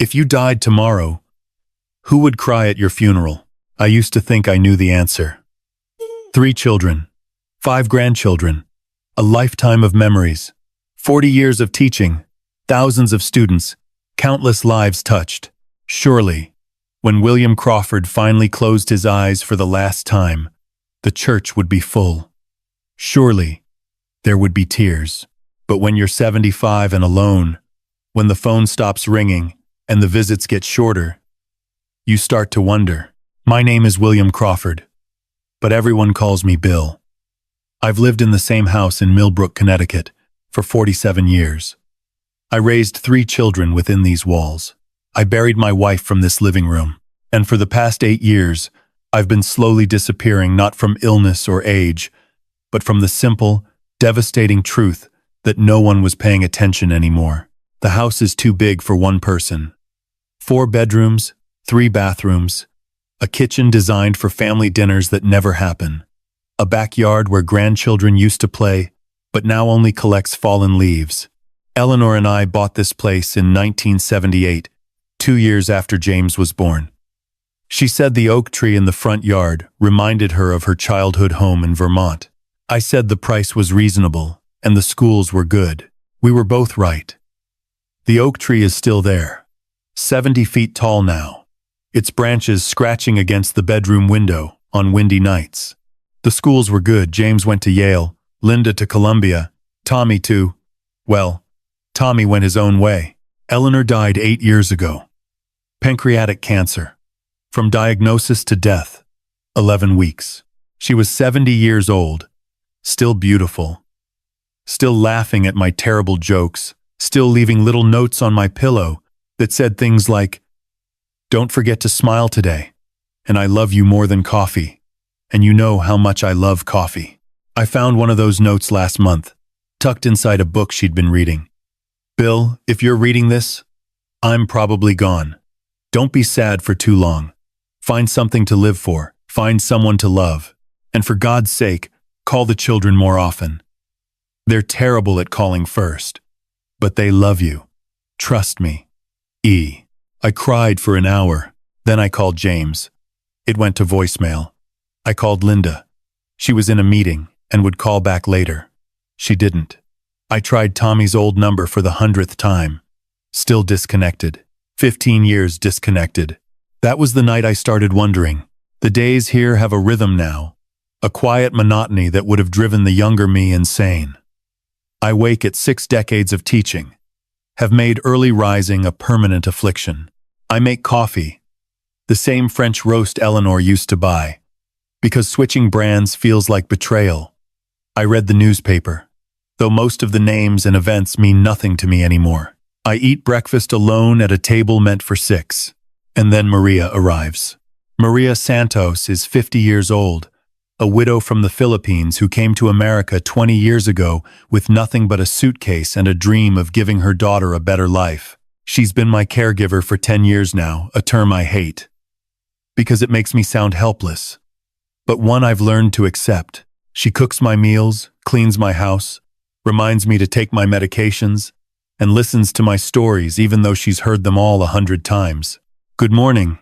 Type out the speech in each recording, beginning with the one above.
If you died tomorrow, who would cry at your funeral? I used to think I knew the answer. 3 children, 5 grandchildren, a lifetime of memories, 40 years of teaching, thousands of students, countless lives touched. Surely, when William Crawford finally closed his eyes for the last time, the church would be full. Surely, there would be tears. But when you're 75 and alone, when the phone stops ringing and the visits get shorter, you start to wonder. My name is William Crawford, but everyone calls me Bill. I've lived in the same house in Millbrook, Connecticut, for 47 years. I raised 3 children within these walls. I buried my wife from this living room, and for the past 8 years, I've been slowly disappearing not from illness or age, but from the simple, devastating truth that no one was paying attention anymore. The house is too big for one person. 4 bedrooms, 3 bathrooms, a kitchen designed for family dinners that never happen, a backyard where grandchildren used to play, but now only collects fallen leaves. Eleanor and I bought this place in 1978, 2 years after James was born. She said the oak tree in the front yard reminded her of her childhood home in Vermont. I said the price was reasonable and the schools were good. We were both right. The oak tree is still there, 70 feet tall now, its branches scratching against the bedroom window on windy nights. The schools were good. James went to Yale, Linda to Columbia, Tommy to, well, Tommy went his own way. Eleanor died 8 years ago. Pancreatic cancer. From diagnosis to death, 11 weeks. She was 70 years old, still beautiful, still laughing at my terrible jokes, still leaving little notes on my pillow that said things like, "Don't forget to smile today, and I love you more than coffee, and you know how much I love coffee." I found one of those notes last month, tucked inside a book she'd been reading. "Bill, if you're reading this, I'm probably gone. Don't be sad for too long. Find something to live for, find someone to love, and for God's sake, call the children more often. They're terrible at calling first, but they love you. Trust me. E." I cried for an hour. Then I called James. It went to voicemail. I called Linda. She was in a meeting and would call back later. She didn't. I tried Tommy's old number for the 100th time. Still disconnected. 15 years disconnected. That was the night I started wondering. The days here have a rhythm now, a quiet monotony that would have driven the younger me insane. I wake at 6 decades of teaching, have made early rising a permanent affliction. I make coffee, the same French roast Eleanor used to buy, because switching brands feels like betrayal. I read the newspaper, though most of the names and events mean nothing to me anymore. I eat breakfast alone at a table meant for 6. And then Maria arrives. Maria Santos is 50 years old, a widow from the Philippines who came to America 20 years ago with nothing but a suitcase and a dream of giving her daughter a better life. She's been my caregiver for 10 years now, a term I hate, because it makes me sound helpless, but one I've learned to accept. She cooks my meals, cleans my house, reminds me to take my medications, and listens to my stories even though she's heard them all 100 times. "Good morning,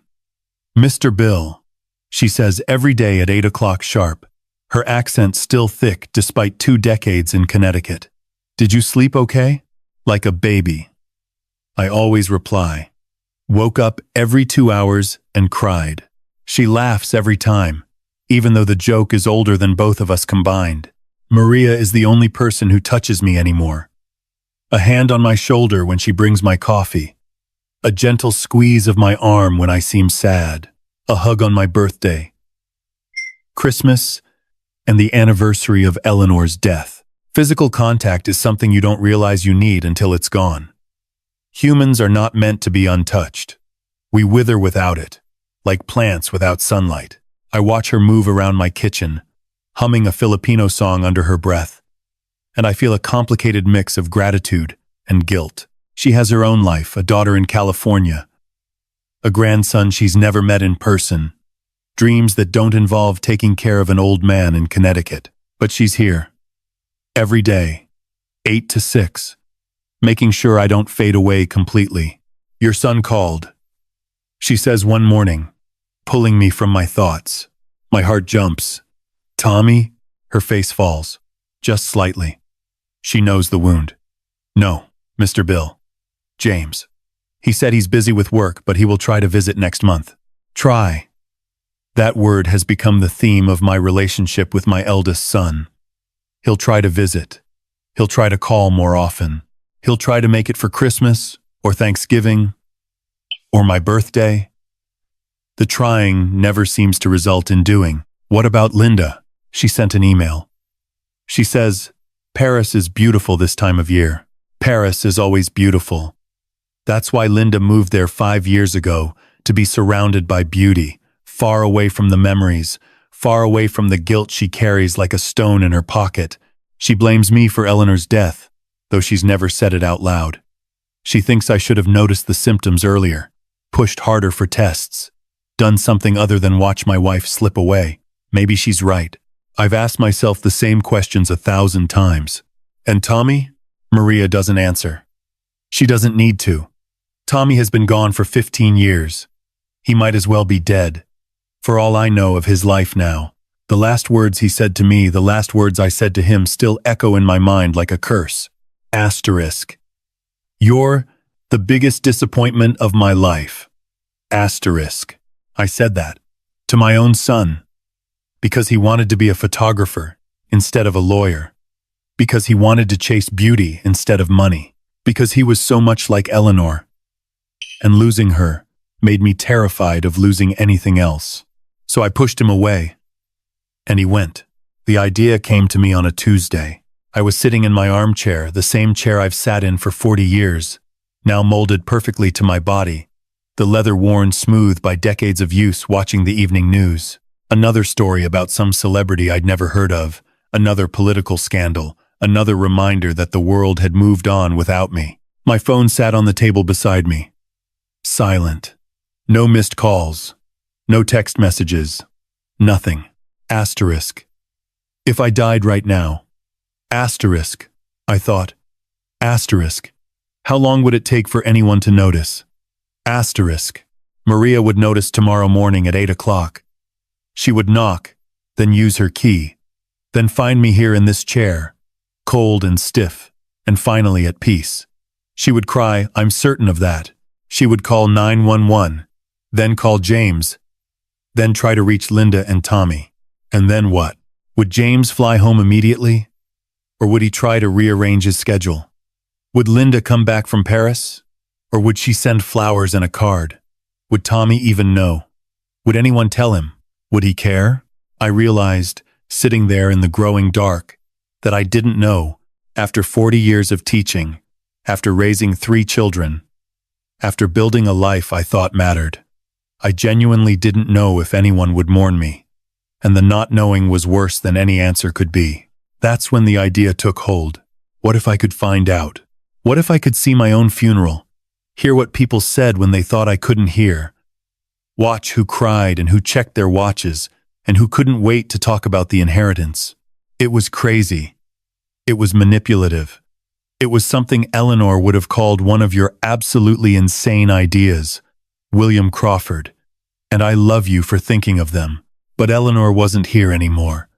Mr. Bill," she says every day at 8 o'clock sharp, her accent still thick despite 2 decades in Connecticut. "Did you sleep okay?" "Like a baby," I always reply. "Woke up every 2 hours and cried." She laughs every time, even though the joke is older than both of us combined. Maria is the only person who touches me anymore. A hand on my shoulder when she brings my coffee. A gentle squeeze of my arm when I seem sad. A hug on my birthday, Christmas, and the anniversary of Eleanor's death. Physical contact is something you don't realize you need until it's gone. Humans are not meant to be untouched. We wither without it, like plants without sunlight. I watch her move around my kitchen, humming a Filipino song under her breath, and I feel a complicated mix of gratitude and guilt. She has her own life, a daughter in California, a grandson she's never met in person, dreams that don't involve taking care of an old man in Connecticut. But she's here, every day, 8 to 6, making sure I don't fade away completely. Your son called, she says one morning, pulling me from my thoughts. My heart jumps. Tommy? Her face falls, just slightly. She knows the wound. No, Mr. Bill. James. He said he's busy with work, but he will try to visit next month. Try. That word has become the theme of my relationship with my eldest son. He'll try to visit. He'll try to call more often. He'll try to make it for Christmas, or Thanksgiving, or my birthday. The trying never seems to result in doing. What about Linda? She sent an email. She says, Paris is beautiful this time of year. Paris is always beautiful. That's why Linda moved there 5 years ago, to be surrounded by beauty, far away from the memories, far away from the guilt she carries like a stone in her pocket. She blames me for Eleanor's death, though she's never said it out loud. She thinks I should have noticed the symptoms earlier, pushed harder for tests, done something other than watch my wife slip away. Maybe she's right. I've asked myself the same questions 1,000 times. And Tommy? Maria doesn't answer. She doesn't need to. Tommy has been gone for 15 years. He might as well be dead. For all I know of his life now, the last words he said to me, the last words I said to him still echo in my mind like a curse. Asterisk. You're the biggest disappointment of my life. Asterisk. I said that to my own son, because he wanted to be a photographer instead of a lawyer, because he wanted to chase beauty instead of money, because he was so much like Eleanor, and losing her made me terrified of losing anything else. So I pushed him away, and he went. The idea came to me on a Tuesday. I was sitting in my armchair, the same chair I've sat in for 40 years, now molded perfectly to my body, the leather worn smooth by decades of use, watching the evening news. Another story about some celebrity I'd never heard of, another political scandal, another reminder that the world had moved on without me. My phone sat on the table beside me. Silent. No missed calls. No text messages. Nothing. Asterisk. If I died right now. Asterisk. I thought. Asterisk. How long would it take for anyone to notice? Asterisk. Maria would notice tomorrow morning at 8 o'clock. She would knock, then use her key, then find me here in this chair, cold and stiff, and finally at peace. She would cry, I'm certain of that. She would call 911, then call James, then try to reach Linda and Tommy. And then what? Would James fly home immediately? Or would he try to rearrange his schedule? Would Linda come back from Paris? Or would she send flowers and a card? Would Tommy even know? Would anyone tell him? Would he care? I realized, sitting there in the growing dark, that I didn't know, after 40 years of teaching, after raising 3 children, after building a life I thought mattered. I genuinely didn't know if anyone would mourn me, and the not knowing was worse than any answer could be. That's when the idea took hold. What if I could find out? What if I could see my own funeral? Hear what people said when they thought I couldn't hear? Watch who cried and who checked their watches and who couldn't wait to talk about the inheritance. It was crazy. It was manipulative. It was something Eleanor would have called one of your absolutely insane ideas, William Crawford. And I love you for thinking of them. But Eleanor wasn't here anymore.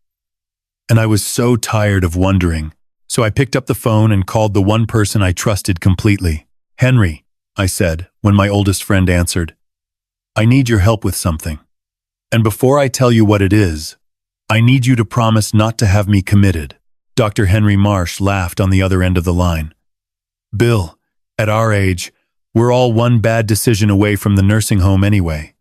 And I was so tired of wondering. So I picked up the phone and called the one person I trusted completely. Henry, I said, when my oldest friend answered. I need your help with something. And before I tell you what it is, I need you to promise not to have me committed. Dr. Henry Marsh laughed on the other end of the line. Bill, at our age, we're all one bad decision away from the nursing home anyway.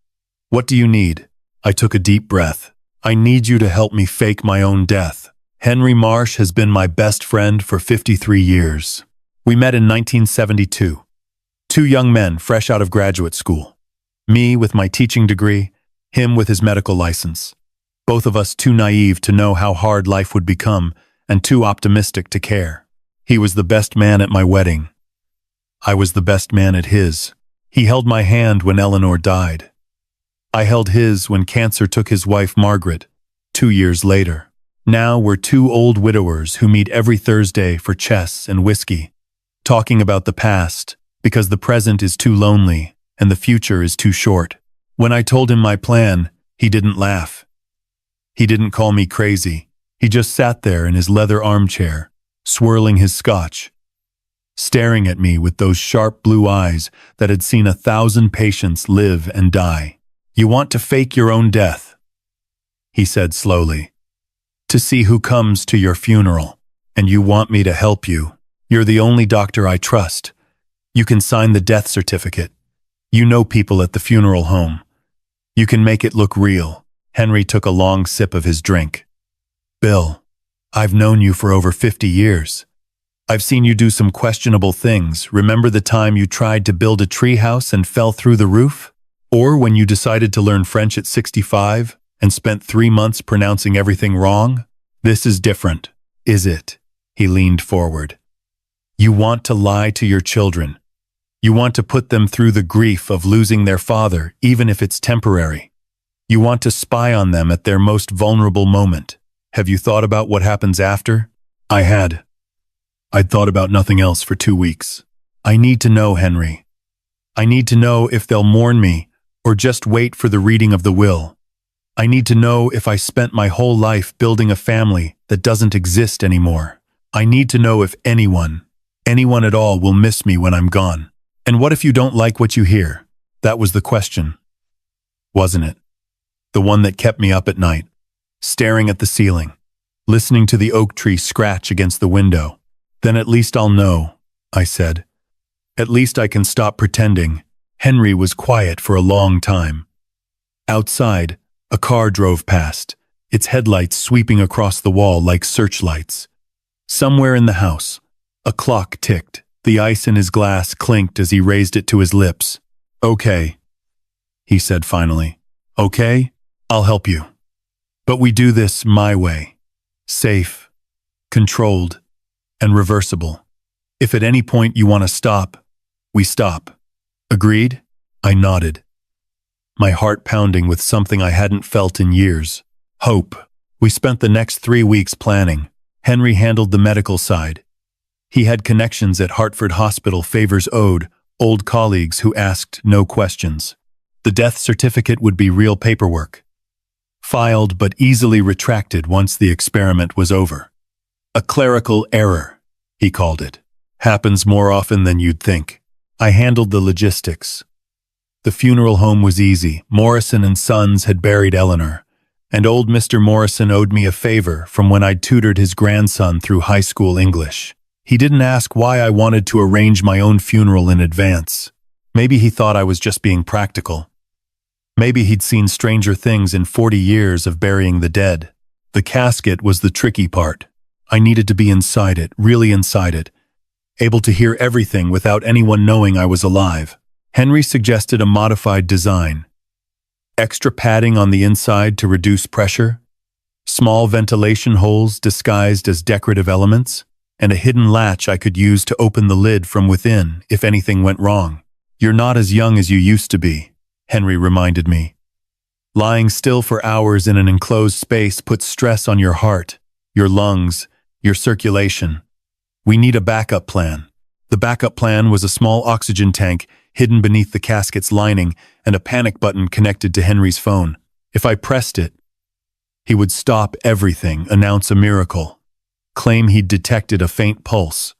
What do you need? I took a deep breath. I need you to help me fake my own death. Henry Marsh has been my best friend for 53 years. We met in 1972. 2 young men fresh out of graduate school. Me with my teaching degree, him with his medical license. Both of us too naive to know how hard life would become and too optimistic to care. He was the best man at my wedding. I was the best man at his. He held my hand when Eleanor died. I held his when cancer took his wife Margaret, 2 years later. Now we're 2 old widowers who meet every Thursday for chess and whiskey, talking about the past because the present is too lonely and the future is too short. When I told him my plan, he didn't laugh. He didn't call me crazy. He just sat there in his leather armchair, swirling his scotch, staring at me with those sharp blue eyes that had seen 1,000 patients live and die. "You want to fake your own death," he said slowly, "to see who comes to your funeral. And you want me to help you. You're the only doctor I trust. You can sign the death certificate. You know people at the funeral home. You can make it look real." Henry took a long sip of his drink. "Bill, I've known you for over 50 years. I've seen you do some questionable things. Remember the time you tried to build a treehouse and fell through the roof? Or when you decided to learn French at 65 and spent 3 months pronouncing everything wrong? This is different, is it?" He leaned forward. "You want to lie to your children. You want to put them through the grief of losing their father, even if it's temporary. You want to spy on them at their most vulnerable moment. Have you thought about what happens after?" I had. I'd thought about nothing else for 2 weeks. "I need to know, Henry. I need to know if they'll mourn me or just wait for the reading of the will. I need to know if I spent my whole life building a family that doesn't exist anymore. I need to know if anyone at all will miss me when I'm gone. And what if you don't like what you hear?" That was the question, wasn't it? The one that kept me up at night, staring at the ceiling, listening to the oak tree scratch against the window. "Then at least I'll know," I said. "At least I can stop pretending." Henry was quiet for a long time. Outside, a car drove past, its headlights sweeping across the wall like searchlights. Somewhere in the house, a clock ticked. The ice in his glass clinked as he raised it to his lips. "Okay," he said finally. "Okay, I'll help you. But we do this my way. Safe, controlled, and reversible. If at any point you want to stop, we stop. Agreed?" I nodded, my heart pounding with something I hadn't felt in years. Hope. We spent the next 3 weeks planning. Henry handled the medical side. He had connections at Hartford Hospital, favors owed, old colleagues who asked no questions. The death certificate would be real paperwork, filed but easily retracted once the experiment was over. "A clerical error," he called it. "Happens more often than you'd think." I handled the logistics. The funeral home was easy. Morrison and Sons had buried Eleanor, and old Mr. Morrison owed me a favor from when I'd tutored his grandson through high school English. He didn't ask why I wanted to arrange my own funeral in advance. Maybe he thought I was just being practical. Maybe he'd seen stranger things in 40 years of burying the dead. The casket was the tricky part. I needed to be inside it, really inside it, able to hear everything without anyone knowing I was alive. Henry suggested a modified design. Extra padding on the inside to reduce pressure, small ventilation holes disguised as decorative elements, and a hidden latch I could use to open the lid from within if anything went wrong. "You're not as young as you used to be," Henry reminded me. "Lying still for hours in an enclosed space puts stress on your heart, your lungs, your circulation. We need a backup plan." The backup plan was a small oxygen tank hidden beneath the casket's lining and a panic button connected to Henry's phone. If I pressed it, he would stop everything, announce a miracle, claim he'd detected a faint pulse.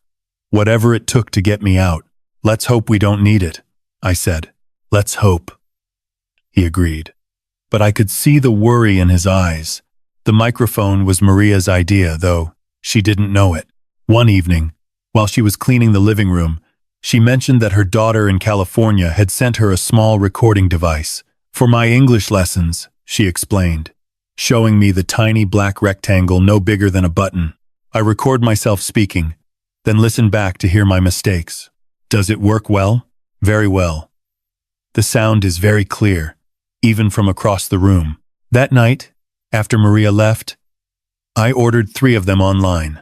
Whatever it took to get me out. "Let's hope we don't need it," I said. "Let's hope," he agreed. But I could see the worry in his eyes. The microphone was Maria's idea, though she didn't know it. One evening, while she was cleaning the living room, she mentioned that her daughter in California had sent her a small recording device. "For my English lessons," she explained, showing me the tiny black rectangle no bigger than a button. "I record myself speaking, then listen back to hear my mistakes. Does it work well?" "Very well. The sound is very clear, even from across the room." That night, after Maria left, I ordered 3 of them online.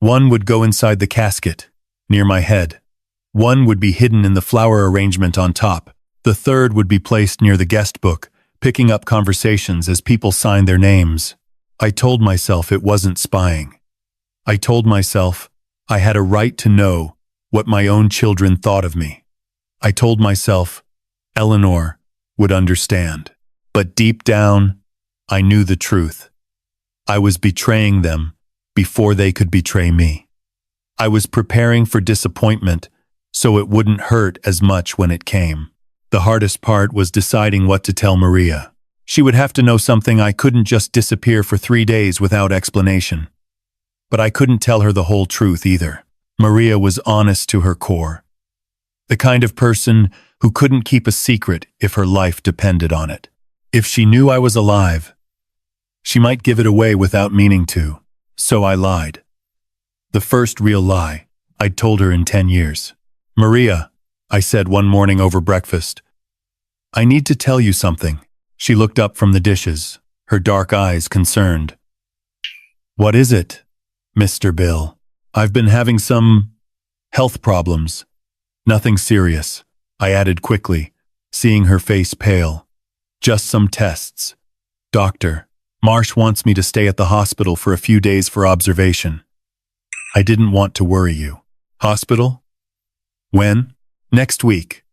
One would go inside the casket, near my head. One would be hidden in the flower arrangement on top. The third would be placed near the guest book, picking up conversations as people signed their names. I told myself it wasn't spying. I told myself I had a right to know what my own children thought of me. I told myself Eleanor would understand. But deep down, I knew the truth. I was betraying them before they could betray me. I was preparing for disappointment so it wouldn't hurt as much when it came. The hardest part was deciding what to tell Maria. She would have to know something. I couldn't just disappear for 3 days without explanation. But I couldn't tell her the whole truth either. Maria was honest to her core. The kind of person who couldn't keep a secret if her life depended on it. If she knew I was alive, she might give it away without meaning to. So I lied. The first real lie I'd told her in 10 years. "Maria," I said one morning over breakfast, "I need to tell you something." She looked up from the dishes, her dark eyes concerned. "What is it, Mr. Bill?" "I've been having some health problems. Nothing serious," I added quickly, seeing her face pale. "Just some tests. Doctor Marsh wants me to stay at the hospital for a few days for observation." "I didn't want to worry you." "Hospital? When?" "Next week.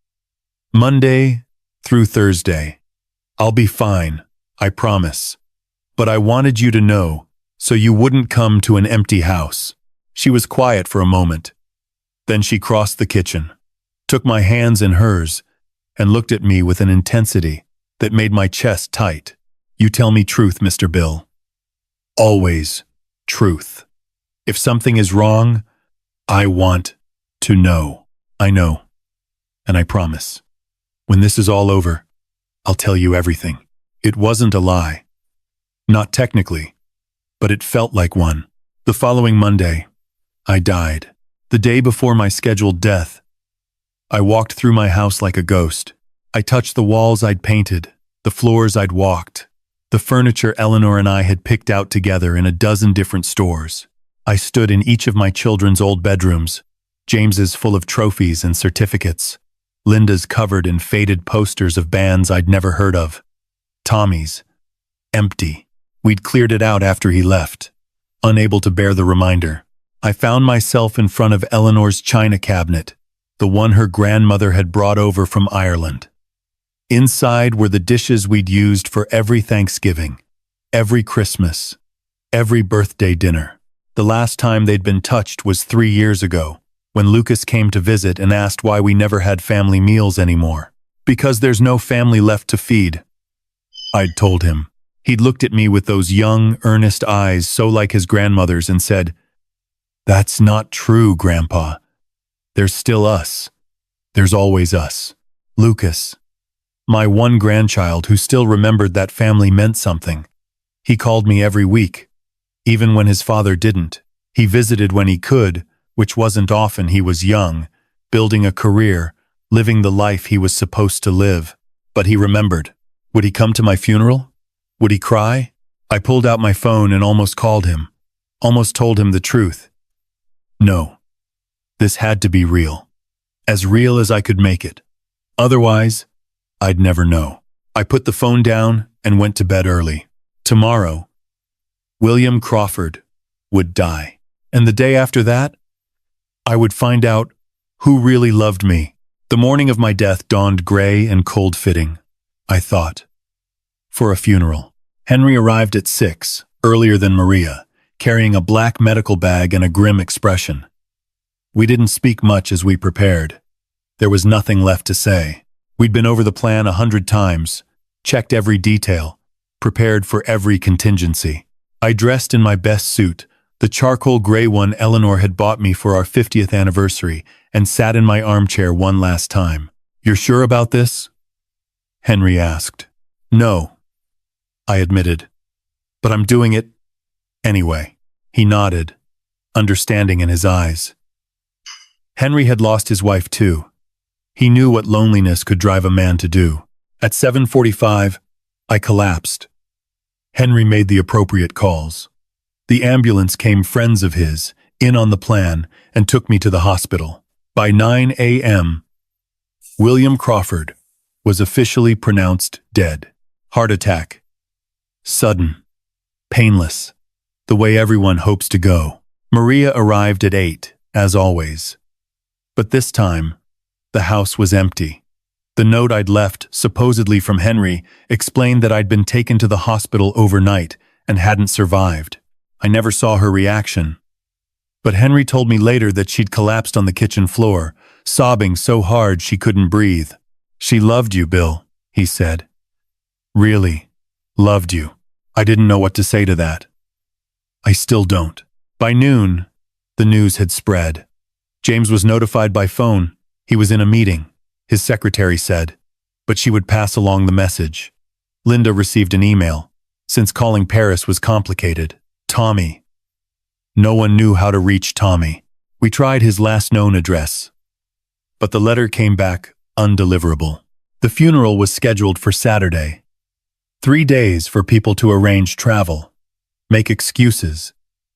Monday through Thursday. I'll be fine, I promise. But I wanted you to know, so you wouldn't come to an empty house." She was quiet for a moment. Then she crossed the kitchen, took my hands in hers, and looked at me with an intensity that made my chest tight. "You tell me truth, Mr. Bill. Always truth. If something is wrong, I want to know." "I know, and I promise. When this is all over, I'll tell you everything." It wasn't a lie. Not technically, but it felt like one. The following Monday, I died. The day before my scheduled death, I walked through my house like a ghost. I touched the walls I'd painted, the floors I'd walked, the furniture Eleanor and I had picked out together in a dozen different stores. I stood in each of my children's old bedrooms, James's full of trophies and certificates, Linda's covered in faded posters of bands I'd never heard of, Tommy's empty. We'd cleared it out after he left, unable to bear the reminder. I found myself in front of Eleanor's china cabinet, the one her grandmother had brought over from Ireland. Inside were the dishes we'd used for every Thanksgiving, every Christmas, every birthday dinner. The last time they'd been touched was 3 years ago, when Lucas came to visit and asked why we never had family meals anymore. "Because there's no family left to feed," I'd told him. He'd looked at me with those young, earnest eyes so like his grandmother's and said, "That's not true, Grandpa. There's still us. There's always us." Lucas, my one grandchild who still remembered that family meant something. He called me every week, even when his father didn't. He visited when he could, which wasn't often. He was young, building a career, living the life he was supposed to live. But he remembered. Would he come to my funeral? Would he cry? I pulled out my phone and almost called him, almost told him the truth. No, this had to be real. As real as I could make it. Otherwise, I'd never know. I put the phone down and went to bed early. Tomorrow, William Crawford would die. And the day after that, I would find out who really loved me. The morning of my death dawned gray and cold-fitting, I thought, for a funeral. Henry arrived at 6, earlier than Maria, carrying a black medical bag and a grim expression. We didn't speak much as we prepared. There was nothing left to say. We'd been over the plan 100 times, checked every detail, prepared for every contingency. I dressed in my best suit, the charcoal gray one Eleanor had bought me for our 50th anniversary, and sat in my armchair one last time. "You're sure about this?" Henry asked. "No," I admitted, "but I'm doing it anyway." He nodded, understanding in his eyes. Henry had lost his wife too. He knew what loneliness could drive a man to do. At 7:45, I collapsed. Henry made the appropriate calls. The ambulance came, friends of his, in on the plan, and took me to the hospital. By 9 a.m., William Crawford was officially pronounced dead. Heart attack. Sudden. Painless. The way everyone hopes to go. Maria arrived at 8, as always. But this time, The house was empty. The note I'd left, supposedly from Henry, explained that I'd been taken to the hospital overnight and hadn't survived. I never saw her reaction. But Henry told me later that she'd collapsed on the kitchen floor, sobbing so hard she couldn't breathe. "She loved you, Bill," he said. "Really, loved you." I didn't know what to say to that. I still don't. By noon, the news had spread. James was notified by phone. He was in a meeting, his secretary said, but she would pass along the message. Linda received an email. Since calling Paris was complicated, Tommy. No one knew how to reach Tommy. We tried his last known address, but the letter came back undeliverable. The funeral was scheduled for Saturday. 3 days for people to arrange travel, make excuses,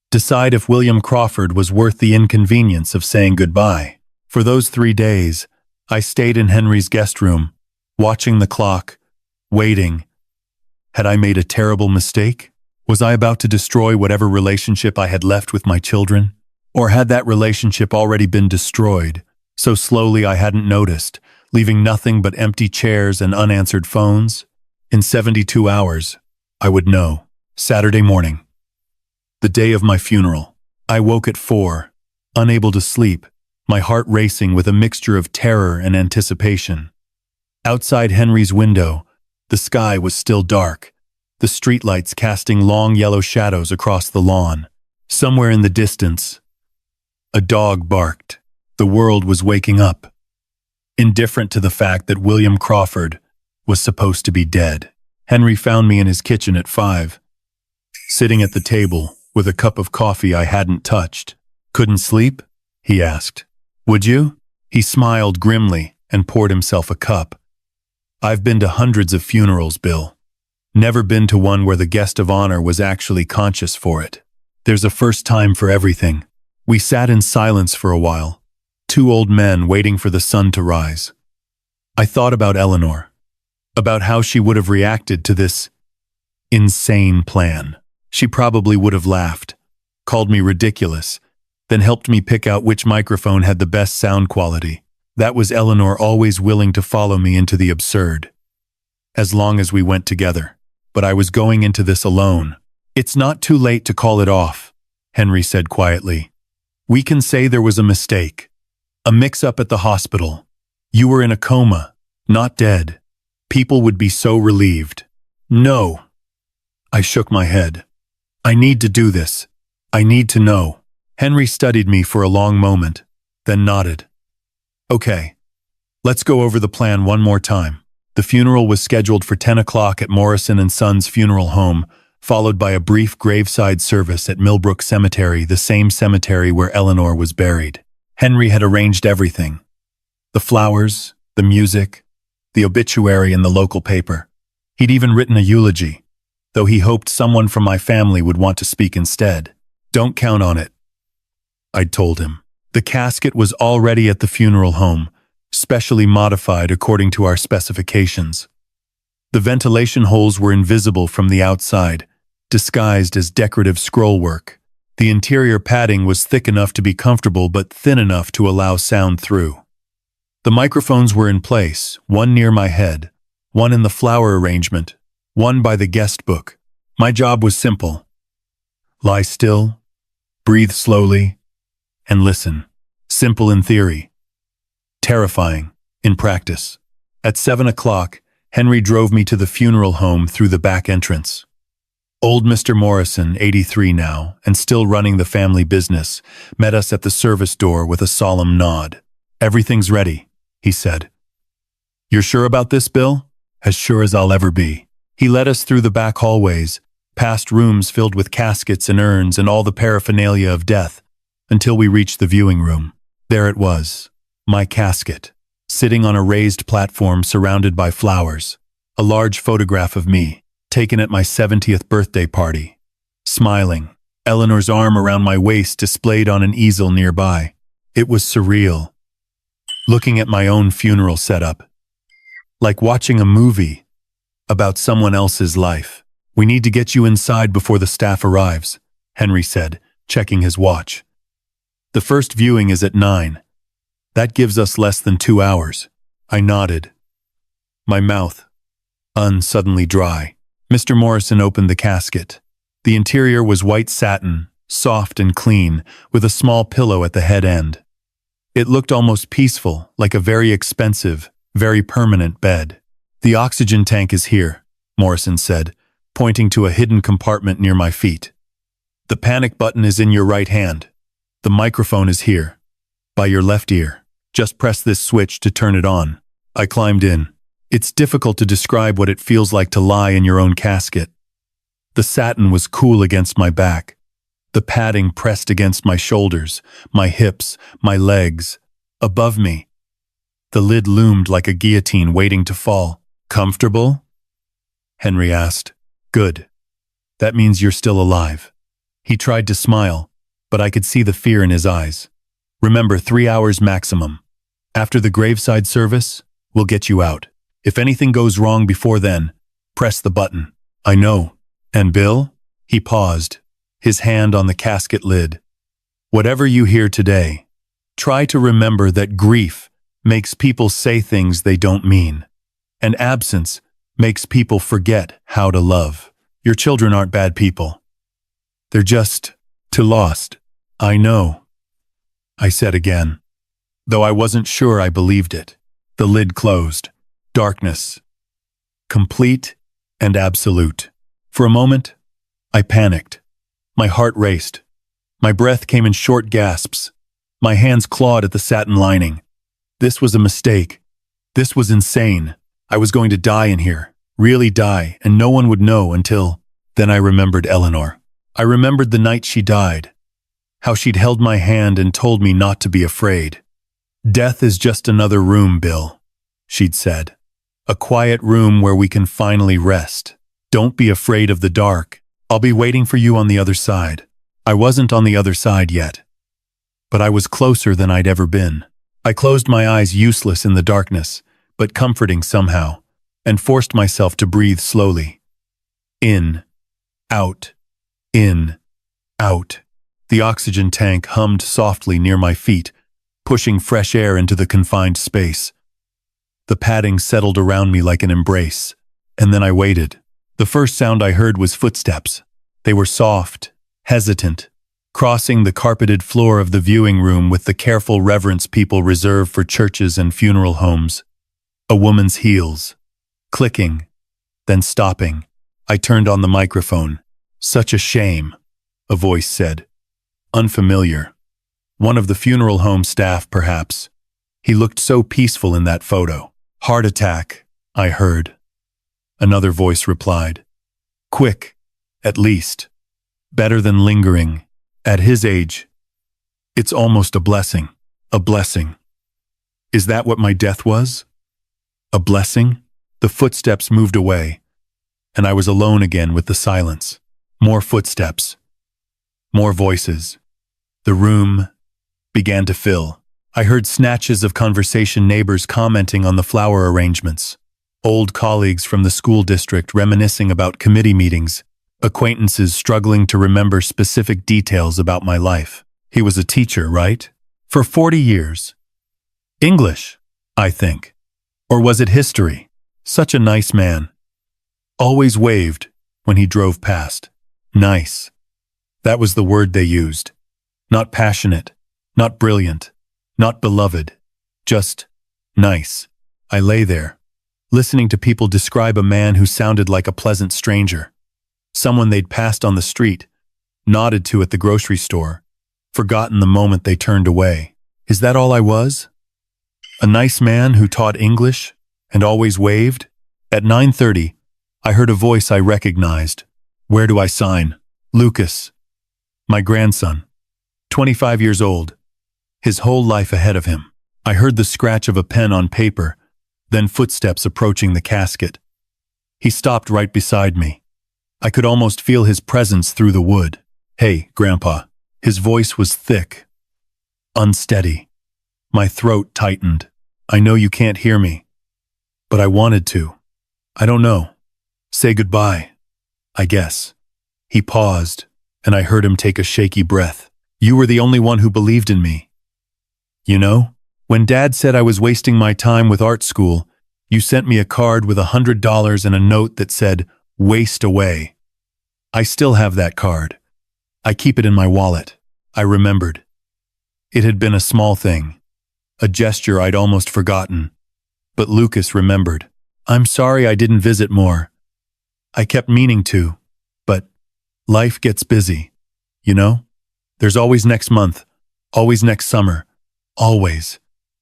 decide if William Crawford was worth the inconvenience of saying goodbye. For those 3 days, I stayed in Henry's guest room, watching the clock, waiting. Had I made a terrible mistake? Was I about to destroy whatever relationship I had left with my children? Or had that relationship already been destroyed, so slowly I hadn't noticed, leaving nothing but empty chairs and unanswered phones? In 72 hours, I would know. Saturday morning. The day of my funeral. I woke at 4, unable to sleep, my heart racing with a mixture of terror and anticipation. Outside Henry's window, the sky was still dark, the streetlights casting long yellow shadows across the lawn. Somewhere in the distance, a dog barked. The world was waking up, indifferent to the fact that William Crawford was supposed to be dead. Henry found me in his kitchen at 5, sitting at the table with a cup of coffee I hadn't touched. "Couldn't sleep?" he asked. "Would you?" He smiled grimly and poured himself a cup. "I've been to hundreds of funerals, Bill. Never been to one where the guest of honor was actually conscious for it. There's a first time for everything." We sat in silence for a while, 2 old men waiting for the sun to rise. I thought about Eleanor, about how she would have reacted to this insane plan. She probably would have laughed, called me ridiculous, then helped me pick out which microphone had the best sound quality. That was Eleanor, always willing to follow me into the absurd, as long as we went together. But I was going into this alone. "It's not too late to call it off," Henry said quietly. "We can say there was a mistake, a mix-up at the hospital. You were in a coma, not dead. People would be so relieved." "No." I shook my head. "I need to do this. I need to know." Henry studied me for a long moment, then nodded. "Okay, let's go over the plan one more time." The funeral was scheduled for 10 o'clock at Morrison and Sons Funeral Home, followed by a brief graveside service at Millbrook Cemetery, the same cemetery where Eleanor was buried. Henry had arranged everything. The flowers, the music, the obituary in the local paper. He'd even written a eulogy, though he hoped someone from my family would want to speak instead. "Don't count on it," I'd told him. The casket was already at the funeral home, specially modified according to our specifications. The ventilation holes were invisible from the outside, disguised as decorative scrollwork. The interior padding was thick enough to be comfortable but thin enough to allow sound through. The microphones were in place, one near my head, one in the flower arrangement, one by the guest book. My job was simple. Lie still, breathe slowly, and listen. Simple in theory. Terrifying in practice. At 7 o'clock, Henry drove me to the funeral home through the back entrance. Old Mr. Morrison, 83 now, and still running the family business, met us at the service door with a solemn nod. "Everything's ready," he said. "You're sure about this, Bill?" "As sure as I'll ever be." He led us through the back hallways, past rooms filled with caskets and urns and all the paraphernalia of death, until we reached the viewing room. There it was, my casket, sitting on a raised platform surrounded by flowers, a large photograph of me, taken at my 70th birthday party. Smiling, Eleanor's arm around my waist displayed on an easel nearby. It was surreal. Looking at my own funeral setup. Like watching a movie about someone else's life. "We need to get you inside before the staff arrives," Henry said, checking his watch. "The first viewing is at 9. That gives us less than 2 hours. I nodded. My mouth, suddenly dry. Mr. Morrison opened the casket. The interior was white satin, soft and clean, with a small pillow at the head end. It looked almost peaceful, like a very expensive, very permanent bed. "The oxygen tank is here," Morrison said, pointing to a hidden compartment near my feet. "The panic button is in your right hand. The microphone is here, by your left ear. Just press this switch to turn it on." I climbed in. It's difficult to describe what it feels like to lie in your own casket. The satin was cool against my back. The padding pressed against my shoulders, my hips, my legs. Above me, the lid loomed like a guillotine waiting to fall. "Comfortable?" Henry asked. "Good. That means you're still alive." He tried to smile, but I could see the fear in his eyes. "Remember, 3 hours maximum. After the graveside service, we'll get you out. If anything goes wrong before then, press the button." "I know. And Bill?" He paused, his hand on the casket lid. "Whatever you hear today, try to remember that grief makes people say things they don't mean, and absence makes people forget how to love. Your children aren't bad people. They're just too lost." "I know," I said again, though I wasn't sure I believed it. The lid closed. Darkness. Complete and absolute. For a moment, I panicked. My heart raced. My breath came in short gasps. My hands clawed at the satin lining. This was a mistake. This was insane. I was going to die in here, really die, and no one would know until... Then I remembered Eleanor. I remembered the night she died, how she'd held my hand and told me not to be afraid. "Death is just another room, Bill," she'd said. "A quiet room where we can finally rest. Don't be afraid of the dark. I'll be waiting for you on the other side." I wasn't on the other side yet, but I was closer than I'd ever been. I closed my eyes, useless in the darkness, but comforting somehow, and forced myself to breathe slowly. In, out, in, out. The oxygen tank hummed softly near my feet, pushing fresh air into the confined space. The padding settled around me like an embrace, and then I waited. The first sound I heard was footsteps. They were soft, hesitant, crossing the carpeted floor of the viewing room with the careful reverence people reserve for churches and funeral homes. A woman's heels, clicking, then stopping. I turned on the microphone. "Such a shame," a voice said. Unfamiliar. One of the funeral home staff, perhaps. He looked so peaceful in that photo. "Heart attack," I heard. Another voice replied. "Quick, at least. Better than lingering. At his age, it's almost a blessing. A blessing. Is that what my death was? A blessing?" The footsteps moved away, and I was alone again with the silence. More footsteps. More voices. The room began to fill. I heard snatches of conversation, neighbors commenting on the flower arrangements, old colleagues from the school district reminiscing about committee meetings, acquaintances struggling to remember specific details about my life. He was a teacher, right? For 40 years. English, I think. Or was it history? Such a nice man. Always waved when he drove past. Nice. That was the word they used. Not passionate, not brilliant, not beloved. Just nice. I lay there, listening to people describe a man who sounded like a pleasant stranger. Someone they'd passed on the street, nodded to at the grocery store, forgotten the moment they turned away. Is that all I was? A nice man who taught English and always waved? At 9:30, I heard a voice I recognized. "Where do I sign?" Lucas. My grandson. 25 years old. His whole life ahead of him. I heard the scratch of a pen on paper, then footsteps approaching the casket. He stopped right beside me. I could almost feel his presence through the wood. "Hey, Grandpa." His voice was thick, unsteady. My throat tightened. "I know you can't hear me, but I wanted to. I don't know. Say goodbye, I guess." He paused, and I heard him take a shaky breath. "You were the only one who believed in me. You know, When Dad said I was wasting my time with art school, you sent me a card with $100 and a note that said, "Waste away." I still have that card. I keep it in my wallet. I remembered. It had been a small thing, a gesture I'd almost forgotten. But Lucas remembered. "I'm sorry I didn't visit more. I kept meaning to, but life gets busy, you know? There's always next month, always next summer, always."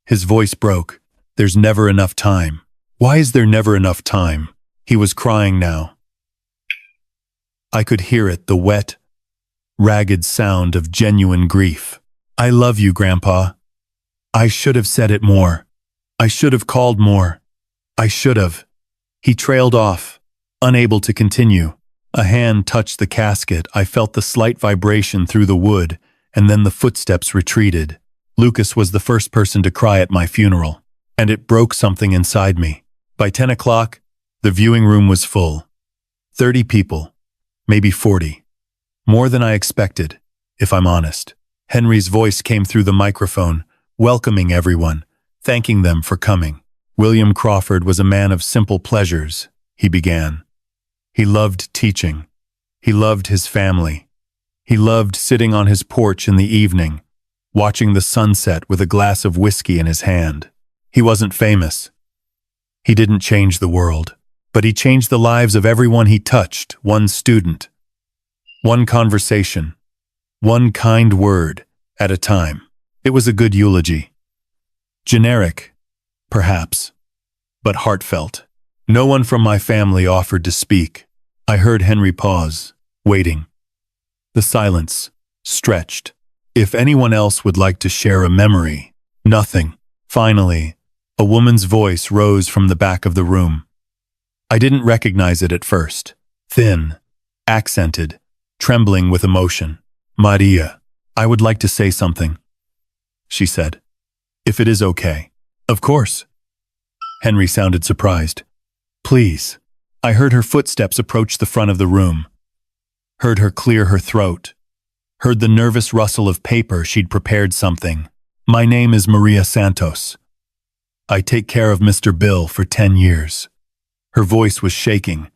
His voice broke. "There's never enough time." Why is there never enough time? He was crying now. I could hear it, the wet, ragged sound of genuine grief. "I love you, Grandpa. I should have said it more. I should have called more. I should have." He trailed off, unable to continue. A hand touched the casket. I felt the slight vibration through the wood, and then the footsteps retreated. Lucas was the first person to cry at my funeral, and it broke something inside me. By 10 o'clock, the viewing room was full. 30 people, maybe 40. More than I expected, if I'm honest. Henry's voice came through the microphone, welcoming everyone, thanking them for coming. "William Crawford was a man of simple pleasures," he began. "He loved teaching. He loved his family. He loved sitting on his porch in the evening, watching the sunset with a glass of whiskey in his hand. He wasn't famous. He didn't change the world, but he changed the lives of everyone he touched, one student, one conversation, one kind word at a time." It was a good eulogy. Generic, perhaps, but heartfelt. No one from my family offered to speak. I heard Henry pause, waiting. The silence stretched. If anyone else would like to share a memory, nothing. Finally, a woman's voice rose from the back of the room. I didn't recognize it at first. Thin, accented, trembling with emotion. "Maria, I would like to say something," she said. "If it is okay." "Of course." Henry sounded surprised. "Please." I heard her footsteps approach the front of the room. Heard her clear her throat. Heard the nervous rustle of paper. She'd prepared something. "My name is Maria Santos. I take care of Mr. Bill for 10 years. Her voice was shaking,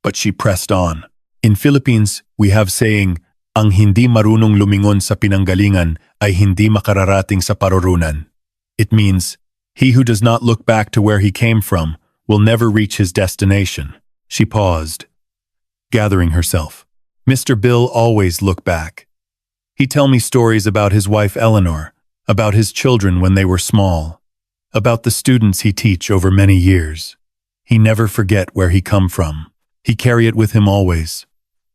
but she pressed on. "In Philippines, we have saying, ang hindi marunong lumingon sa pinanggalingan ay hindi makararating sa paroroonan. It means, he who does not look back to where he came from will never reach his destination." She paused, gathering herself. "Mr. Bill always looked back. He'd tell me stories about his wife Eleanor, about his children when they were small, about the students he teach over many years. He never forget where he come from. He carry it with him always,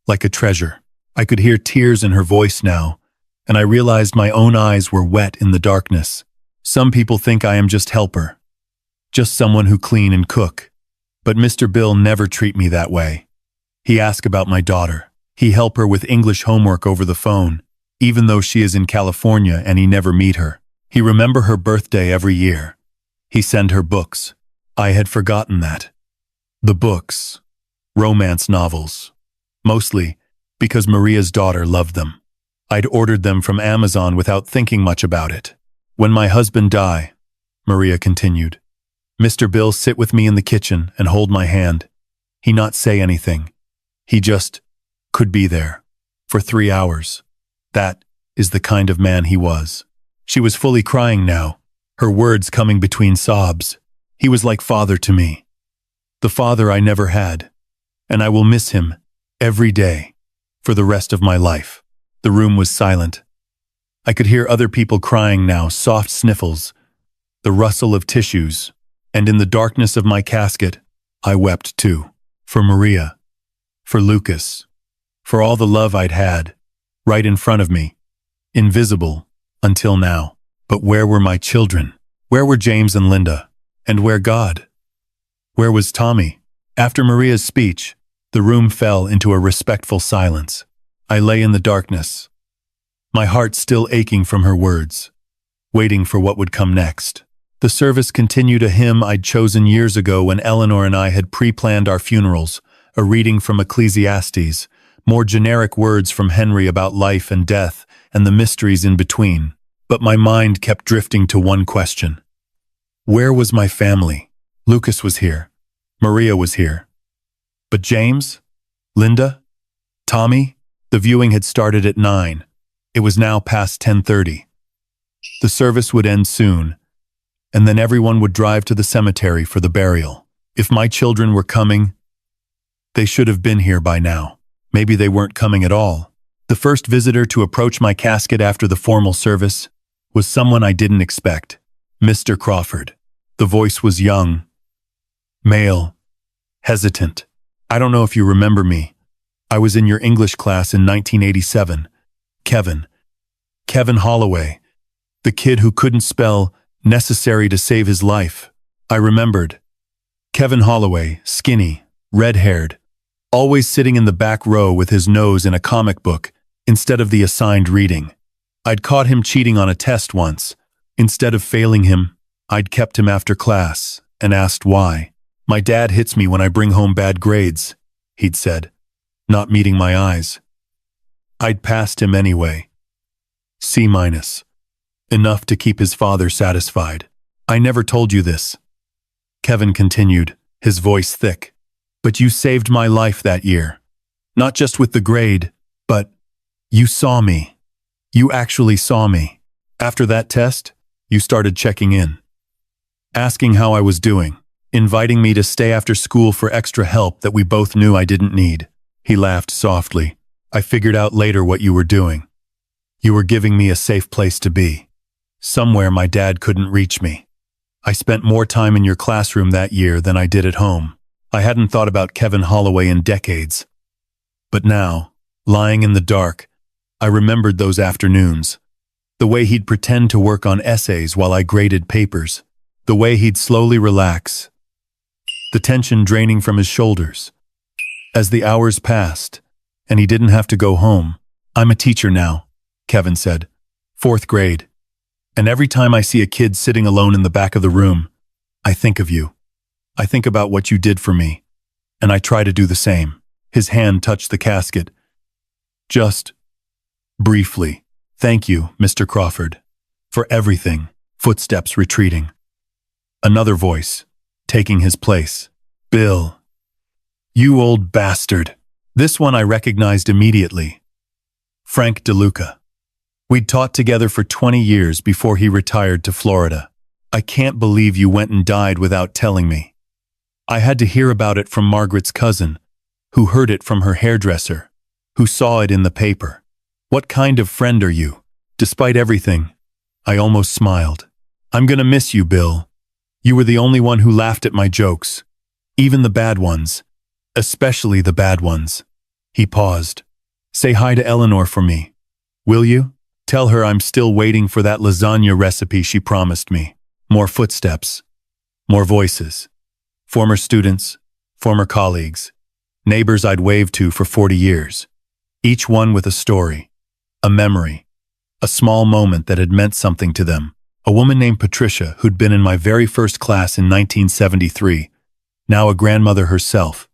like a treasure." I could hear tears in her voice now, and I realized my own eyes were wet in the darkness. Some people think I am just helper, just someone who clean and cook. But Mr. Bill never treat me that way. He ask about my daughter. He help her with English homework over the phone, even though she is in California and he never meet her. He remember her birthday every year. He send her books. I had forgotten that. The books, romance novels, mostly because Maria's daughter loved them. I'd ordered them from Amazon without thinking much about it. "When my husband die," Maria continued, "Mr. Bill sit with me in the kitchen and hold my hand. He not say anything. He just could be there for 3 hours. That is the kind of man he was." She was fully crying now, her words coming between sobs. "He was like father to me. The father I never had, and I will miss him every day for the rest of my life." The room was silent. I could hear other people crying now, soft sniffles, the rustle of tissues, and in the darkness of my casket, I wept too. For Maria, for Lucas, for all the love I'd had, right in front of me, invisible until now. But where were my children? Where were James and Linda? And where God? Where was Tommy? After Maria's speech, the room fell into a respectful silence. I lay in the darkness, my heart still aching from her words, waiting for what would come next. The service continued a hymn I'd chosen years ago when Eleanor and I had pre-planned our funerals, a reading from Ecclesiastes, more generic words from Henry about life and death and the mysteries in between. but my mind kept drifting to one question. Where was my family? Lucas was here. Maria was here. But James? Linda? Tommy? The viewing had started at 9. It was now past 10:30. The service would end soon, and then everyone would drive to the cemetery for the burial. If my children were coming, they should have been here by now. Maybe they weren't coming at all. The first visitor to approach my casket after the formal service was someone I didn't expect. Mr. Crawford. The voice was young, male, hesitant. I don't know if you remember me. I was in your English class in 1987. Kevin Holloway, the kid who couldn't spell necessary to save his life. I remembered. Kevin Holloway, skinny, red-haired, always sitting in the back row with his nose in a comic book instead of the assigned reading. I'd caught him cheating on a test once. Instead of failing him, I'd kept him after class and asked why. My dad hits me when I bring home bad grades, he'd said, not meeting my eyes. I'd passed him anyway. C-. Enough to keep his father satisfied. I never told you this, Kevin continued, his voice thick. But you saved my life that year. Not just with the grade, but you saw me. You actually saw me. After that test, you started checking in, asking how I was doing, inviting me to stay after school for extra help that we both knew I didn't need. He laughed softly. I figured out later what you were doing. You were giving me a safe place to be. Somewhere my dad couldn't reach me. I spent more time in your classroom that year than I did at home. I hadn't thought about Kevin Holloway in decades. But now, lying in the dark, I remembered those afternoons. The way he'd pretend to work on essays while I graded papers. The way he'd slowly relax. The tension draining from his shoulders. As the hours passed, and he didn't have to go home. I'm a teacher now, Kevin said. 4th grade. And every time I see a kid sitting alone in the back of the room, I think of you. I think about what you did for me, and I try to do the same. His hand touched the casket. Just briefly. Thank you, Mr. Crawford, for everything. Footsteps retreating. Another voice, taking his place. Bill. You old bastard. This one I recognized immediately. Frank DeLuca. We'd taught together for 20 years before he retired to Florida. I can't believe you went and died without telling me. I had to hear about it from Margaret's cousin, who heard it from her hairdresser, who saw it in the paper. What kind of friend are you? Despite everything, I almost smiled. I'm gonna miss you, Bill. You were the only one who laughed at my jokes. Even the bad ones. Especially the bad ones. He paused. Say hi to Eleanor for me. Will you? Tell her I'm still waiting for that lasagna recipe she promised me. More footsteps. More voices. Former students. Former colleagues. Neighbors I'd waved to for 40 years. Each one with a story. A memory. A small moment that had meant something to them. A woman named Patricia, who'd been in my very first class in 1973, now a grandmother herself,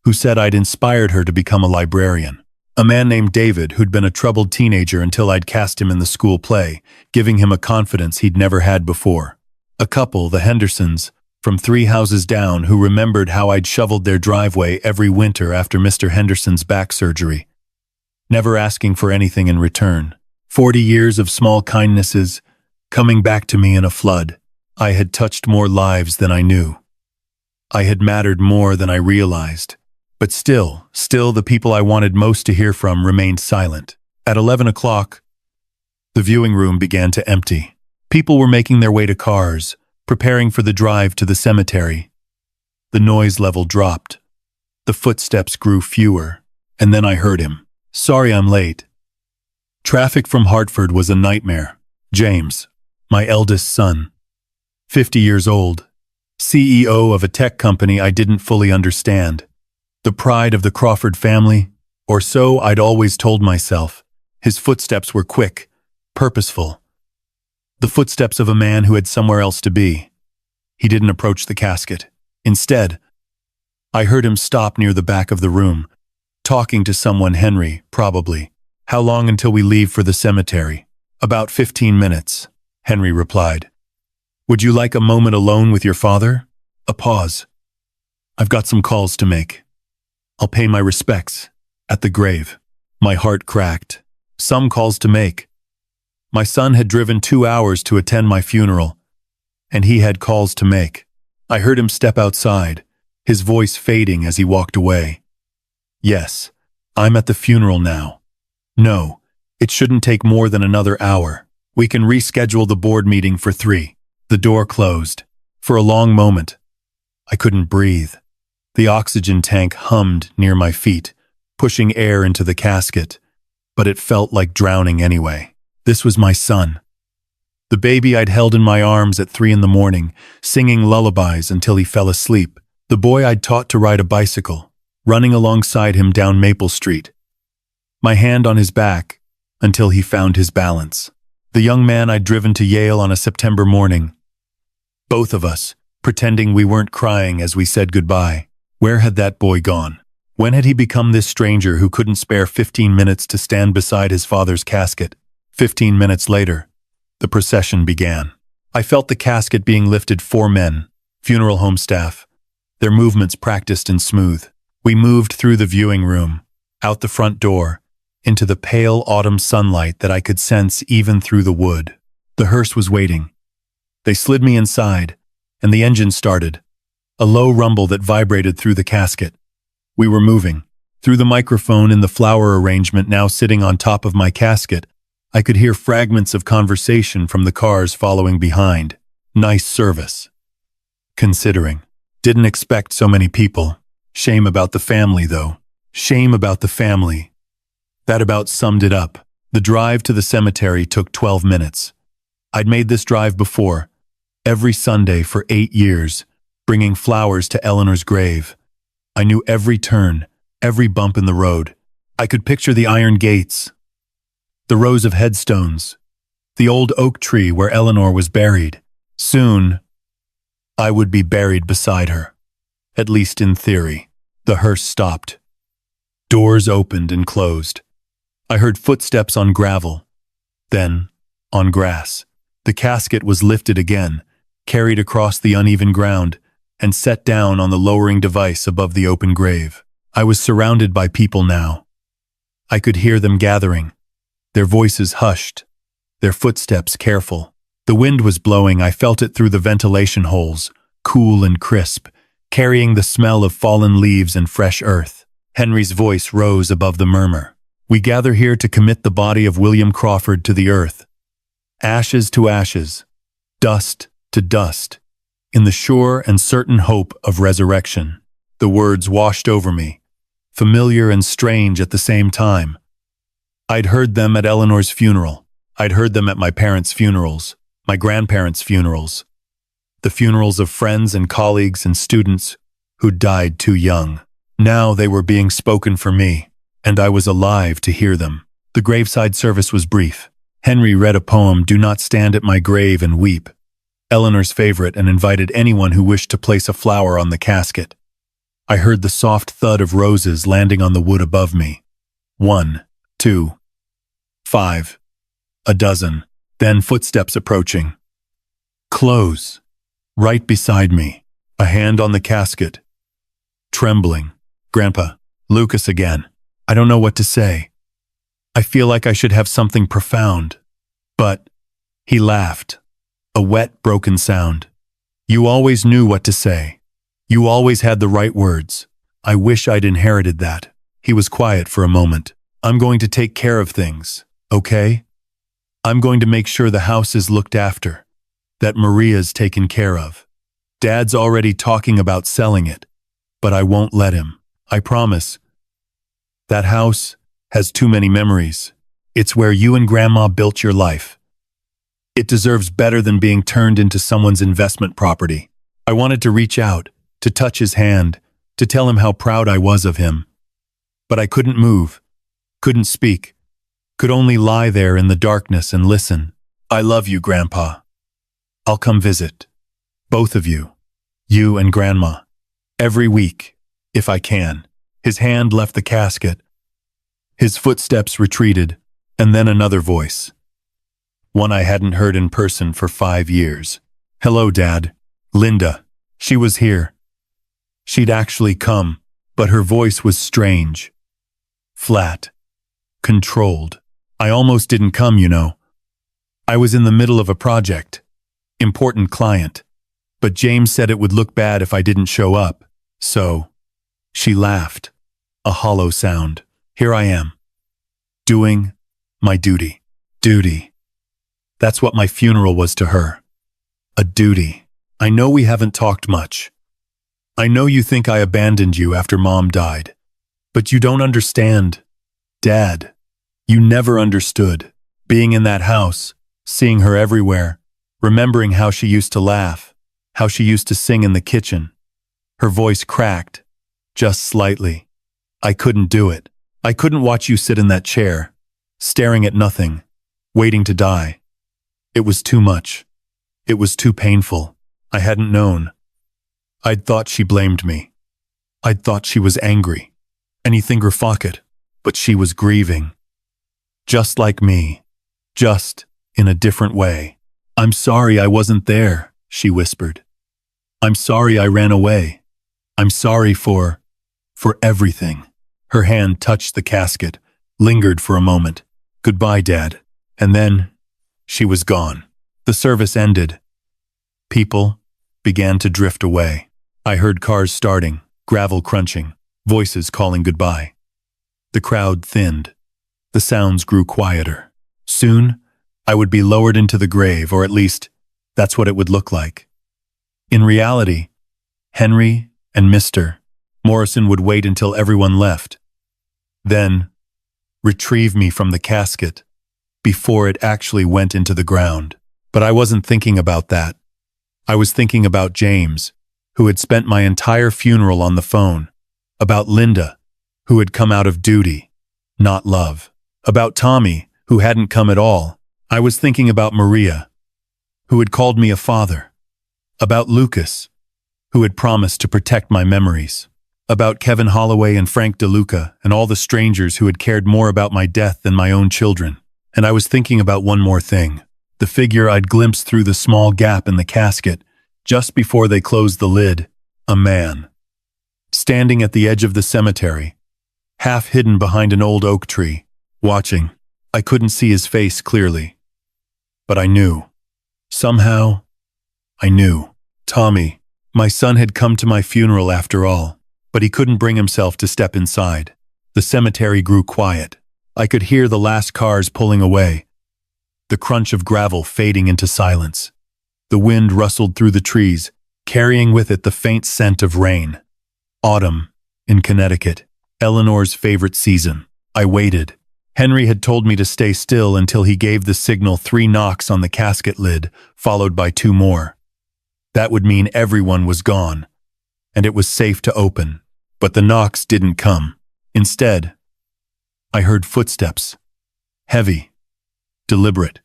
who said I'd inspired her to become a librarian. A man named David, who'd been a troubled teenager until I'd cast him in the school play, giving him a confidence he'd never had before. A couple, the Hendersons, from 3 houses down, who remembered how I'd shoveled their driveway every winter after Mr. Henderson's back surgery, never asking for anything in return. 40 years of small kindnesses, coming back to me in a flood. I had touched more lives than I knew. I had mattered more than I realized. But still the people I wanted most to hear from remained silent. At 11 o'clock, the viewing room began to empty. People were making their way to cars, preparing for the drive to the cemetery. The noise level dropped. The footsteps grew fewer, and then I heard him. Sorry I'm late. Traffic from Hartford was a nightmare. James, my eldest son, 50 years old, CEO of a tech company I didn't fully understand. The pride of the Crawford family, or so I'd always told myself. His footsteps were quick, purposeful. The footsteps of a man who had somewhere else to be. He didn't approach the casket. Instead, I heard him stop near the back of the room, talking to someone. Henry, probably. How long until we leave for the cemetery? About 15 minutes, Henry replied. Would you like a moment alone with your father? A pause. I've got some calls to make. I'll pay my respects. At the grave. My heart cracked. Some calls to make. My son had driven 2 hours to attend my funeral, and he had calls to make. I heard him step outside, his voice fading as he walked away. Yes, I'm at the funeral now. No, it shouldn't take more than another hour. We can reschedule the board meeting for 3. The door closed. For a long moment, I couldn't breathe. The oxygen tank hummed near my feet, pushing air into the casket, but it felt like drowning anyway. This was my son. The baby I'd held in my arms at 3 in the morning, singing lullabies until he fell asleep. The boy I'd taught to ride a bicycle, running alongside him down Maple Street. My hand on his back until he found his balance. The young man I'd driven to Yale on a September morning. Both of us, pretending we weren't crying as we said goodbye. Where had that boy gone? When had he become this stranger who couldn't spare 15 minutes to stand beside his father's casket? 15 minutes later, the procession began. I felt the casket being lifted 4 men, funeral home staff, their movements practiced and smooth. We moved through the viewing room, out the front door, into the pale autumn sunlight that I could sense even through the wood. The hearse was waiting. They slid me inside, and the engine started, a low rumble that vibrated through the casket. We were moving. Through the microphone in the flower arrangement now sitting on top of my casket, I could hear fragments of conversation from the cars following behind. Nice service. Considering. Didn't expect so many people. Shame about the family, though. Shame about the family. That about summed it up. The drive to the cemetery took 12 minutes. I'd made this drive before, every Sunday for 8 years, bringing flowers to Eleanor's grave. I knew every turn, every bump in the road. I could picture the iron gates, the rows of headstones, the old oak tree where Eleanor was buried. Soon, I would be buried beside her, at least in theory. The hearse stopped. Doors opened and closed. I heard footsteps on gravel, then on grass. The casket was lifted again, carried across the uneven ground, and set down on the lowering device above the open grave. I was surrounded by people now. I could hear them gathering, their voices hushed, their footsteps careful. The wind was blowing, I felt it through the ventilation holes, cool and crisp, carrying the smell of fallen leaves and fresh earth. Henry's voice rose above the murmur. We gather here to commit the body of William Crawford to the earth. Ashes to ashes, dust to dust, in the sure and certain hope of resurrection. The words washed over me, familiar and strange at the same time. I'd heard them at Eleanor's funeral. I'd heard them at my parents' funerals, my grandparents' funerals, the funerals of friends and colleagues and students who died too young. Now they were being spoken for me, and I was alive to hear them. The graveside service was brief. Henry read a poem, "Do Not Stand at My Grave and Weep," Eleanor's favorite, and invited anyone who wished to place a flower on the casket. I heard the soft thud of roses landing on the wood above me. 1, 2, 5, a dozen, then footsteps approaching. Close, right beside me, a hand on the casket. Trembling. Grandpa, Lucas again. I don't know what to say. I feel like I should have something profound. But he laughed. A wet, broken sound. You always knew what to say. You always had the right words. I wish I'd inherited that. He was quiet for a moment. I'm going to take care of things, okay? I'm going to make sure the house is looked after, that Maria's taken care of. Dad's already talking about selling it, but I won't let him. I promise. That house has too many memories. It's where you and Grandma built your life. It deserves better than being turned into someone's investment property. I wanted to reach out, to touch his hand, to tell him how proud I was of him. But I couldn't move, couldn't speak, could only lie there in the darkness and listen. I love you, Grandpa. I'll come visit. Both of you. You and Grandma. Every week, if I can. His hand left the casket. His footsteps retreated, and then another voice. one I hadn't heard in person for 5 years. "Hello, Dad." Linda. She was here. She'd actually come, but her voice was strange. Flat. Controlled. "I almost didn't come, you know. I was in the middle of a project. Important client. But James said it would look bad if I didn't show up. So." She laughed. A hollow sound. "Here I am. Doing my duty." Duty. That's what my funeral was to her. A duty. "I know we haven't talked much. I know you think I abandoned you after Mom died. But you don't understand. Dad. You never understood. Being in that house, seeing her everywhere, remembering how she used to laugh, how she used to sing in the kitchen." Her voice cracked, just slightly. "I couldn't do it. I couldn't watch you sit in that chair, staring at nothing, waiting to die. It was too much. It was too painful. I hadn't known. I'd thought she blamed me. I'd thought she was angry. Anything it, but she was grieving. Just like me. Just in a different way. "I'm sorry I wasn't there," she whispered. "I'm sorry I ran away. I'm sorry for everything." Her hand touched the casket, lingered for a moment. "Goodbye, Dad." And then she was gone. The service ended. People began to drift away. I heard cars starting, gravel crunching, voices calling goodbye. The crowd thinned. The sounds grew quieter. Soon, I would be lowered into the grave, or at least, that's what it would look like. In reality, Henry and Mr. Morrison would wait until everyone left. Then, retrieve me from the casket before it actually went into the ground. But I wasn't thinking about that. I was thinking about James, who had spent my entire funeral on the phone. About Linda, who had come out of duty, not love. About Tommy, who hadn't come at all. I was thinking about Maria, who had called me a father. About Lucas, who had promised to protect my memories. About Kevin Holloway and Frank DeLuca and all the strangers who had cared more about my death than my own children. And I was thinking about one more thing. The figure I'd glimpsed through the small gap in the casket just before they closed the lid. A man. Standing at the edge of the cemetery, half hidden behind an old oak tree, watching. I couldn't see his face clearly. But I knew. Somehow, I knew. Tommy, my son, had come to my funeral after all, but he couldn't bring himself to step inside. The cemetery grew quiet. I could hear the last cars pulling away, the crunch of gravel fading into silence. The wind rustled through the trees, carrying with it the faint scent of rain. Autumn, in Connecticut, Eleanor's favorite season. I waited. Henry had told me to stay still until he gave the signal. 3 knocks on the casket lid, followed by 2 more. That would mean everyone was gone, and it was safe to open. But the knocks didn't come. Instead, I heard footsteps. Heavy, deliberate,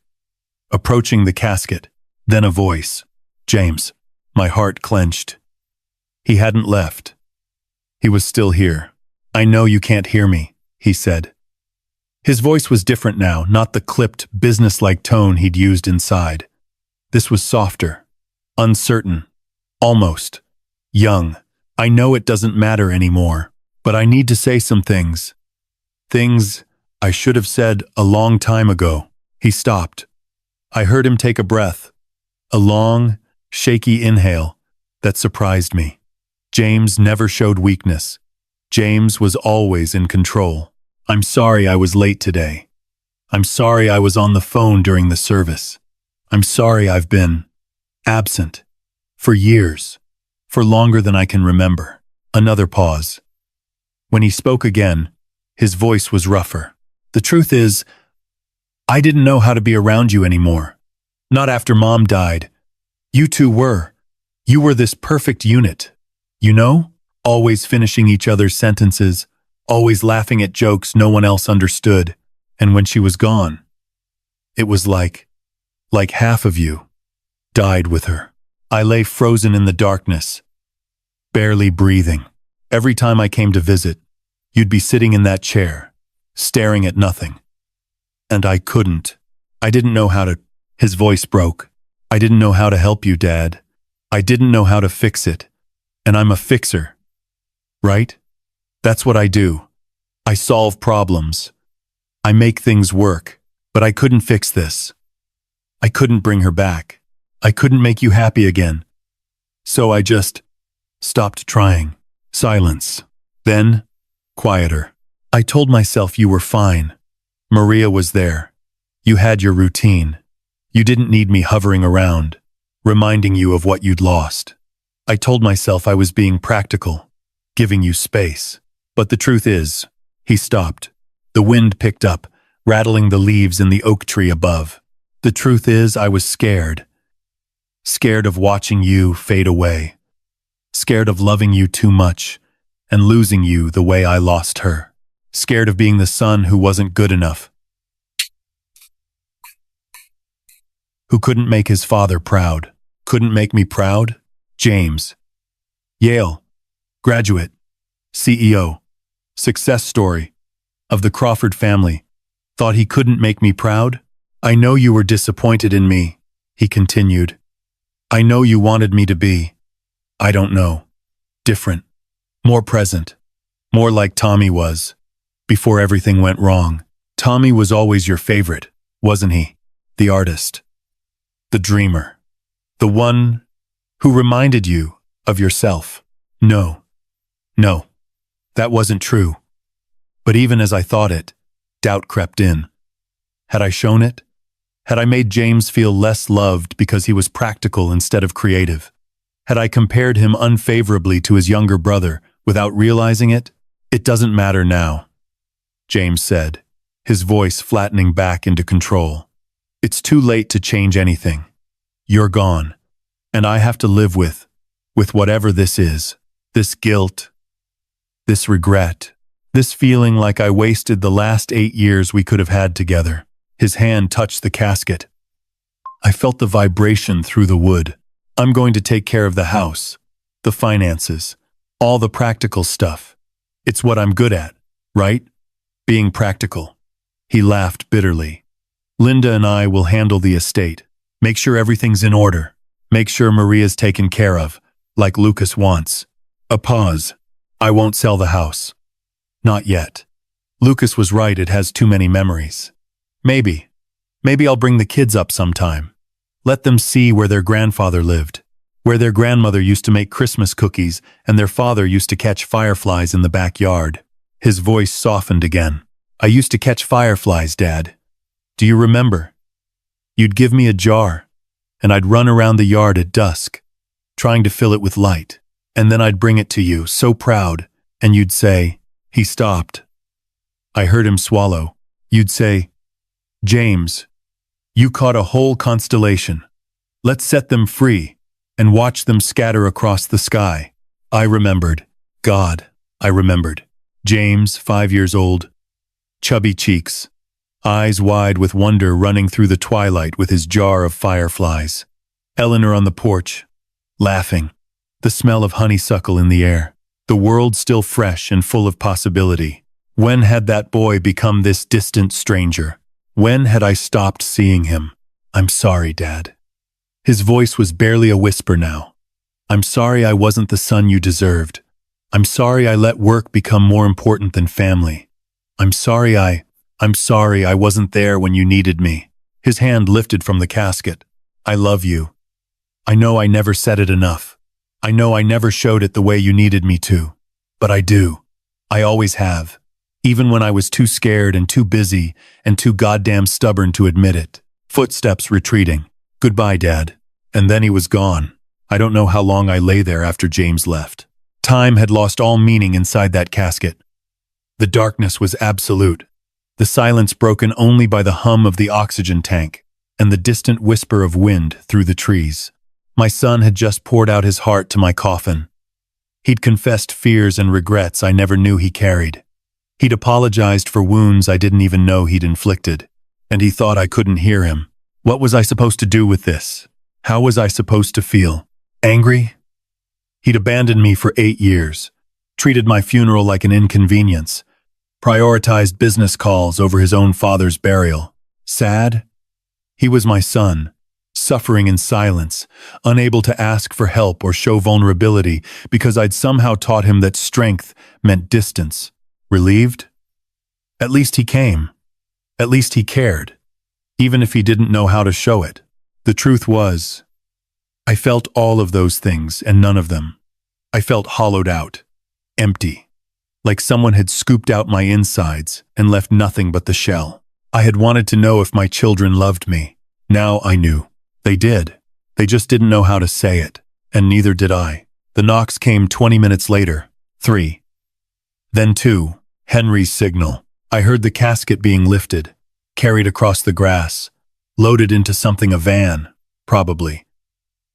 approaching the casket. Then a voice. James. My heart clenched. He hadn't left. He was still here. "I know you can't hear me," he said. His voice was different now, not the clipped, businesslike tone he'd used inside. This was softer, uncertain, almost young. "I know it doesn't matter anymore, but I need to say some things. Things I should have said a long time ago." He stopped. I heard him take a breath, a long, shaky inhale that surprised me. James never showed weakness. James was always in control. "I'm sorry I was late today. I'm sorry I was on the phone during the service. I'm sorry I've been absent for years, for longer than I can remember." Another pause. When he spoke again, his voice was rougher. "The truth is, I didn't know how to be around you anymore. Not after Mom died. You two were. You were this perfect unit. You know? Always finishing each other's sentences, always laughing at jokes no one else understood. And when she was gone, it was like half of you died with her." I lay frozen in the darkness, barely breathing. Every time I came to visit, you'd be sitting in that chair, staring at nothing. And I couldn't. I didn't know how to His voice broke. I didn't know how to help you, Dad. I didn't know how to fix it. And I'm a fixer. Right? That's what I do. I solve problems. I make things work. But I couldn't fix this. I couldn't bring her back. I couldn't make you happy again. So I just stopped trying. Silence. Then, quieter. I told myself you were fine. Maria was there. You had your routine. You didn't need me hovering around, reminding you of what you'd lost. I told myself I was being practical, giving you space. But the truth is, he stopped. The wind picked up, rattling the leaves in the oak tree above. The truth is, I was scared. Scared of watching you fade away. Scared of loving you too much and losing you the way I lost her. Scared of being the son who wasn't good enough, who couldn't make his father proud. Couldn't make me proud? James. Yale. Graduate. CEO. Success story. Of the Crawford family. Thought he couldn't make me proud? I know you were disappointed in me, he continued. I know you wanted me to be, I don't know, different, more present, more like Tommy was, before everything went wrong. Tommy was always your favorite, wasn't he? The artist. The dreamer. The one who reminded you of yourself. No, that wasn't true. But even as I thought it, doubt crept in. Had I shown it? Had I made James feel less loved because he was practical instead of creative? Had I compared him unfavorably to his younger brother without realizing it? It doesn't matter now, James said, his voice flattening back into control. It's too late to change anything. You're gone, and I have to live with whatever this is, this guilt, this regret, this feeling like I wasted the last 8 years we could have had together. His hand touched the casket. I felt the vibration through the wood. I'm going to take care of the house, the finances, all the practical stuff. It's what I'm good at, right? Being practical. He laughed bitterly. Linda and I will handle the estate. Make sure everything's in order. Make sure Maria's taken care of, like Lucas wants. A pause. I won't sell the house. Not yet. Lucas was right, it has too many memories. Maybe I'll bring the kids up sometime. Let them see where their grandfather lived, where their grandmother used to make Christmas cookies and their father used to catch fireflies in the backyard. His voice softened again. I used to catch fireflies, Dad. Do you remember? You'd give me a jar, and I'd run around the yard at dusk, trying to fill it with light. And then I'd bring it to you, so proud, and you'd say, he stopped. I heard him swallow. You'd say, James, you caught a whole constellation. Let's set them free and watch them scatter across the sky. I remembered. God, I remembered. James, 5 years old, chubby cheeks, eyes wide with wonder running through the twilight with his jar of fireflies. Eleanor on the porch, laughing, the smell of honeysuckle in the air, the world still fresh and full of possibility. When had that boy become this distant stranger? When had I stopped seeing him? I'm sorry, Dad. His voice was barely a whisper now. I'm sorry I wasn't the son you deserved. I'm sorry I let work become more important than family. I'm sorry I wasn't there when you needed me. His hand lifted from the casket. I love you. I know I never said it enough. I know I never showed it the way you needed me to. But I do. I always have. Even when I was too scared and too busy and too goddamn stubborn to admit it. Footsteps retreating. Goodbye, Dad. And then he was gone. I don't know how long I lay there after James left. Time had lost all meaning inside that casket. The darkness was absolute. The silence broken only by the hum of the oxygen tank and the distant whisper of wind through the trees. My son had just poured out his heart to my coffin. He'd confessed fears and regrets I never knew he carried. He'd apologized for wounds I didn't even know he'd inflicted, and he thought I couldn't hear him. What was I supposed to do with this? How was I supposed to feel? Angry? He'd abandoned me for 8 years, treated my funeral like an inconvenience, prioritized business calls over his own father's burial. Sad? He was my son, suffering in silence, unable to ask for help or show vulnerability because I'd somehow taught him that strength meant distance. Relieved? At least he came. At least he cared, even if he didn't know how to show it. The truth was, I felt all of those things and none of them. I felt hollowed out, empty, like someone had scooped out my insides and left nothing but the shell. I had wanted to know if my children loved me. Now I knew. They did. They just didn't know how to say it, and neither did I. The knocks came 20 minutes later. 3. Then 2. Henry's signal. I heard the casket being lifted, carried across the grass, loaded into something, a van, probably,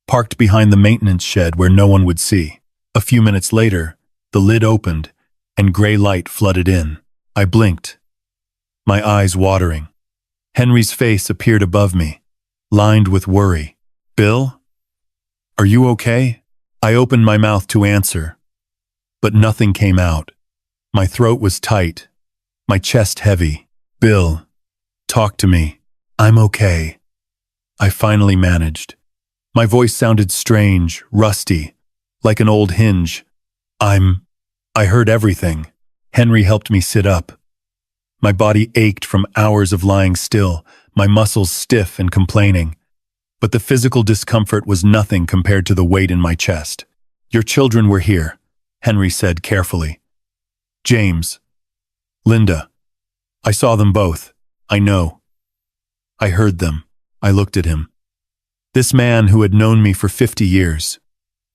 parked behind the maintenance shed where no one would see. A few minutes later, the lid opened and gray light flooded in. I blinked, my eyes watering. Henry's face appeared above me, lined with worry. "Bill? Are you okay?" I opened my mouth to answer, but nothing came out. My throat was tight, my chest heavy. "Bill, talk to me. I'm okay." I finally managed. My voice sounded strange, rusty, like an old hinge. I heard everything." Henry helped me sit up. My body ached from hours of lying still, my muscles stiff and complaining. But the physical discomfort was nothing compared to the weight in my chest. "Your children were here," Henry said carefully. "James, Linda. I saw them both. I know." I heard them. I looked at him. This man who had known me for 50 years,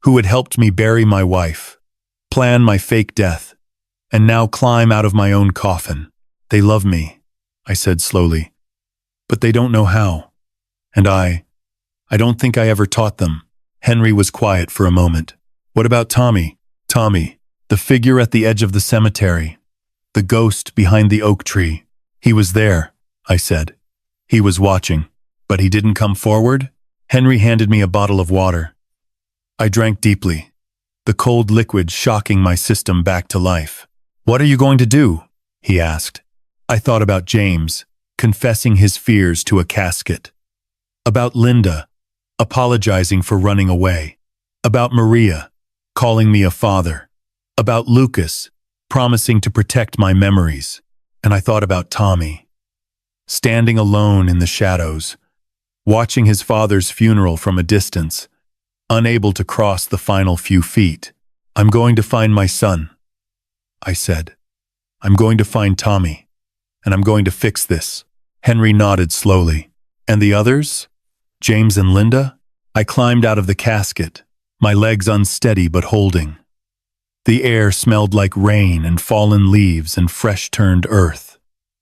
who had helped me bury my wife, plan my fake death, and now climb out of my own coffin. "They love me," I said slowly, "but they don't know how. And I don't think I ever taught them." Henry was quiet for a moment. "What about Tommy?" "Tommy, the figure at the edge of the cemetery, the ghost behind the oak tree. He was there," I said. "He was watching, but he didn't come forward?" Henry handed me a bottle of water. I drank deeply, the cold liquid shocking my system back to life. "What are you going to do?" he asked. I thought about James, confessing his fears to a casket. About Linda, apologizing for running away. About Maria, calling me a father. About Lucas, promising to protect my memories. And I thought about Tommy, standing alone in the shadows, watching his father's funeral from a distance, unable to cross the final few feet. "I'm going to find my son," I said. "I'm going to find Tommy, and I'm going to fix this." Henry nodded slowly. "And the others? James and Linda?" I climbed out of the casket, my legs unsteady but holding. The air smelled like rain and fallen leaves and fresh-turned earth.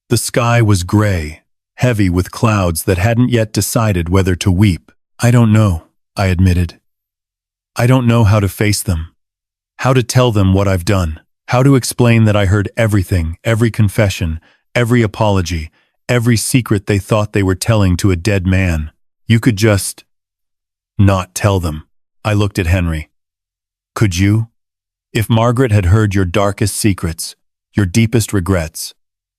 The sky was gray, heavy with clouds that hadn't yet decided whether to weep. "I don't know," I admitted. "I don't know how to face them, how to tell them what I've done, how to explain that I heard everything, every confession, every apology, every secret they thought they were telling to a dead man. You could just not tell them." I looked at Henry. "Could you? If Margaret had heard your darkest secrets, your deepest regrets,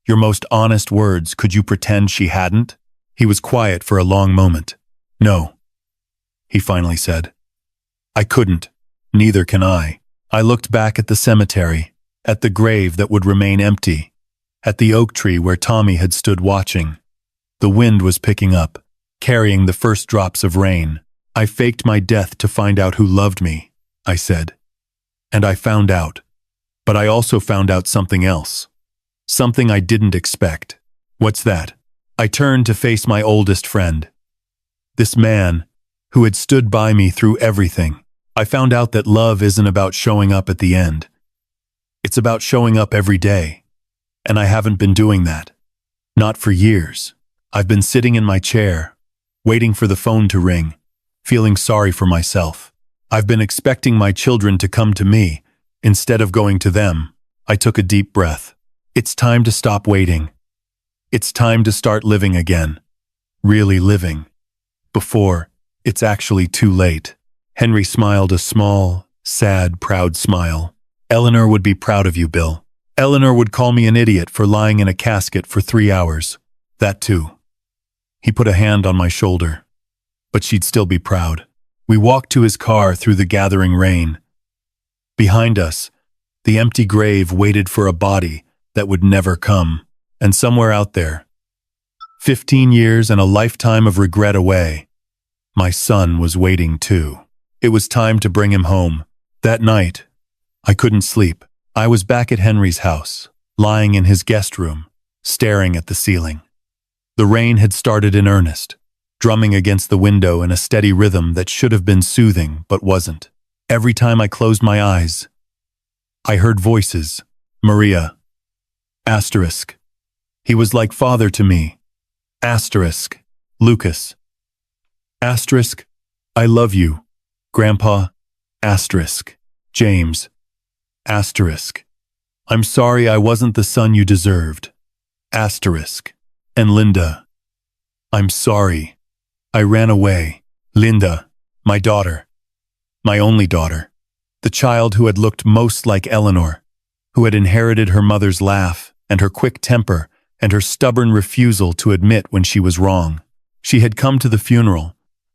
your most honest words, could you pretend she hadn't?" He was quiet for a long moment. "No," he finally said. "I couldn't. Neither can I." I looked back at the cemetery, at the grave that would remain empty, at the oak tree where Tommy had stood watching. The wind was picking up, carrying the first drops of rain. "I faked my death to find out who loved me," I said. "And I found out. But I also found out something else. Something I didn't expect." "What's that?" I turned to face my oldest friend. This man, who had stood by me through everything. "I found out that love isn't about showing up at the end. It's about showing up every day. And I haven't been doing that. Not for years. I've been sitting in my chair, waiting for the phone to ring, feeling sorry for myself. I've been expecting my children to come to me, instead of going to them." I took a deep breath. It's time to stop waiting. It's time to start living again. Really living. Before it's actually too late. Henry smiled a small, sad, proud smile. "Eleanor would be proud of you, Bill. Eleanor would call me an idiot for lying in a casket for 3 hours. That too." He put a hand on my shoulder, but she'd still be proud. We walked to his car through the gathering rain. Behind us, the empty grave waited for a body that would never come. And somewhere out there, 15 years and a lifetime of regret away, my son was waiting too. It was time to bring him home. That night, I couldn't sleep. I was back at Henry's house, lying in his guest room, staring at the ceiling. The rain had started in earnest, drumming against the window in a steady rhythm that should have been soothing but wasn't. Every time I closed my eyes, I heard voices. Maria. Asterisk. He was like father to me. Asterisk. Lucas. Asterisk. I love you, Grandpa. Asterisk. James. Asterisk. I'm sorry I wasn't the son you deserved. Asterisk. And Linda. I'm sorry. I ran away. Linda, my daughter. My only daughter. The child who had looked most like Eleanor, who had inherited her mother's laugh and her quick temper and her stubborn refusal to admit when she was wrong. She had come to the funeral.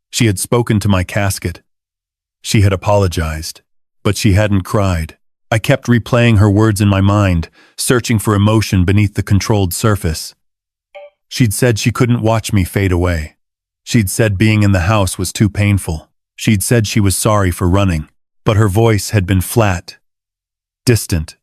She had spoken to my casket. She had apologized, but she hadn't cried. I kept replaying her words in my mind, searching for emotion beneath the controlled surface. She'd said she couldn't watch me fade away. She'd said being in the house was too painful. She'd said she was sorry for running, but her voice had been flat, distant,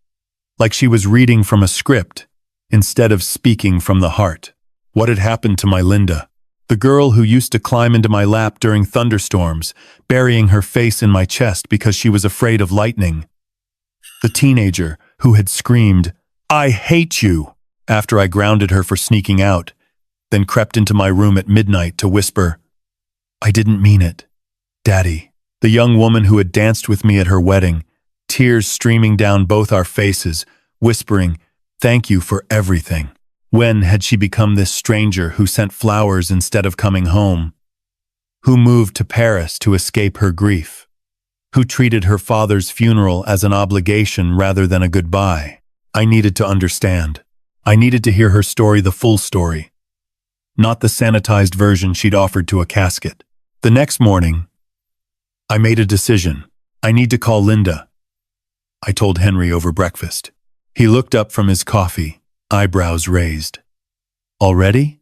like she was reading from a script instead of speaking from the heart. What had happened to my Linda? The girl who used to climb into my lap during thunderstorms, burying her face in my chest because she was afraid of lightning. The teenager who had screamed, "I hate you," after I grounded her for sneaking out, then crept into my room at midnight to whisper, "I didn't mean it, Daddy." The young woman who had danced with me at her wedding, tears streaming down both our faces, whispering, "Thank you for everything." When had she become this stranger who sent flowers instead of coming home? Who moved to Paris to escape her grief? Who treated her father's funeral as an obligation rather than a goodbye? I needed to understand. I needed to hear her story, the full story, not the sanitized version she'd offered to a casket. The next morning, I made a decision. I need to call Linda. I told Henry over breakfast. He looked up from his coffee, eyebrows raised. Already?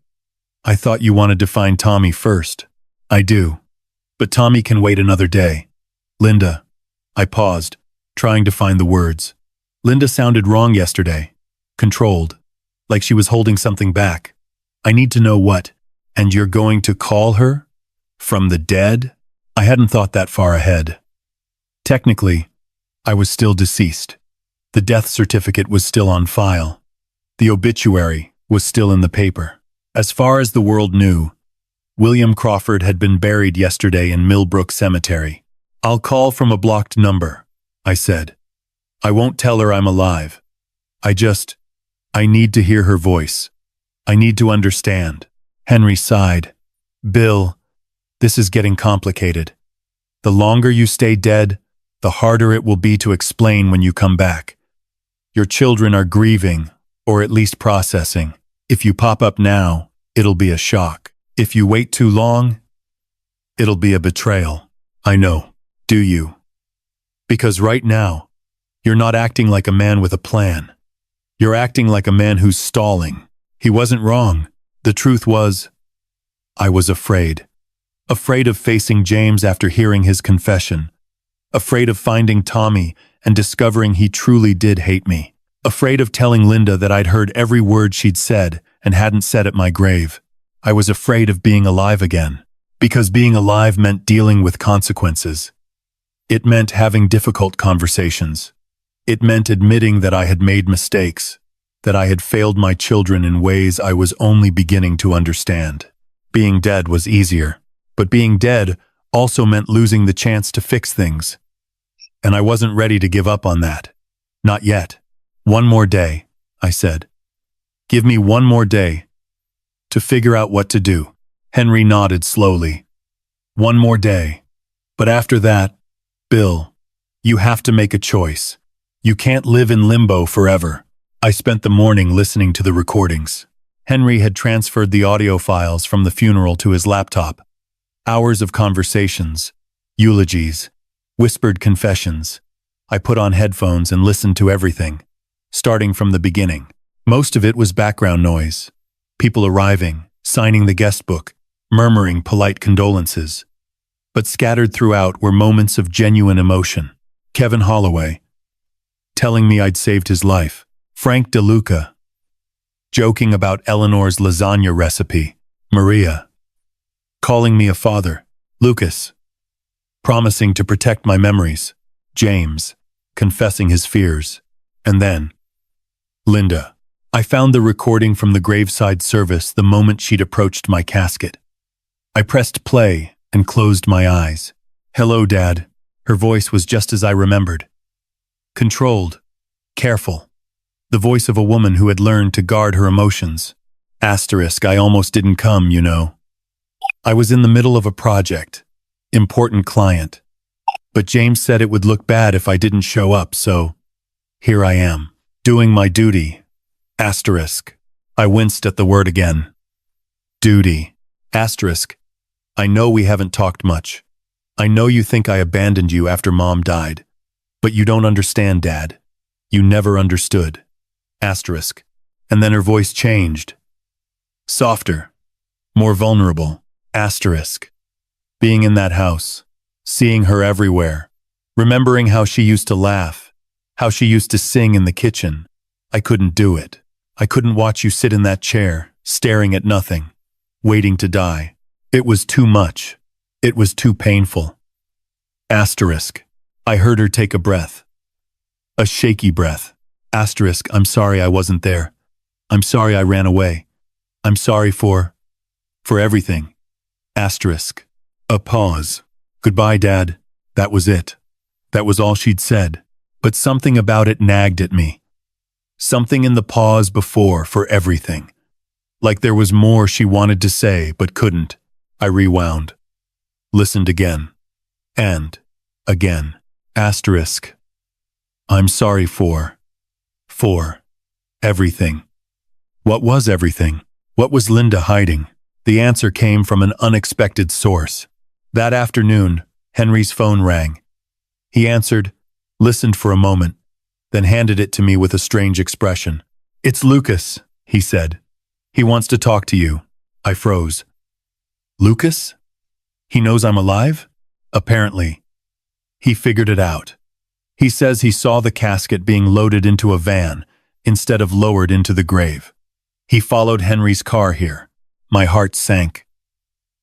I thought you wanted to find Tommy first. I do. But Tommy can wait another day. Linda. I paused, trying to find the words. Linda sounded wrong yesterday. Controlled. Like she was holding something back. I need to know what. And you're going to call her? From the dead? I hadn't thought that far ahead. Technically, I was still deceased. The death certificate was still on file. The obituary was still in the paper. As far as the world knew, William Crawford had been buried yesterday in Millbrook Cemetery. I'll call from a blocked number, I said. I won't tell her I'm alive. I need to hear her voice. I need to understand. Henry sighed. Bill, this is getting complicated. The longer you stay dead, the harder it will be to explain when you come back. Your children are grieving, or at least processing. If you pop up now, it'll be a shock. If you wait too long, it'll be a betrayal. I know. Do you? Because right now, you're not acting like a man with a plan. You're acting like a man who's stalling. He wasn't wrong. The truth was, I was afraid. Afraid of facing James after hearing his confession. Afraid of finding Tommy and discovering he truly did hate me. Afraid of telling Linda that I'd heard every word she'd said and hadn't said at my grave. I was afraid of being alive again, because being alive meant dealing with consequences. It meant having difficult conversations. It meant admitting that I had made mistakes, that I had failed my children in ways I was only beginning to understand. Being dead was easier, but being dead also meant losing the chance to fix things. And I wasn't ready to give up on that. Not yet. One more day, I said. Give me one more day to figure out what to do. Henry nodded slowly. One more day. But after that, Bill, you have to make a choice. You can't live in limbo forever. I spent the morning listening to the recordings. Henry had transferred the audio files from the funeral to his laptop. Hours of conversations, eulogies, whispered confessions. I put on headphones and listened to everything, starting from the beginning. Most of it was background noise. People arriving, signing the guest book, murmuring polite condolences. But scattered throughout were moments of genuine emotion. Kevin Holloway, telling me I'd saved his life. Frank DeLuca, joking about Eleanor's lasagna recipe. Maria, calling me a father. Lucas, promising to protect my memories. James, confessing his fears. And then, Linda. I found the recording from the graveside service the moment she'd approached my casket. I pressed play and closed my eyes. Hello, Dad. Her voice was just as I remembered. Controlled, careful. The voice of a woman who had learned to guard her emotions. Asterisk, I almost didn't come, you know. I was in the middle of a project. Important client. But James said it would look bad if I didn't show up, so here I am, doing my duty. Asterisk. I winced at the word again. Duty. Asterisk. I know we haven't talked much. I know you think I abandoned you after Mom died. But you don't understand, Dad. You never understood. Asterisk. And then her voice changed. Softer. More vulnerable. Asterisk. Being in that house. Seeing her everywhere. Remembering how she used to laugh. How she used to sing in the kitchen. I couldn't do it. I couldn't watch you sit in that chair, staring at nothing, waiting to die. It was too much. It was too painful. Asterisk. I heard her take a breath. A shaky breath. Asterisk. I'm sorry I wasn't there. I'm sorry I ran away. I'm sorry for everything. Asterisk. A pause. Goodbye, Dad. That was it. That was all she'd said. But something about it nagged at me. Something in the pause before for everything. Like there was more she wanted to say but couldn't. I rewound. Listened again. And again. Asterisk. I'm sorry for everything. What was everything? What was Linda hiding? The answer came from an unexpected source. That afternoon, Henry's phone rang. He answered, listened for a moment, then handed it to me with a strange expression. It's Lucas, he said. He wants to talk to you. I froze. Lucas? He knows I'm alive? Apparently. He figured it out. He says he saw the casket being loaded into a van instead of lowered into the grave. He followed Henry's car here. My heart sank.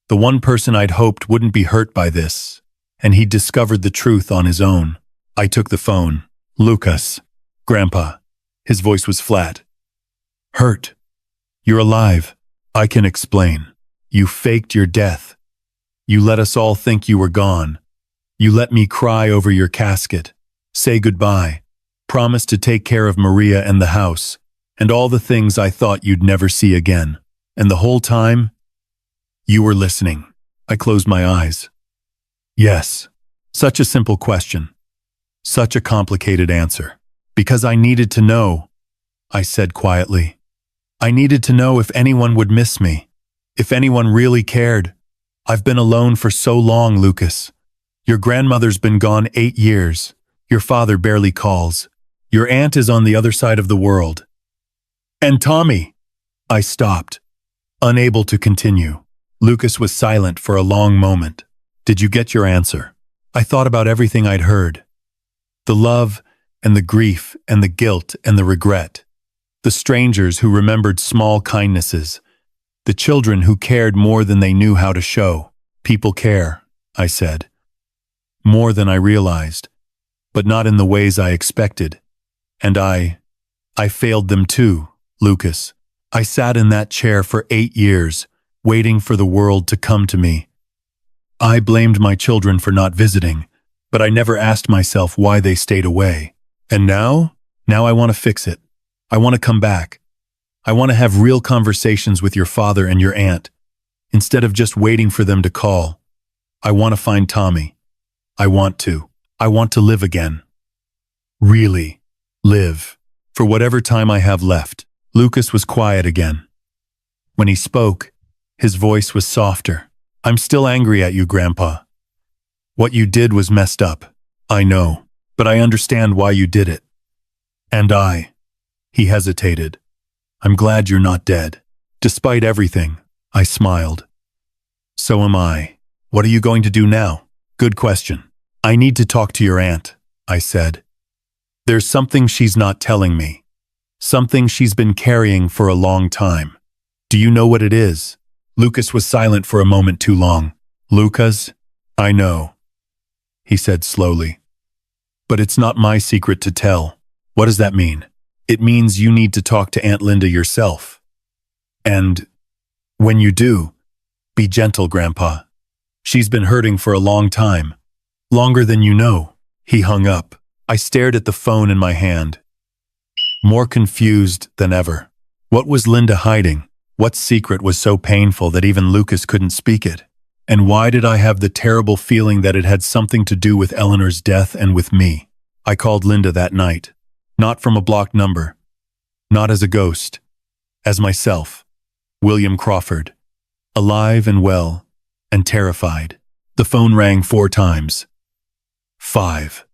The one person I'd hoped wouldn't be hurt by this, and he'd discovered the truth on his own. I took the phone. Lucas. Grandpa. His voice was flat. Hurt. You're alive. I can explain. You faked your death. You let us all think you were gone. You let me cry over your casket. Say goodbye. Promise to take care of Maria and the house, and all the things I thought you'd never see again. And the whole time, you were listening. I closed my eyes. Yes. Such a simple question. Such a complicated answer. Because I needed to know, I said quietly. I needed to know if anyone would miss me. If anyone really cared. I've been alone for so long, Lucas. Your grandmother's been gone 8 years. Your father barely calls. Your aunt is on the other side of the world. And Tommy. I stopped, unable to continue. Lucas was silent for a long moment. Did you get your answer? I thought about everything I'd heard. The love and the grief and the guilt and the regret. The strangers who remembered small kindnesses. The children who cared more than they knew how to show. People care, I said. More than I realized, but not in the ways I expected. And I failed them too, Lucas. I sat in that chair for 8 years, waiting for the world to come to me. I blamed my children for not visiting, but I never asked myself why they stayed away. And now I want to fix it. I want to come back. I want to have real conversations with your father and your aunt, instead of just waiting for them to call. I want to find Tommy. I want to live again. Really, live. For whatever time I have left. Lucas was quiet again. When he spoke, his voice was softer. I'm still angry at you, Grandpa. What you did was messed up. I know, but I understand why you did it. And he hesitated. I'm glad you're not dead. Despite everything, I smiled. So am I. What are you going to do now? Good question. I need to talk to your aunt, I said. There's something she's not telling me. Something she's been carrying for a long time. Do you know what it is? Lucas was silent for a moment too long. Lucas, I know, he said slowly. But it's not my secret to tell. What does that mean? It means you need to talk to Aunt Linda yourself. And when you do, be gentle, Grandpa. She's been hurting for a long time. Longer than you know. He hung up. I stared at the phone in my hand, more confused than ever. What was Linda hiding? What secret was so painful that even Lucas couldn't speak it? And why did I have the terrible feeling that it had something to do with Eleanor's death and with me? I called Linda that night. Not from a blocked number. Not as a ghost. As myself. William Crawford. Alive and well, and terrified. The phone rang 4 times. 5.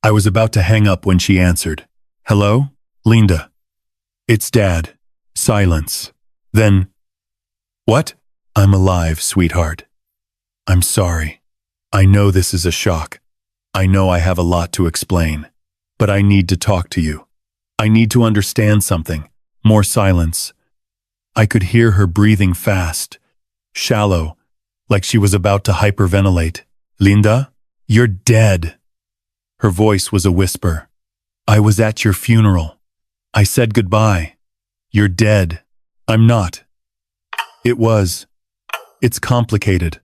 I was about to hang up when she answered. Hello? Linda. It's Dad. Silence. Then, what? I'm alive, sweetheart. I'm sorry. I know this is a shock. I know I have a lot to explain. But I need to talk to you. I need to understand something. More silence. I could hear her breathing fast, shallow, like she was about to hyperventilate. Linda, you're dead. Her voice was a whisper. I was at your funeral. I said goodbye. You're dead. I'm not. It's complicated.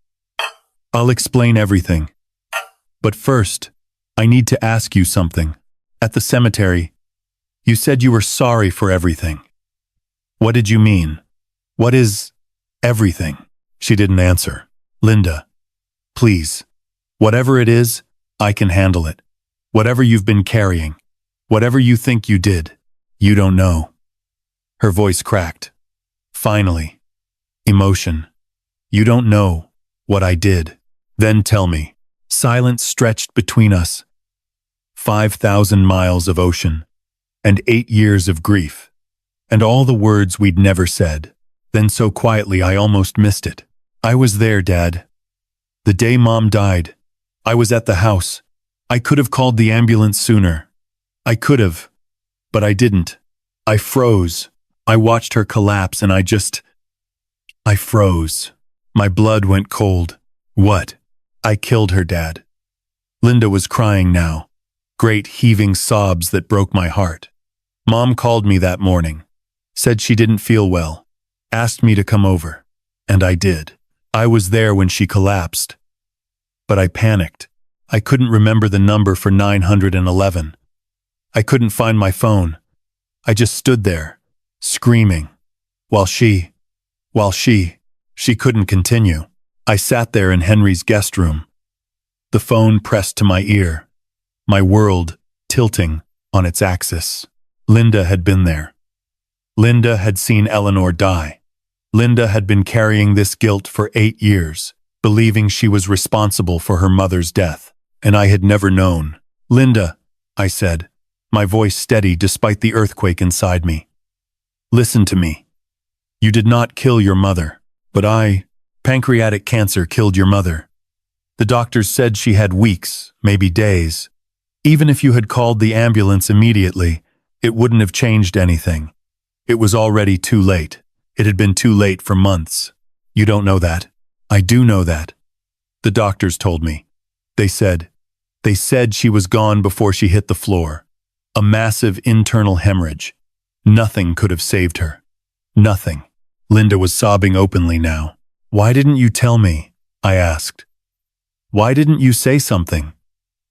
I'll explain everything. But first, I need to ask you something. At the cemetery, you said you were sorry for everything. What did you mean? What is everything? She didn't answer. Linda, please. Whatever it is, I can handle it. Whatever you've been carrying. Whatever you think you did. You don't know. Her voice cracked. Finally. Emotion. You don't know what I did. Then tell me. Silence stretched between us. 5,000 miles of ocean. And 8 years of grief. And all the words we'd never said. Then so quietly I almost missed it. I was there, Dad. The day Mom died. I was at the house. I could have called the ambulance sooner. I could have. But I didn't. I froze. I watched her collapse and I froze. My blood went cold. What? I killed her, Dad. Linda was crying now. Great heaving sobs that broke my heart. Mom called me that morning. Said she didn't feel well. Asked me to come over. And I did. I was there when she collapsed. But I panicked. I couldn't remember the number for 911. I couldn't find my phone. I just stood there, screaming, while she couldn't continue. I sat there in Henry's guest room, the phone pressed to my ear, my world tilting on its axis. Linda had been there. Linda had seen Eleanor die. Linda had been carrying this guilt for 8 years, believing she was responsible for her mother's death, and I had never known. Linda, I said, my voice steady despite the earthquake inside me. Listen to me. You did not kill your mother, but pancreatic cancer killed your mother. The doctors said she had weeks, maybe days. Even if you had called the ambulance immediately, it wouldn't have changed anything. It was already too late. It had been too late for months. You don't know that. I do know that. The doctors told me. They said she was gone before she hit the floor. A massive internal hemorrhage. Nothing could have saved her. Nothing. Linda was sobbing openly now. Why didn't you tell me? I asked. Why didn't you say something?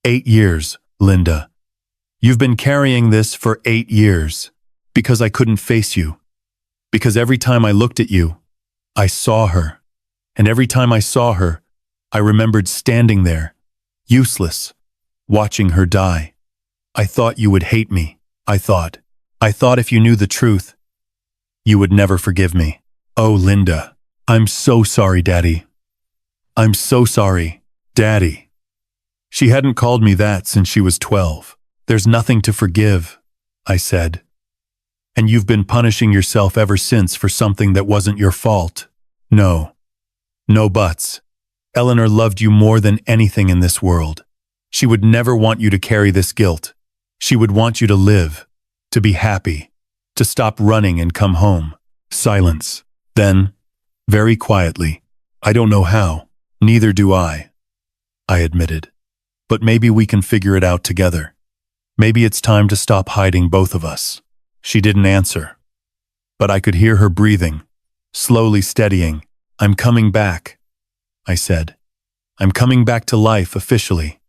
8 years, Linda. You've been carrying this for 8 years. Because I couldn't face you. Because every time I looked at you, I saw her. And every time I saw her, I remembered standing there, useless, watching her die. I thought you would hate me. I thought if you knew the truth, you would never forgive me. Oh, Linda. I'm so sorry, Daddy. I'm so sorry, Daddy. She hadn't called me that since she was 12. There's nothing to forgive, I said. And you've been punishing yourself ever since for something that wasn't your fault. No. No buts. Eleanor loved you more than anything in this world. She would never want you to carry this guilt. She would want you to live, to be happy, to stop running and come home. Silence. Then, very quietly, I don't know how, neither do I admitted. But maybe we can figure it out together. Maybe it's time to stop hiding, both of us. She didn't answer. But I could hear her breathing, slowly steadying. I'm coming back, I said. I'm coming back to life officially.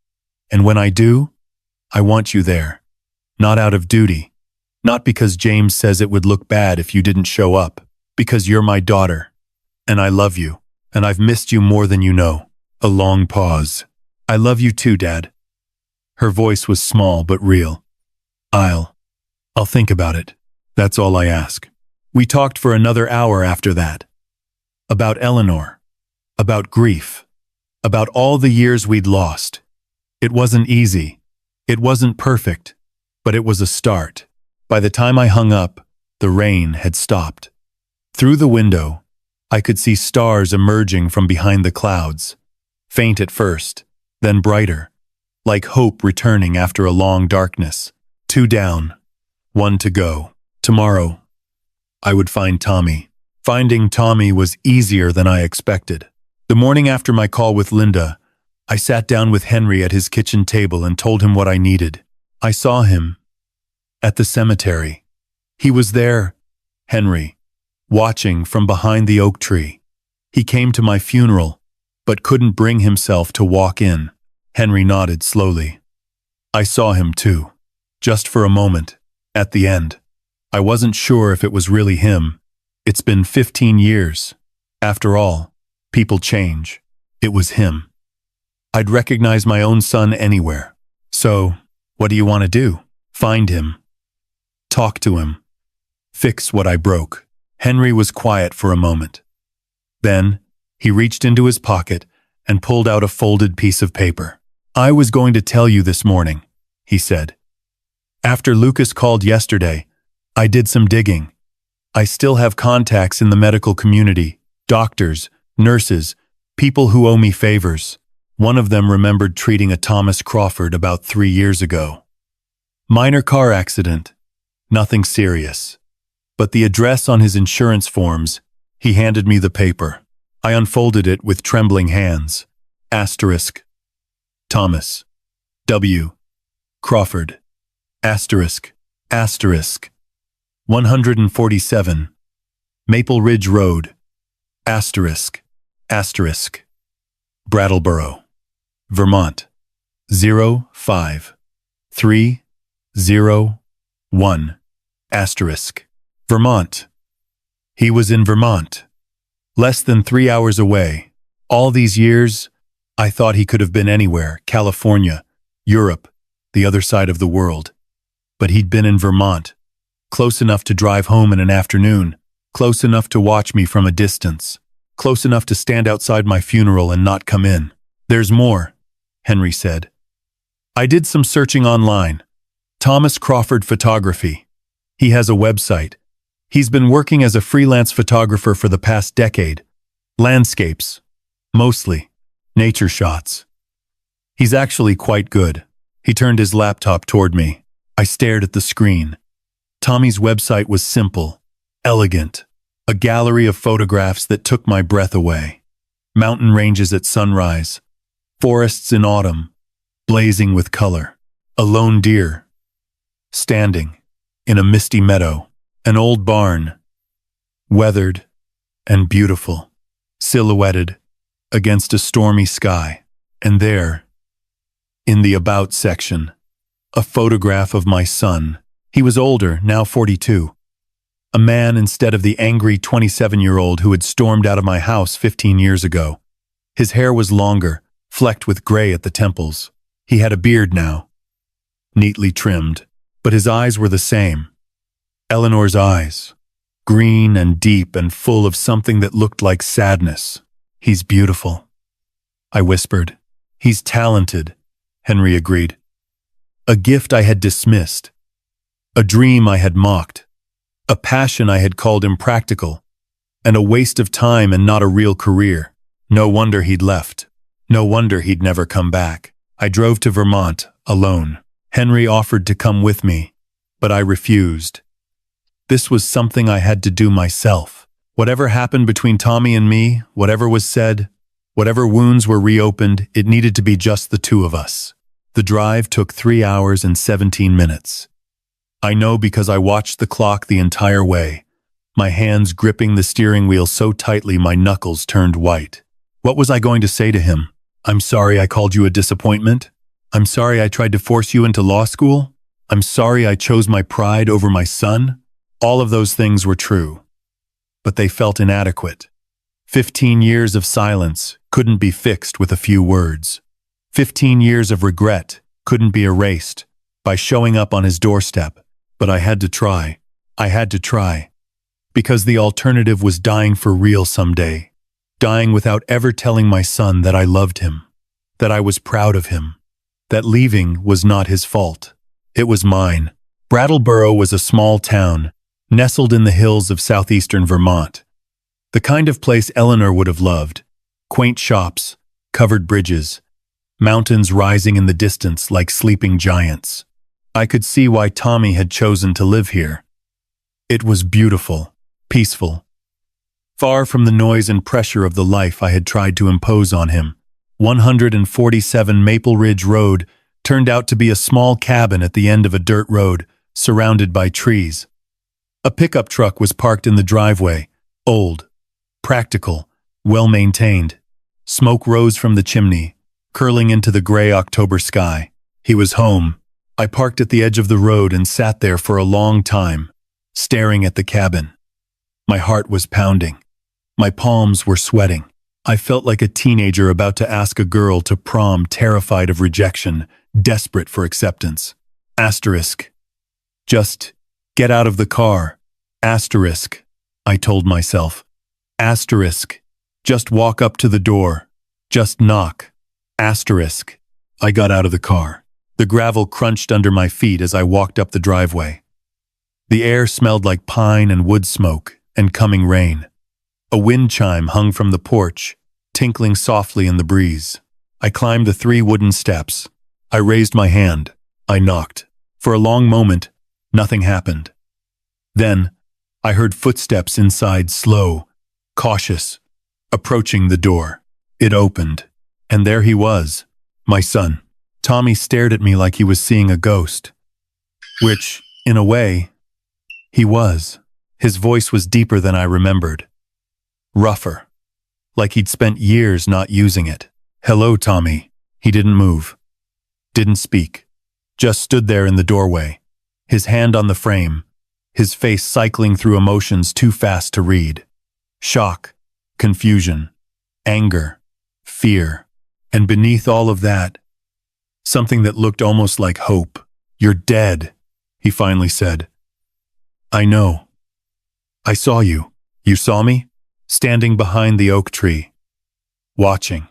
And when I do, I want you there. Not out of duty. Not because James says it would look bad if you didn't show up. Because you're my daughter. And I love you. And I've missed you more than you know. A long pause. I love you too, Dad. Her voice was small but real. I'll think about it. That's all I ask. We talked for another hour after that. About Eleanor. About grief. About all the years we'd lost. It wasn't easy. It wasn't perfect. But it was a start. By the time I hung up, the rain had stopped. Through the window, I could see stars emerging from behind the clouds. Faint at first, then brighter, like hope returning after a long darkness. 2 down, 1 to go. Tomorrow, I would find Tommy. Finding Tommy was easier than I expected. The morning after my call with Linda, I sat down with Henry at his kitchen table and told him what I needed. I saw him at the cemetery. He was there, Henry, watching from behind the oak tree. He came to my funeral, but couldn't bring himself to walk in. Henry nodded slowly. I saw him too, just for a moment, at the end. I wasn't sure if it was really him. It's been 15 years. After all, people change. It was him. I'd recognize my own son anywhere. So, what do you want to do? Find him. Talk to him. Fix what I broke. Henry was quiet for a moment. Then, he reached into his pocket and pulled out a folded piece of paper. I was going to tell you this morning, he said. After Lucas called yesterday, I did some digging. I still have contacts in the medical community, doctors, nurses, people who owe me favors. One of them remembered treating a Thomas Crawford about 3 years ago. Minor car accident, nothing serious. But the address on his insurance forms, he handed me the paper. I unfolded it with trembling hands. Asterisk. Thomas. W. Crawford. Asterisk. Asterisk. 147. Maple Ridge Road. Asterisk. Asterisk. Brattleboro, Vermont. 05301. Asterisk. Vermont. He was in Vermont. Less than 3 hours away. All these years, I thought he could have been anywhere, California, Europe, the other side of the world. But he'd been in Vermont, close enough to drive home in an afternoon, close enough to watch me from a distance, close enough to stand outside my funeral and not come in. There's more, Henry said. I did some searching online. Thomas Crawford Photography. He has a website. He's been working as a freelance photographer for the past decade. Landscapes, mostly. Nature shots. He's actually quite good. He turned his laptop toward me. I stared at the screen. Tommy's website was simple, elegant. A gallery of photographs that took my breath away. Mountain ranges at sunrise. Forests in autumn, blazing with color. A lone deer, standing in a misty meadow. An old barn, weathered and beautiful, silhouetted against a stormy sky. And there, in the About section, a photograph of my son. He was older, now 42. A man instead of the angry 27-year-old who had stormed out of my house 15 years ago. His hair was longer, flecked with gray at the temples. He had a beard now, neatly trimmed, but his eyes were the same. Eleanor's eyes, green and deep and full of something that looked like sadness. "He's beautiful," I whispered. "He's talented," Henry agreed. A gift I had dismissed, a dream I had mocked, a passion I had called impractical, and a waste of time and not a real career. No wonder he'd left. No wonder he'd never come back. I drove to Vermont, alone. Henry offered to come with me, but I refused. This was something I had to do myself. Whatever happened between Tommy and me, whatever was said, whatever wounds were reopened, it needed to be just the two of us. The drive took 3 hours and 17 minutes. I know because I watched the clock the entire way, my hands gripping the steering wheel so tightly my knuckles turned white. What was I going to say to him? "I'm sorry I called you a disappointment. I'm sorry I tried to force you into law school. I'm sorry I chose my pride over my son." All of those things were true, but they felt inadequate. 15 years of silence couldn't be fixed with a few words. 15 years of regret couldn't be erased by showing up on his doorstep. But I had to try. I had to try. Because the alternative was dying for real someday. Dying without ever telling my son that I loved him, that I was proud of him, that leaving was not his fault. It was mine. Brattleboro was a small town, nestled in the hills of southeastern Vermont. The kind of place Eleanor would have loved. Quaint shops, covered bridges, mountains rising in the distance like sleeping giants. I could see why Tommy had chosen to live here. It was beautiful, peaceful, far from the noise and pressure of the life I had tried to impose on him. 147 Maple Ridge Road turned out to be a small cabin at the end of a dirt road, surrounded by trees. A pickup truck was parked in the driveway, old, practical, well-maintained. Smoke rose from the chimney, curling into the gray October sky. He was home. I parked at the edge of the road and sat there for a long time, staring at the cabin. My heart was pounding. My palms were sweating. I felt like a teenager about to ask a girl to prom, terrified of rejection, desperate for acceptance. Asterisk. Just get out of the car. Asterisk. I told myself. Asterisk. Just walk up to the door. Just knock. Asterisk. I got out of the car. The gravel crunched under my feet as I walked up the driveway. The air smelled like pine and wood smoke and coming rain. A wind chime hung from the porch, tinkling softly in the breeze. I climbed the 3 wooden steps. I raised my hand. I knocked. For a long moment, nothing happened. Then, I heard footsteps inside, slow, cautious, approaching the door. It opened, and there he was, my son. Tommy stared at me like he was seeing a ghost. Which, in a way, he was. His voice was deeper than I remembered. Rougher. Like he'd spent years not using it. "Hello, Tommy." He didn't move. Didn't speak. Just stood there in the doorway, his hand on the frame, his face cycling through emotions too fast to read. Shock, confusion, anger, fear, and beneath all of that, something that looked almost like hope. "You're dead," he finally said. "I know. I saw you. You saw me? Standing behind the oak tree. Watching.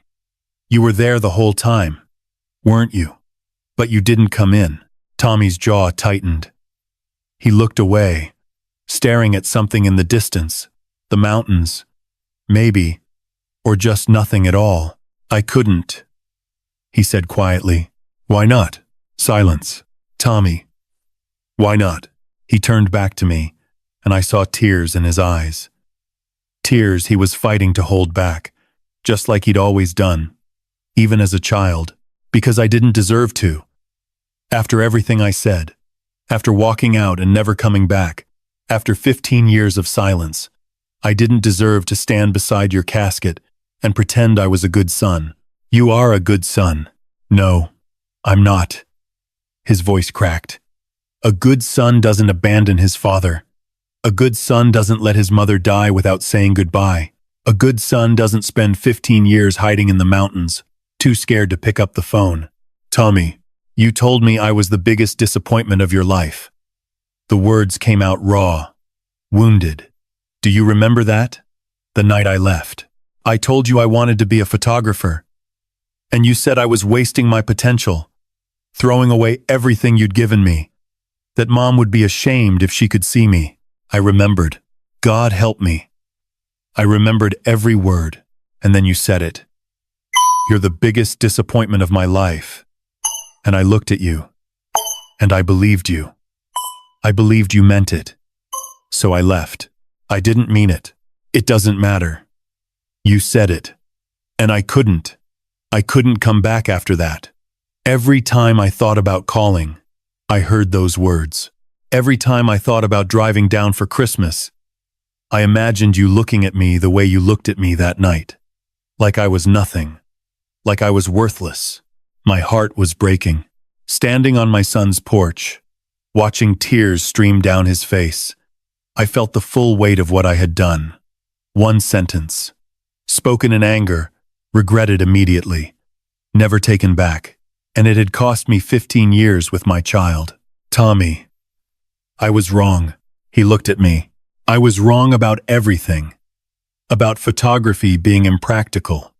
You were there the whole time, weren't you? But you didn't come in." Tommy's jaw tightened. He looked away, staring at something in the distance, the mountains, maybe, or just nothing at all. "I couldn't," he said quietly. "Why not?" Silence. "Tommy, why not?" He turned back to me, and I saw tears in his eyes. Tears he was fighting to hold back, just like he'd always done, even as a child, because I didn't deserve to. After everything I said, after walking out and never coming back, after 15 years of silence, I didn't deserve to stand beside your casket and pretend I was a good son. "You are a good son." "No, I'm not." His voice cracked. "A good son doesn't abandon his father. A good son doesn't let his mother die without saying goodbye. A good son doesn't spend 15 years hiding in the mountains, too scared to pick up the phone. Tommy, you told me I was the biggest disappointment of your life." The words came out raw, wounded. Do you remember that? The night I left. I told you I wanted to be a photographer. And you said I was wasting my potential, throwing away everything you'd given me, that Mom would be ashamed if she could see me. I remembered. God help me. I remembered every word, and then you said it. You're the biggest disappointment of my life. And I looked at you, and I believed you. I believed you meant it. So I left. I didn't mean it. It doesn't matter. You said it. And I couldn't come back after that. Every time I thought about calling, I heard those words. Every time I thought about driving down for Christmas, I imagined you looking at me the way you looked at me that night. Like I was nothing. Like I was worthless. My heart was breaking. Standing on my son's porch, watching tears stream down his face, I felt the full weight of what I had done. One sentence, spoken in anger, regretted immediately, never taken back, and it had cost me 15 years with my child. Tommy, I was wrong. He looked at me. I was wrong about everything. About photography being impractical.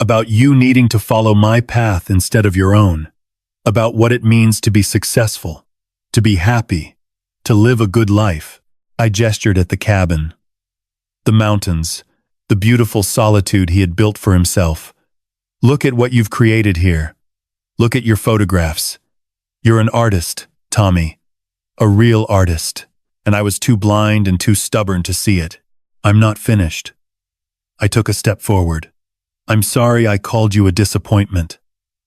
About you needing to follow my path instead of your own. About what it means to be successful, to be happy, to live a good life. I gestured at the cabin. The mountains, the beautiful solitude he had built for himself. Look at what you've created here. Look at your photographs. You're an artist, Tommy. A real artist. And I was too blind and too stubborn to see it. I'm not finished. I took a step forward. I'm sorry I called you a disappointment.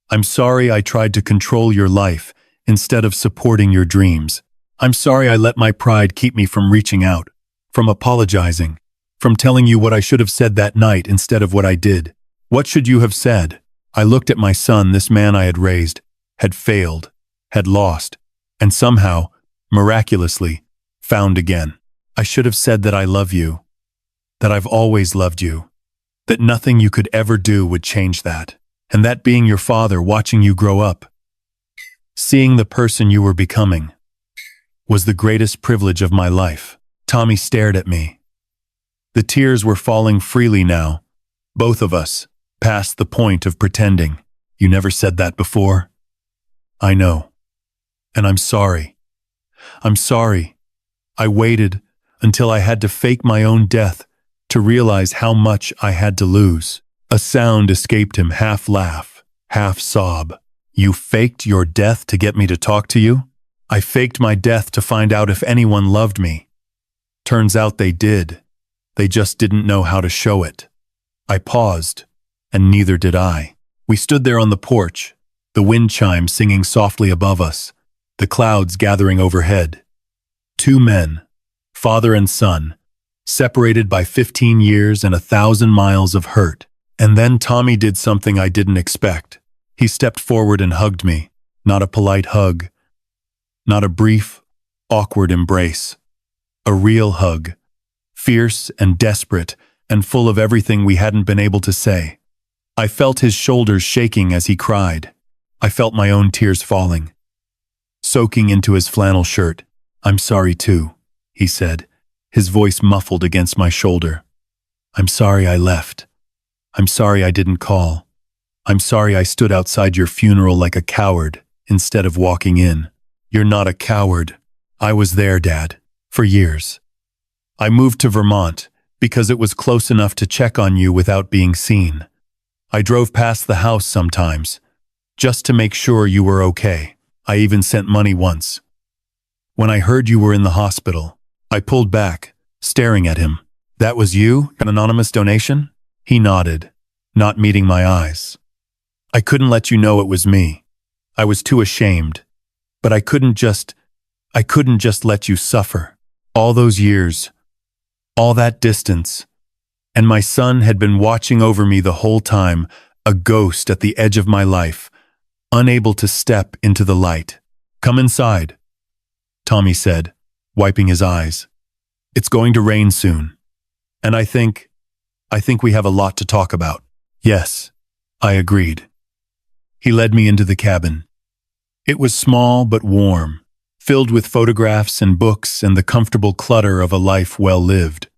I'm sorry I tried to control your life instead of supporting your dreams. I'm sorry I let my pride keep me from reaching out, from apologizing, from telling you what I should have said that night instead of what I did. What should you have said? I looked at my son, this man I had raised, had failed, had lost, and somehow, miraculously, found again. I should have said that I love you, that I've always loved you, that nothing you could ever do would change that, and that being your father, watching you grow up, seeing the person you were becoming, was the greatest privilege of my life. Tommy stared at me. The tears were falling freely now, both of us, past the point of pretending. You never said that before. I know. And I'm sorry. I'm sorry. I waited until I had to fake my own death to realize how much I had to lose. A sound escaped him, half laugh, half sob. You faked your death to get me to talk to you? I faked my death to find out if anyone loved me. Turns out they did. They just didn't know how to show it. I paused, and neither did I. We stood there on the porch, the wind chime singing softly above us, the clouds gathering overhead. Two men, father and son, separated by 15 years and 1,000 miles of hurt. And then Tommy did something I didn't expect. He stepped forward and hugged me. Not a polite hug. Not a brief, awkward embrace. A real hug. Fierce and desperate and full of everything we hadn't been able to say. I felt his shoulders shaking as he cried. I felt my own tears falling, soaking into his flannel shirt. I'm sorry too, he said, his voice muffled against my shoulder. I'm sorry I left. I'm sorry I didn't call. I'm sorry I stood outside your funeral like a coward instead of walking in. You're not a coward. I was there, Dad, for years. I moved to Vermont because it was close enough to check on you without being seen. I drove past the house sometimes, just to make sure you were okay. I even sent money once. When I heard you were in the hospital, I pulled back, staring at him. That was you? An anonymous donation? He nodded, not meeting my eyes. I couldn't let you know it was me. I was too ashamed. But I couldn't just let you suffer. All those years, all that distance, and my son had been watching over me the whole time, a ghost at the edge of my life, unable to step into the light. Come inside, Tommy said, wiping his eyes. It's going to rain soon, and I think we have a lot to talk about. Yes, I agreed. He led me into the cabin. It was small but warm, filled with photographs and books and the comfortable clutter of a life well lived.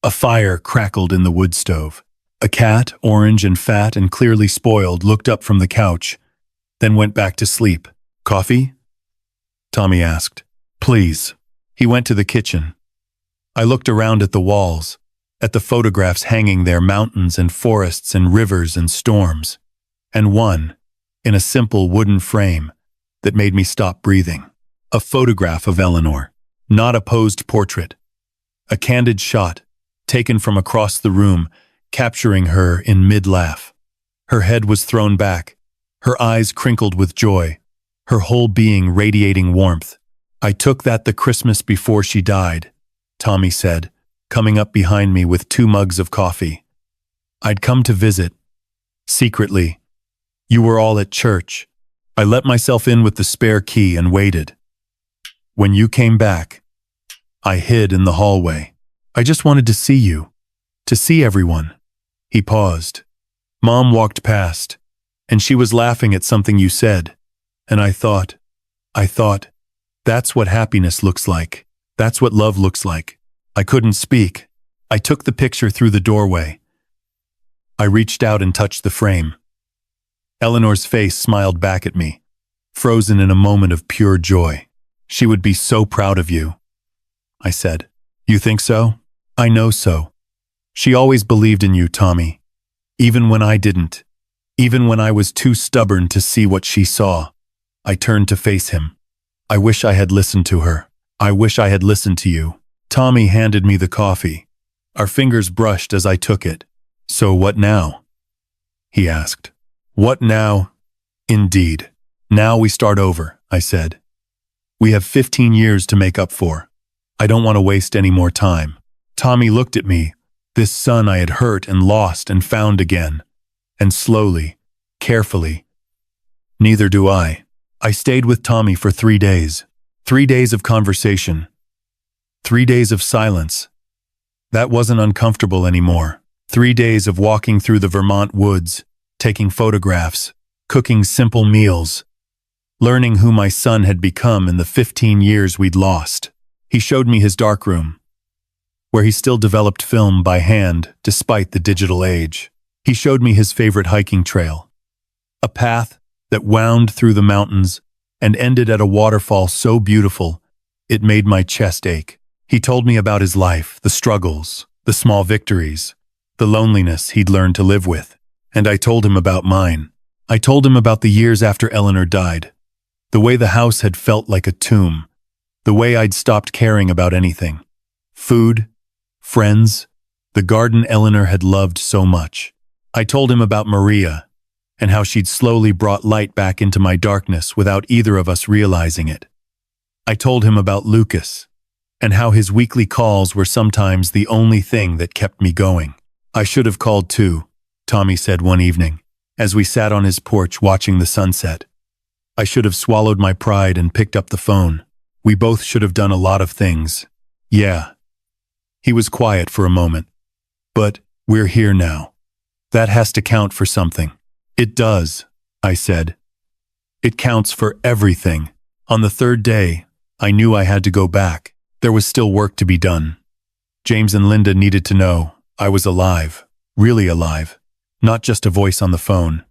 A fire crackled in the wood stove. A cat, orange and fat and clearly spoiled, looked up from the couch, then went back to sleep. "Coffee?" Tommy asked. "Please." He went to the kitchen. I looked around at the walls, at the photographs hanging there, mountains and forests and rivers and storms, and one, in a simple wooden frame, that made me stop breathing. A photograph of Eleanor, not a posed portrait. A candid shot, taken from across the room, capturing her in mid-laugh. Her head was thrown back, her eyes crinkled with joy, her whole being radiating warmth. "I took that the Christmas before she died," Tommy said, coming up behind me with 2 mugs of coffee. "I'd come to visit. Secretly. You were all at church. I let myself in with the spare key and waited. When you came back, I hid in the hallway. I just wanted to see you, to see everyone." He paused. "Mom walked past, and she was laughing at something you said, and I thought, that's what happiness looks like. That's what love looks like." I couldn't speak. I took the picture through the doorway. I reached out and touched the frame. Eleanor's face smiled back at me, frozen in a moment of pure joy. "She would be so proud of you," I said. "You think so?" "I know so. She always believed in you, Tommy. Even when I didn't. Even when I was too stubborn to see what she saw." I turned to face him. "I wish I had listened to her. I wish I had listened to you." Tommy handed me the coffee. Our fingers brushed as I took it. "So what now?" he asked. "What now? Indeed. Now we start over," I said. "We have 15 years to make up for. I don't want to waste any more time." Tommy looked at me, this son I had hurt and lost and found again. And slowly, carefully, "Neither do I." I stayed with Tommy for 3 days. 3 days of conversation. 3 days of silence. That wasn't uncomfortable anymore. 3 days of walking through the Vermont woods, taking photographs, cooking simple meals, learning who my son had become in the 15 years we'd lost. He showed me his darkroom, where he still developed film by hand despite the digital age. He showed me his favorite hiking trail, a path that wound through the mountains and ended at a waterfall so beautiful it made my chest ache. He told me about his life, the struggles, the small victories, the loneliness he'd learned to live with. And I told him about mine. I told him about the years after Eleanor died, the way the house had felt like a tomb, the way I'd stopped caring about anything. Food, friends, the garden Eleanor had loved so much. I told him about Maria, and how she'd slowly brought light back into my darkness without either of us realizing it. I told him about Lucas, and how his weekly calls were sometimes the only thing that kept me going. "I should have called too," Tommy said one evening, as we sat on his porch watching the sunset. "I should have swallowed my pride and picked up the phone. We both should have done a lot of things." "Yeah." He was quiet for a moment. "But we're here now. That has to count for something." "It does," I said. "It counts for everything." On the 3rd day, I knew I had to go back. There was still work to be done. James and Linda needed to know I was alive, really alive, not just a voice on the phone.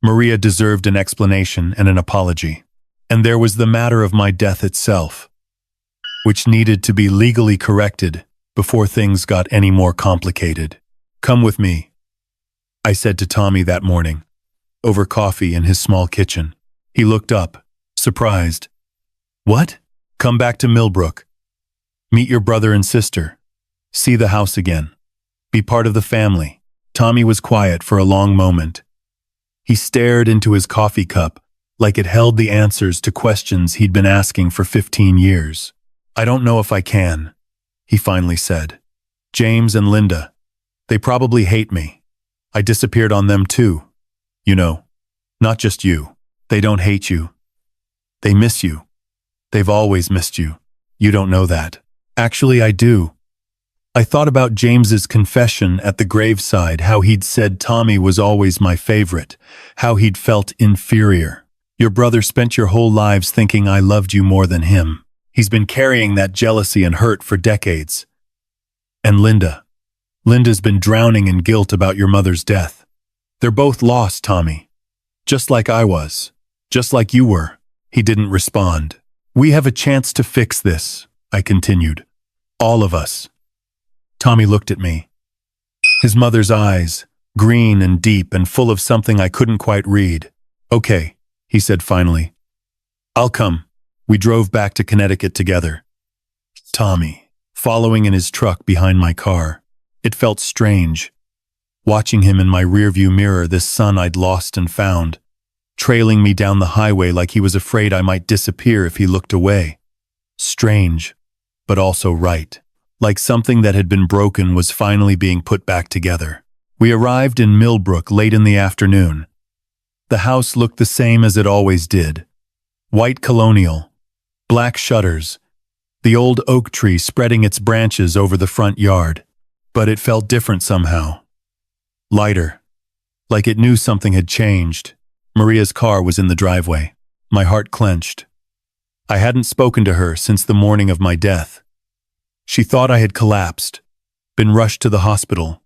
Maria deserved an explanation and an apology. And there was the matter of my death itself, which needed to be legally corrected before things got any more complicated. "Come with me," I said to Tommy that morning, over coffee in his small kitchen. He looked up, surprised. "What?" "Come back to Millbrook. Meet your brother and sister. See the house again. Be part of the family." Tommy was quiet for a long moment. He stared into his coffee cup like it held the answers to questions he'd been asking for 15 years. "I don't know if I can," he finally said. "James and Linda, they probably hate me. I disappeared on them too. You know, not just you. They don't hate you. They miss you. They've always missed you. You don't know that." "Actually, I do." I thought about James's confession at the graveside, how he'd said Tommy was always my favorite, how he'd felt inferior. "Your brother spent your whole lives thinking I loved you more than him. He's been carrying that jealousy and hurt for decades." "And Linda, Linda's been drowning in guilt about your mother's death. They're both lost, Tommy. Just like I was. Just like you were." He didn't respond. "We have a chance to fix this," I continued. "All of us." Tommy looked at me. His mother's eyes, green and deep and full of something I couldn't quite read. "Okay," he said finally. "I'll come." We drove back to Connecticut together. Tommy, following in his truck behind my car. It felt strange, watching him in my rearview mirror, this son I'd lost and found, trailing me down the highway like he was afraid I might disappear if he looked away. Strange, but also right. Like something that had been broken was finally being put back together. We arrived in Millbrook late in the afternoon. The house looked the same as it always did. White colonial, black shutters, the old oak tree spreading its branches over the front yard. But it felt different somehow. Lighter, like it knew something had changed. Maria's car was in the driveway. My heart clenched. I hadn't spoken to her since the morning of my death. She thought I had collapsed, been rushed to the hospital,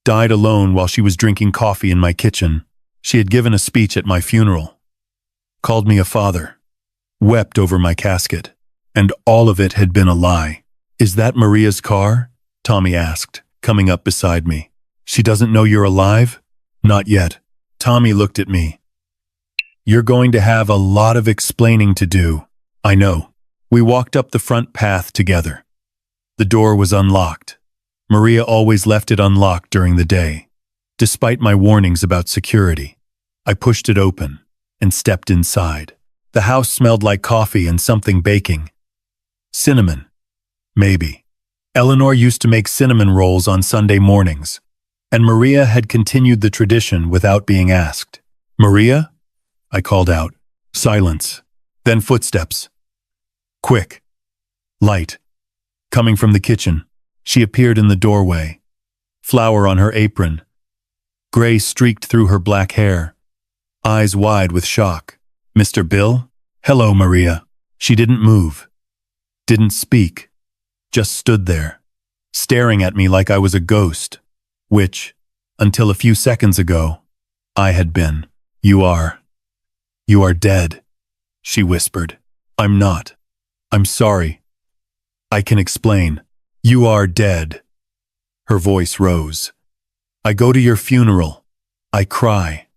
died alone while she was drinking coffee in my kitchen. She had given a speech at my funeral, called me a father, wept over my casket, and all of it had been a lie. "Is that Maria's car?" Tommy asked, coming up beside me. "She doesn't know you're alive?" "Not yet." Tommy looked at me. "You're going to have a lot of explaining to do." "I know." We walked up the front path together. The door was unlocked. Maria always left it unlocked during the day. Despite my warnings about security, I pushed it open and stepped inside. The house smelled like coffee and something baking. Cinnamon. Maybe. Eleanor used to make cinnamon rolls on Sunday mornings, and Maria had continued the tradition without being asked. "Maria?" I called out. Silence. Then footsteps. Quick. Light. Coming from the kitchen. She appeared in the doorway. Flour on her apron. Gray streaked through her black hair. Eyes wide with shock. "Mr. Bill?" "Hello, Maria." She didn't move. Didn't speak. Just stood there, staring at me like I was a ghost, which, until a few seconds ago, I had been. You are dead," she whispered. "I'm not. I'm sorry. I can explain. You are dead." Her voice rose. "I go to your funeral. I cry.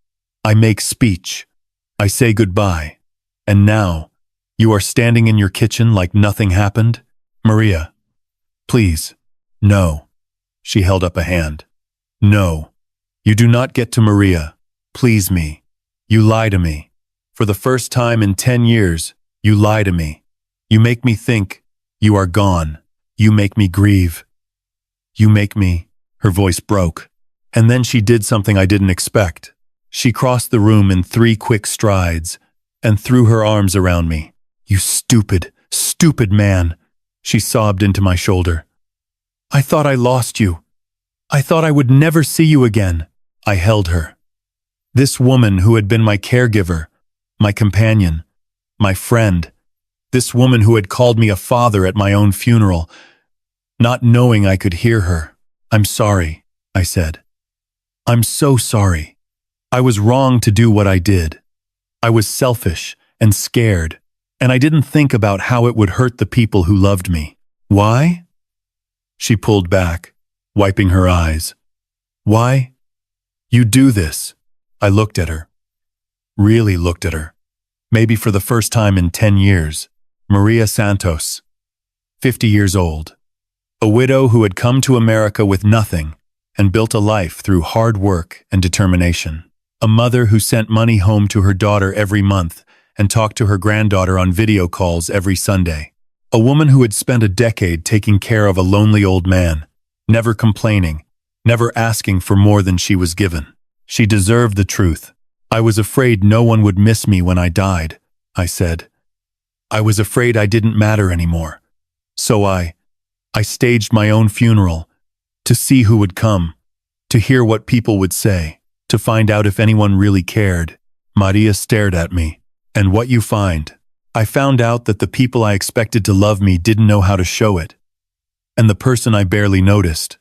I make speech. I say goodbye. And now, you are standing in your kitchen like nothing happened? Maria, please, no." She held up a hand. "No, you do not get to Maria. Please me. You lie to me. For the first time in 10 years, you lie to me. You make me think you are gone. You make me grieve. You make me..." Her voice broke. And then she did something I didn't expect. She crossed the room in 3 quick strides and threw her arms around me. "You stupid, stupid man," she sobbed into my shoulder. "I thought I lost you. I thought I would never see you again." I held her. This woman who had been my caregiver, my companion, my friend, this woman who had called me a father at my own funeral, not knowing I could hear her. "I'm sorry," I said. "I'm so sorry. I was wrong to do what I did. I was selfish and scared, and I didn't think about how it would hurt the people who loved me." "Why?" She pulled back, wiping her eyes. "Why? You do this." I looked at her. Really looked at her. Maybe for the first time in 10 years. Maria Santos, 50 years old. A widow who had come to America with nothing and built a life through hard work and determination. A mother who sent money home to her daughter every month and talked to her granddaughter on video calls every Sunday. A woman who had spent a decade taking care of a lonely old man, never complaining, never asking for more than she was given. She deserved the truth. "I was afraid no one would miss me when I died," I said. "I was afraid I didn't matter anymore. So I staged my own funeral, to see who would come, to hear what people would say, to find out if anyone really cared." Maria stared at me. "And what you find?" "I found out that the people I expected to love me didn't know how to show it. And the person I barely noticed,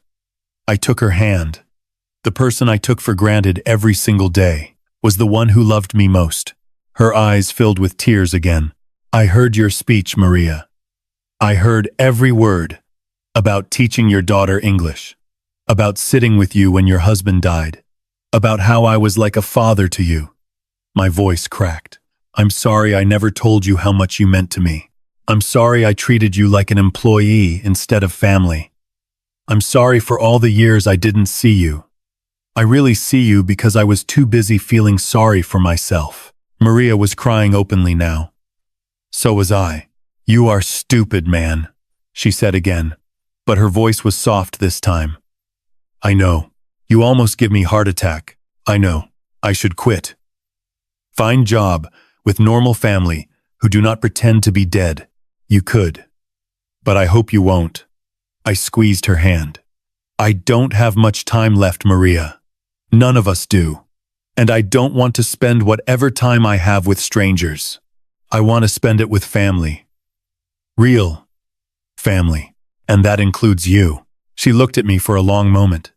I took her hand. The person I took for granted every single day was the one who loved me most. Her eyes filled with tears again. I heard your speech, Maria. I heard every word about teaching your daughter English, about sitting with you when your husband died, about how I was like a father to you. My voice cracked. I'm sorry I never told you how much you meant to me. I'm sorry I treated you like an employee instead of family. I'm sorry for all the years I didn't see you. I really see you because I was too busy feeling sorry for myself. Maria was crying openly now. So was I. You are stupid, man, she said again, but her voice was soft this time. I know. You almost give me heart attack. I know. I should quit. Find job with normal family who do not pretend to be dead. You could. But I hope you won't. I squeezed her hand. I don't have much time left, Maria. None of us do. And I don't want to spend whatever time I have with strangers. I want to spend it with family. Real family. And that includes you. She looked at me for a long moment.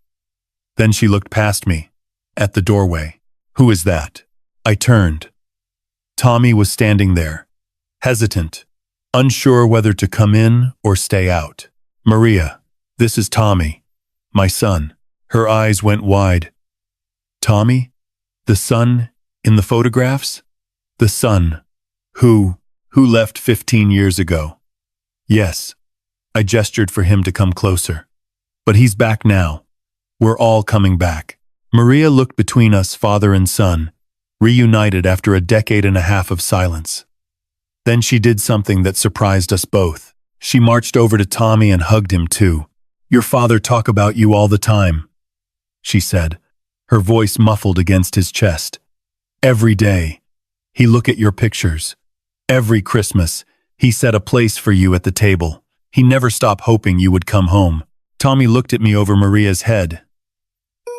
Then she looked past me, at the doorway. Who is that? I turned. Tommy was standing there, hesitant, unsure whether to come in or stay out. Maria, this is Tommy, my son. Her eyes went wide. Tommy? The son in the photographs? The son who left 15 years ago. Yes, I gestured for him to come closer. But he's back now. We're all coming back. Maria looked between us, father and son, reunited after a decade and a half of silence. Then she did something that surprised us both. She marched over to Tommy and hugged him too. Your father talk about you all the time, she said, her voice muffled against his chest. Every day, he look at your pictures. Every Christmas, he set a place for you at the table. He never stopped hoping you would come home. Tommy looked at me over Maria's head.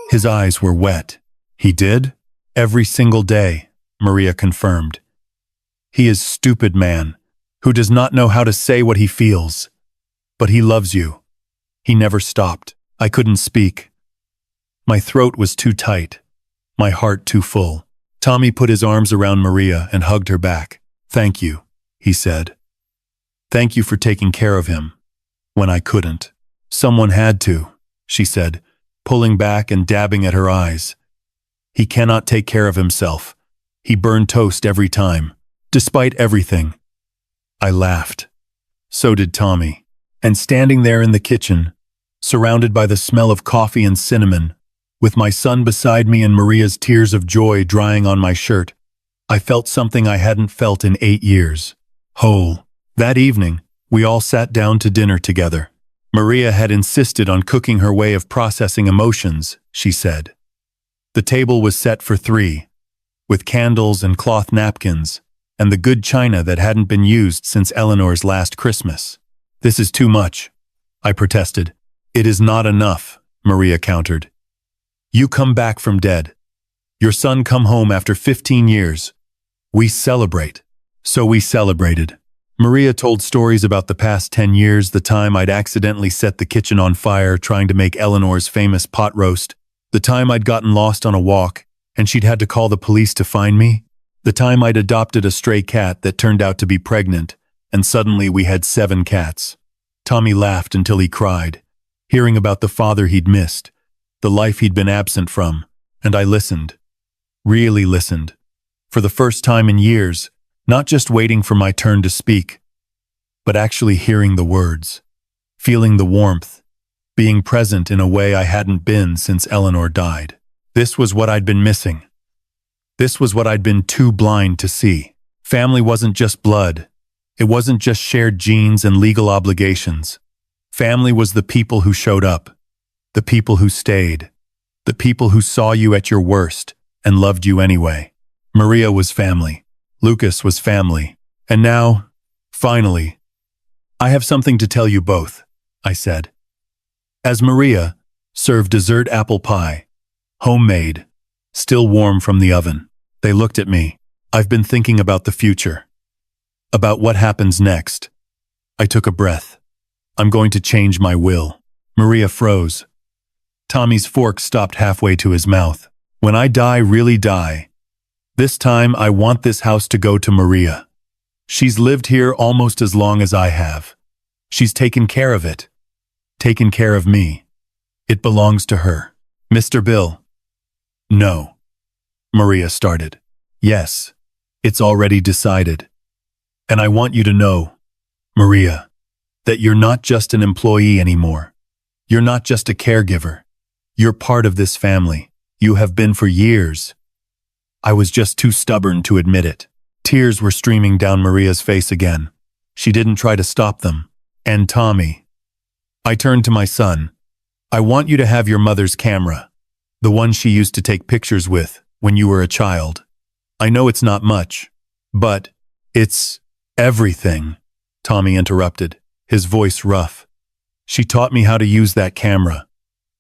His eyes were wet. He did? Every single day, Maria confirmed. He is stupid man, who does not know how to say what he feels. But he loves you. He never stopped. I couldn't speak. My throat was too tight, my heart too full. Tommy put his arms around Maria and hugged her back. Thank you, he said. Thank you for taking care of him when I couldn't. Someone had to, she said, pulling back and dabbing at her eyes. He cannot take care of himself. He burned toast every time, despite everything. I laughed. So did Tommy. And standing there in the kitchen, surrounded by the smell of coffee and cinnamon, with my son beside me and Maria's tears of joy drying on my shirt, I felt something I hadn't felt in 8 years. Whole. That evening, we all sat down to dinner together. Maria had insisted on cooking her way of processing emotions, she said. The table was set for 3, with candles and cloth napkins, and the good china that hadn't been used since Eleanor's last Christmas. This is too much, I protested. It is not enough, Maria countered. You come back from dead. Your son come home after 15 years. We celebrate. So we celebrated. Maria told stories about the past 10 years, the time I'd accidentally set the kitchen on fire trying to make Eleanor's famous pot roast, the time I'd gotten lost on a walk and she'd had to call the police to find me, the time I'd adopted a stray cat that turned out to be pregnant, and suddenly we had 7 cats. Tommy laughed until he cried, hearing about the father he'd missed, the life he'd been absent from, and I listened. Really listened. For the first time in years, not just waiting for my turn to speak, but actually hearing the words, feeling the warmth, being present in a way I hadn't been since Eleanor died. This was what I'd been missing. This was what I'd been too blind to see. Family wasn't just blood. It wasn't just shared genes and legal obligations. Family was the people who showed up, the people who stayed, the people who saw you at your worst and loved you anyway. Maria was family. Lucas was family. And now, finally, I have something to tell you both, I said. As Maria served dessert apple pie, homemade, still warm from the oven, they looked at me. I've been thinking about the future, about what happens next. I took a breath. I'm going to change my will. Maria froze. Tommy's fork stopped halfway to his mouth. When I die, really die. This time I want this house to go to Maria. She's lived here almost as long as I have. She's taken care of it. Taken care of me. It belongs to her. Mr. Bill. No. Maria started. Yes. It's already decided. And I want you to know, Maria, that you're not just an employee anymore. You're not just a caregiver. You're part of this family. You have been for years. I was just too stubborn to admit it. Tears were streaming down Maria's face again. She didn't try to stop them. And Tommy. I turned to my son. I want you to have your mother's camera, the one she used to take pictures with when you were a child. I know it's not much, but it's everything, Tommy interrupted, his voice rough. She taught me how to use that camera.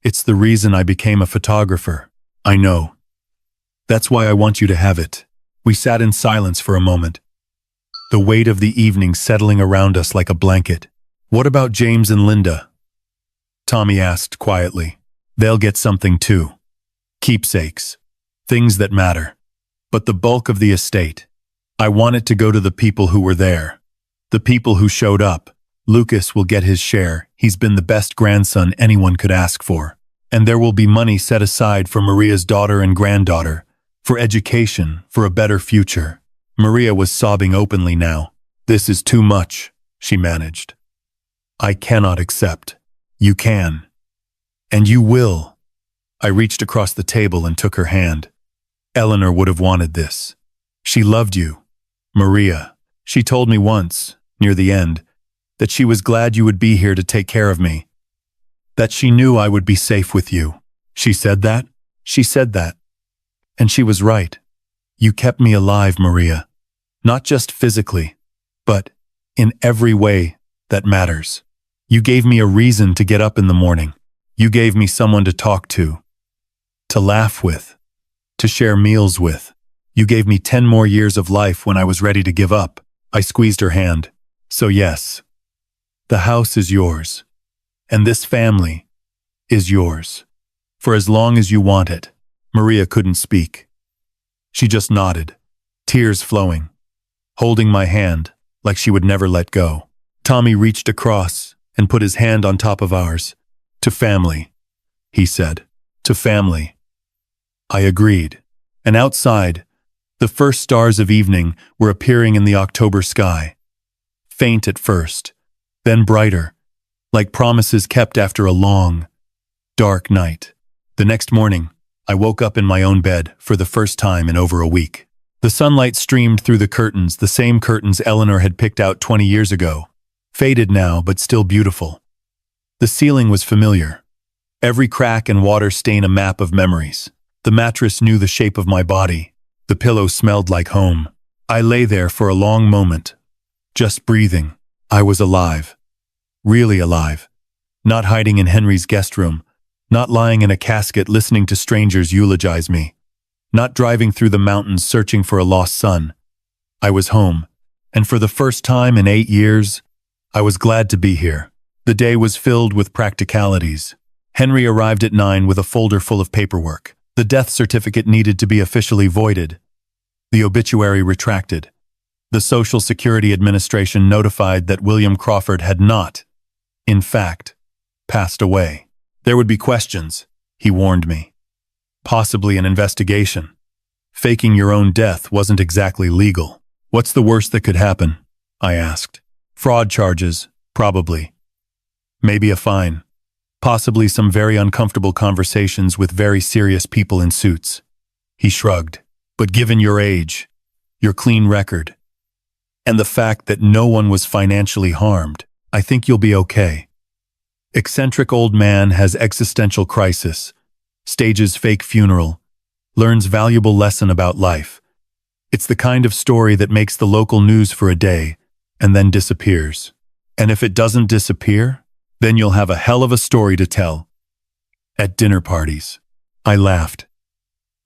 It's the reason I became a photographer. I know. That's why I want you to have it. We sat in silence for a moment, the weight of the evening settling around us like a blanket. What about James and Linda? Tommy asked quietly. They'll get something too. Keepsakes. Things that matter. But the bulk of the estate, I want it to go to the people who were there. The people who showed up. Lucas will get his share. He's been the best grandson anyone could ask for. And there will be money set aside for Maria's daughter and granddaughter, for education, for a better future. Maria was sobbing openly now. This is too much, she managed. I cannot accept. You can. And you will. I reached across the table and took her hand. Eleanor would have wanted this. She loved you, Maria. She told me once, near the end, that she was glad you would be here to take care of me. That she knew I would be safe with you. She said that? She said that. And she was right. You kept me alive, Maria. Not just physically, but in every way that matters. You gave me a reason to get up in the morning. You gave me someone to talk to laugh with, to share meals with. You gave me 10 more years of life when I was ready to give up. I squeezed her hand. So yes, the house is yours, and this family is yours, for as long as you want it. Maria couldn't speak. She just nodded, tears flowing, holding my hand like she would never let go. Tommy reached across and put his hand on top of ours. To family, he said. To family. I agreed. And outside, the first stars of evening were appearing in the October sky. Faint at first, then brighter, like promises kept after a long, dark night. The next morning, I woke up in my own bed for the first time in over a week. The sunlight streamed through the curtains, the same curtains Eleanor had picked out 20 years ago. Faded now, but still beautiful. The ceiling was familiar. Every crack and water stain a map of memories. The mattress knew the shape of my body. The pillow smelled like home. I lay there for a long moment, just breathing. I was alive. Really alive. Not hiding in Henry's guest room. Not lying in a casket listening to strangers eulogize me. Not driving through the mountains searching for a lost son. I was home, and for the first time in 8 years, I was glad to be here. The day was filled with practicalities. Henry arrived at 9 with a folder full of paperwork. The death certificate needed to be officially voided. The obituary retracted. The Social Security Administration notified that William Crawford had not, in fact, passed away. There would be questions, he warned me. Possibly an investigation. Faking your own death wasn't exactly legal. What's the worst that could happen? I asked. Fraud charges, probably. Maybe a fine. Possibly some very uncomfortable conversations with very serious people in suits. He shrugged. But given your age, your clean record, and the fact that no one was financially harmed, I think you'll be okay. Eccentric old man has existential crisis, stages fake funeral, learns valuable lesson about life. It's the kind of story that makes the local news for a day and then disappears. And if it doesn't disappear, then you'll have a hell of a story to tell. At dinner parties. I laughed.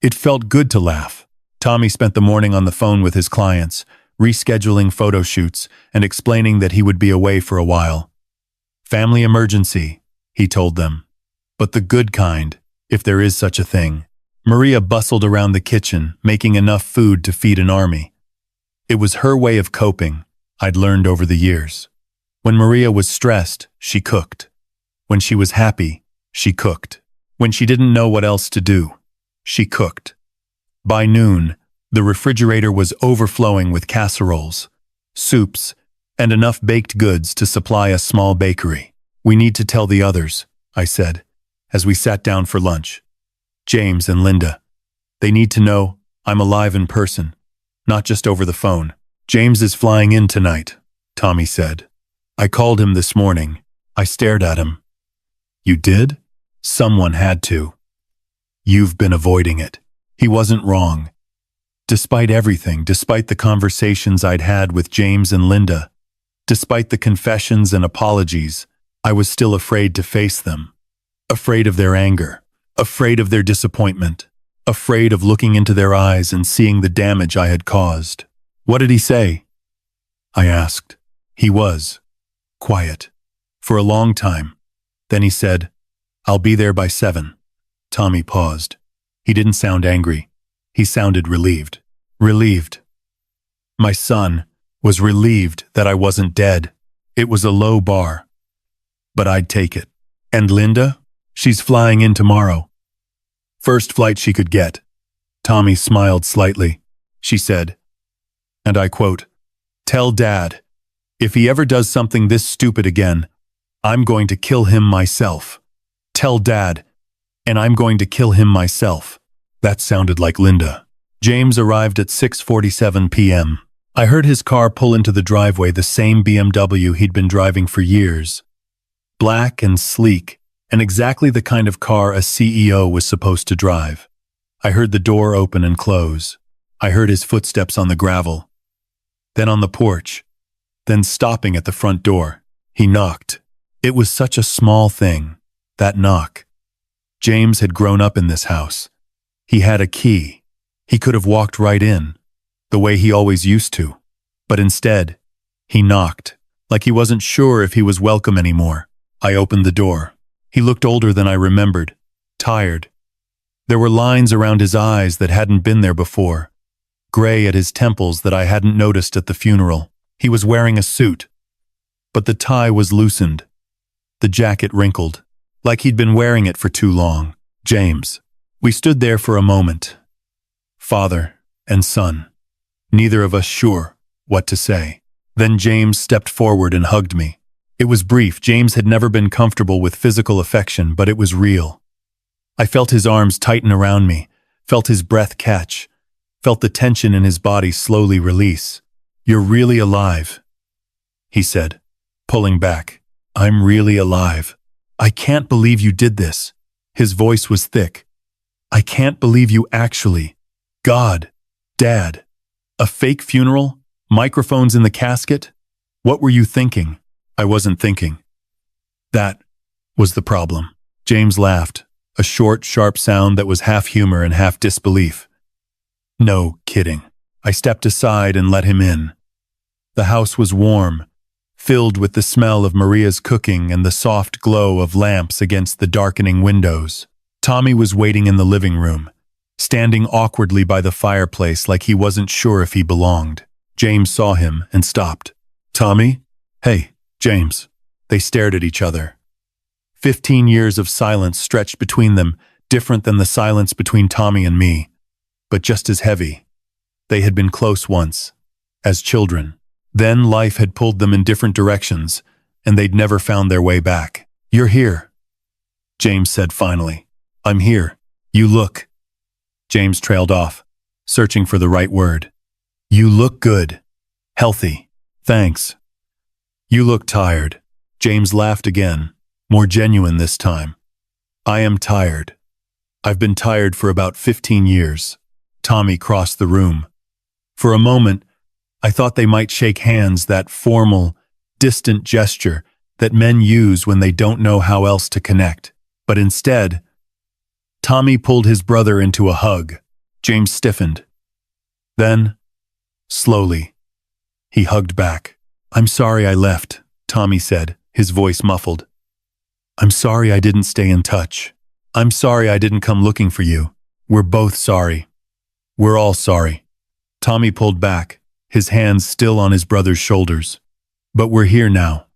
It felt good to laugh. Tommy spent the morning on the phone with his clients, rescheduling photo shoots and explaining that he would be away for a while. Family emergency, he told them. but the good kind, if there is such a thing. Maria bustled around the kitchen, making enough food to feed an army. It was her way of coping, I'd learned over the years. When Maria was stressed, she cooked. When she was happy, she cooked. When she didn't know what else to do, she cooked. By noon, the refrigerator was overflowing with casseroles, soups, and enough baked goods to supply a small bakery. "We need to tell the others," I said, as we sat down for lunch. "James and Linda. They need to know I'm alive in person, not just over the phone." "James is flying in tonight," Tommy said. "I called him this morning." I stared at him. "You did?" "Someone had to." "You've been avoiding it." He wasn't wrong. Despite everything, despite the conversations I'd had with James and Linda, despite the confessions and apologies, I was still afraid to face them. Afraid of their anger, afraid of their disappointment, afraid of looking into their eyes and seeing the damage I had caused. "What did he say?" I asked. He was quiet for a long time. Then he said, "I'll be there by 7. Tommy paused. He didn't sound angry. He sounded relieved. Relieved. My son was relieved that I wasn't dead. It was a low bar, but I'd take it. "And Linda? She's flying in tomorrow. First flight she could get." Tommy smiled slightly. She said, and I quote, "Tell Dad, if he ever does something this stupid again, I'm going to kill him myself. Tell Dad, and I'm going to kill him myself." That sounded like Linda. James arrived at 6:47 p.m. I heard his car pull into the driveway, the same BMW he'd been driving for years. Black and sleek, and exactly the kind of car a CEO was supposed to drive. I heard the door open and close. I heard his footsteps on the gravel. Then on the porch. Then stopping at the front door. He knocked. It was such a small thing, that knock. James had grown up in this house. He had a key. He could have walked right in, the way he always used to. But instead, he knocked, like he wasn't sure if he was welcome anymore. I opened the door. He looked older than I remembered, tired. There were lines around his eyes that hadn't been there before, gray at his temples that I hadn't noticed at the funeral. He was wearing a suit, but the tie was loosened, the jacket wrinkled, like he'd been wearing it for too long. "James." We stood there for a moment, father and son, neither of us sure what to say. Then James stepped forward and hugged me. It was brief. James had never been comfortable with physical affection, but it was real. I felt his arms tighten around me, felt his breath catch, felt the tension in his body slowly release. "You're really alive," he said, pulling back. "I'm really alive. I can't believe you did this." His voice was thick. "I can't believe you actually. God, Dad. A fake funeral? Microphones in the casket? What were you thinking?" I wasn't thinking. That was the problem. James laughed, a short, sharp sound that was half humor and half disbelief. "No kidding." I stepped aside and let him in. The house was warm, filled with the smell of Maria's cooking and the soft glow of lamps against the darkening windows. Tommy was waiting in the living room, standing awkwardly by the fireplace like he wasn't sure if he belonged. James saw him and stopped. "Tommy?" "Hey, James." They stared at each other. 15 years of silence stretched between them, different than the silence between Tommy and me, but just as heavy. They had been close once, as children. Then life had pulled them in different directions, and they'd never found their way back. "You're here," James said finally. "I'm here. You look..." James trailed off, searching for the right word. "You look good. Healthy. Thanks." "You look tired." James laughed again, more genuine this time. "I am tired. I've been tired for about 15 years. Tommy crossed the room. For a moment, I thought they might shake hands, that formal, distant gesture that men use when they don't know how else to connect. But instead, Tommy pulled his brother into a hug. James stiffened. Then, slowly, he hugged back. "I'm sorry I left," Tommy said, his voice muffled. I'm sorry I didn't stay in touch. I'm sorry I didn't come looking for you. We're both sorry. We're all sorry. Tommy pulled back, his hands still on his brother's shoulders. But we're here now.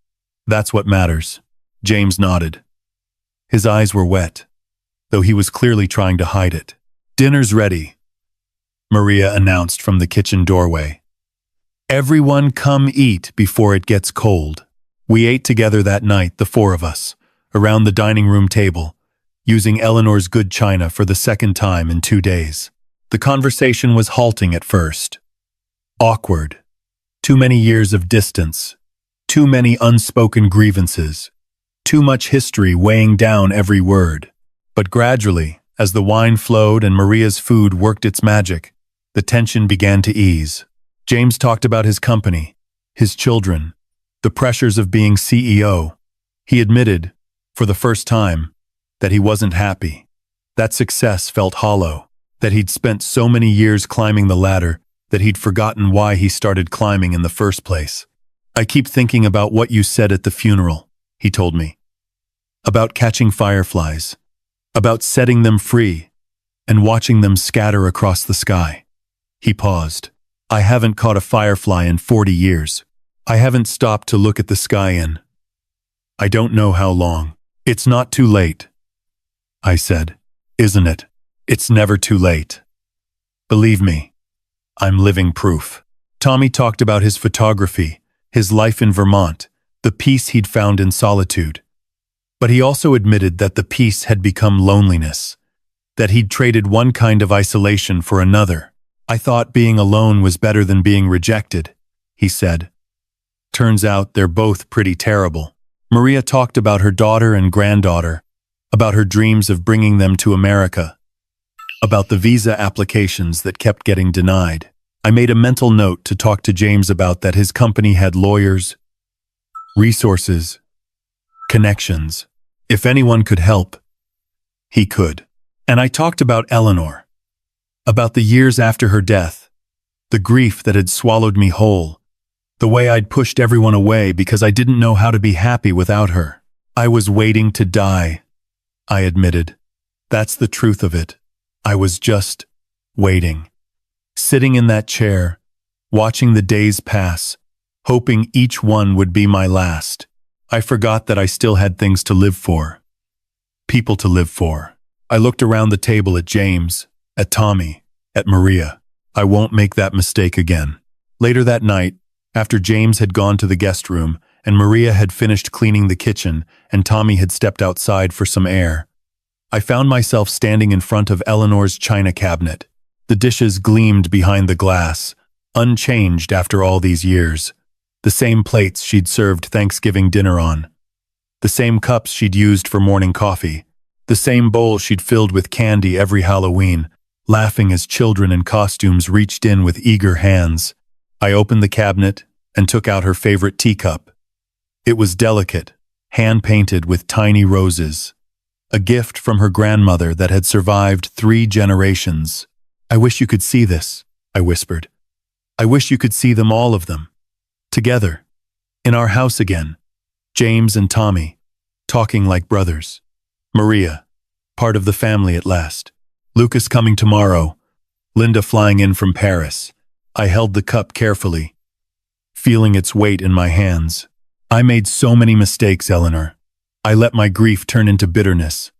That's what matters. James nodded. His eyes were wet, though he was clearly trying to hide it. Dinner's ready, Maria announced from the kitchen doorway. Everyone come eat before it gets cold. We ate together that night, the four of us, around the dining room table, using Eleanor's good china for the second time in 2 days. The conversation was halting at first. Awkward. Too many years of distance. Too many unspoken grievances. Too much history weighing down every word. But gradually, as the wine flowed and Maria's food worked its magic, the tension began to ease. James talked about his company, his children, the pressures of being CEO. He admitted, for the first time, that he wasn't happy. That success felt hollow, that he'd spent so many years climbing the ladder that he'd forgotten why he started climbing in the first place. I keep thinking about what you said at the funeral, he told me. About catching fireflies, about setting them free, and watching them scatter across the sky. He paused. I haven't caught a firefly in 40 years. I haven't stopped to look at the sky in. I don't know how long. It's not too late, I said. Isn't it? It's never too late. Believe me, I'm living proof. Tommy talked about his photography, his life in Vermont, the peace he'd found in solitude. But he also admitted that the peace had become loneliness, that he'd traded one kind of isolation for another. I thought being alone was better than being rejected, he said. Turns out they're both pretty terrible. Maria talked about her daughter and granddaughter, about her dreams of bringing them to America, about the visa applications that kept getting denied. I made a mental note to talk to James about that. His company had lawyers, resources, connections. If anyone could help, he could. And I talked about Eleanor, about the years after her death, the grief that had swallowed me whole, the way I'd pushed everyone away because I didn't know how to be happy without her. I was waiting to die, I admitted. That's the truth of it. I was just waiting. Sitting in that chair, watching the days pass, hoping each one would be my last. I forgot that I still had things to live for. People to live for. I looked around the table at James, at Tommy, at Maria. I won't make that mistake again. Later that night, after James had gone to the guest room and Maria had finished cleaning the kitchen and Tommy had stepped outside for some air, I found myself standing in front of Eleanor's china cabinet. The dishes gleamed behind the glass, unchanged after all these years. The same plates she'd served Thanksgiving dinner on. The same cups she'd used for morning coffee. The same bowl she'd filled with candy every Halloween, laughing as children in costumes reached in with eager hands. I opened the cabinet and took out her favorite teacup. It was delicate, hand-painted with tiny roses. A gift from her grandmother that had survived 3 generations. I wish you could see this, I whispered. I wish you could see them, all of them. Together, in our house again. James and Tommy, talking like brothers. Maria, part of the family at last. Lucas coming tomorrow. Linda flying in from Paris. I held the cup carefully, feeling its weight in my hands. I made so many mistakes, Eleanor. I let my grief turn into bitterness.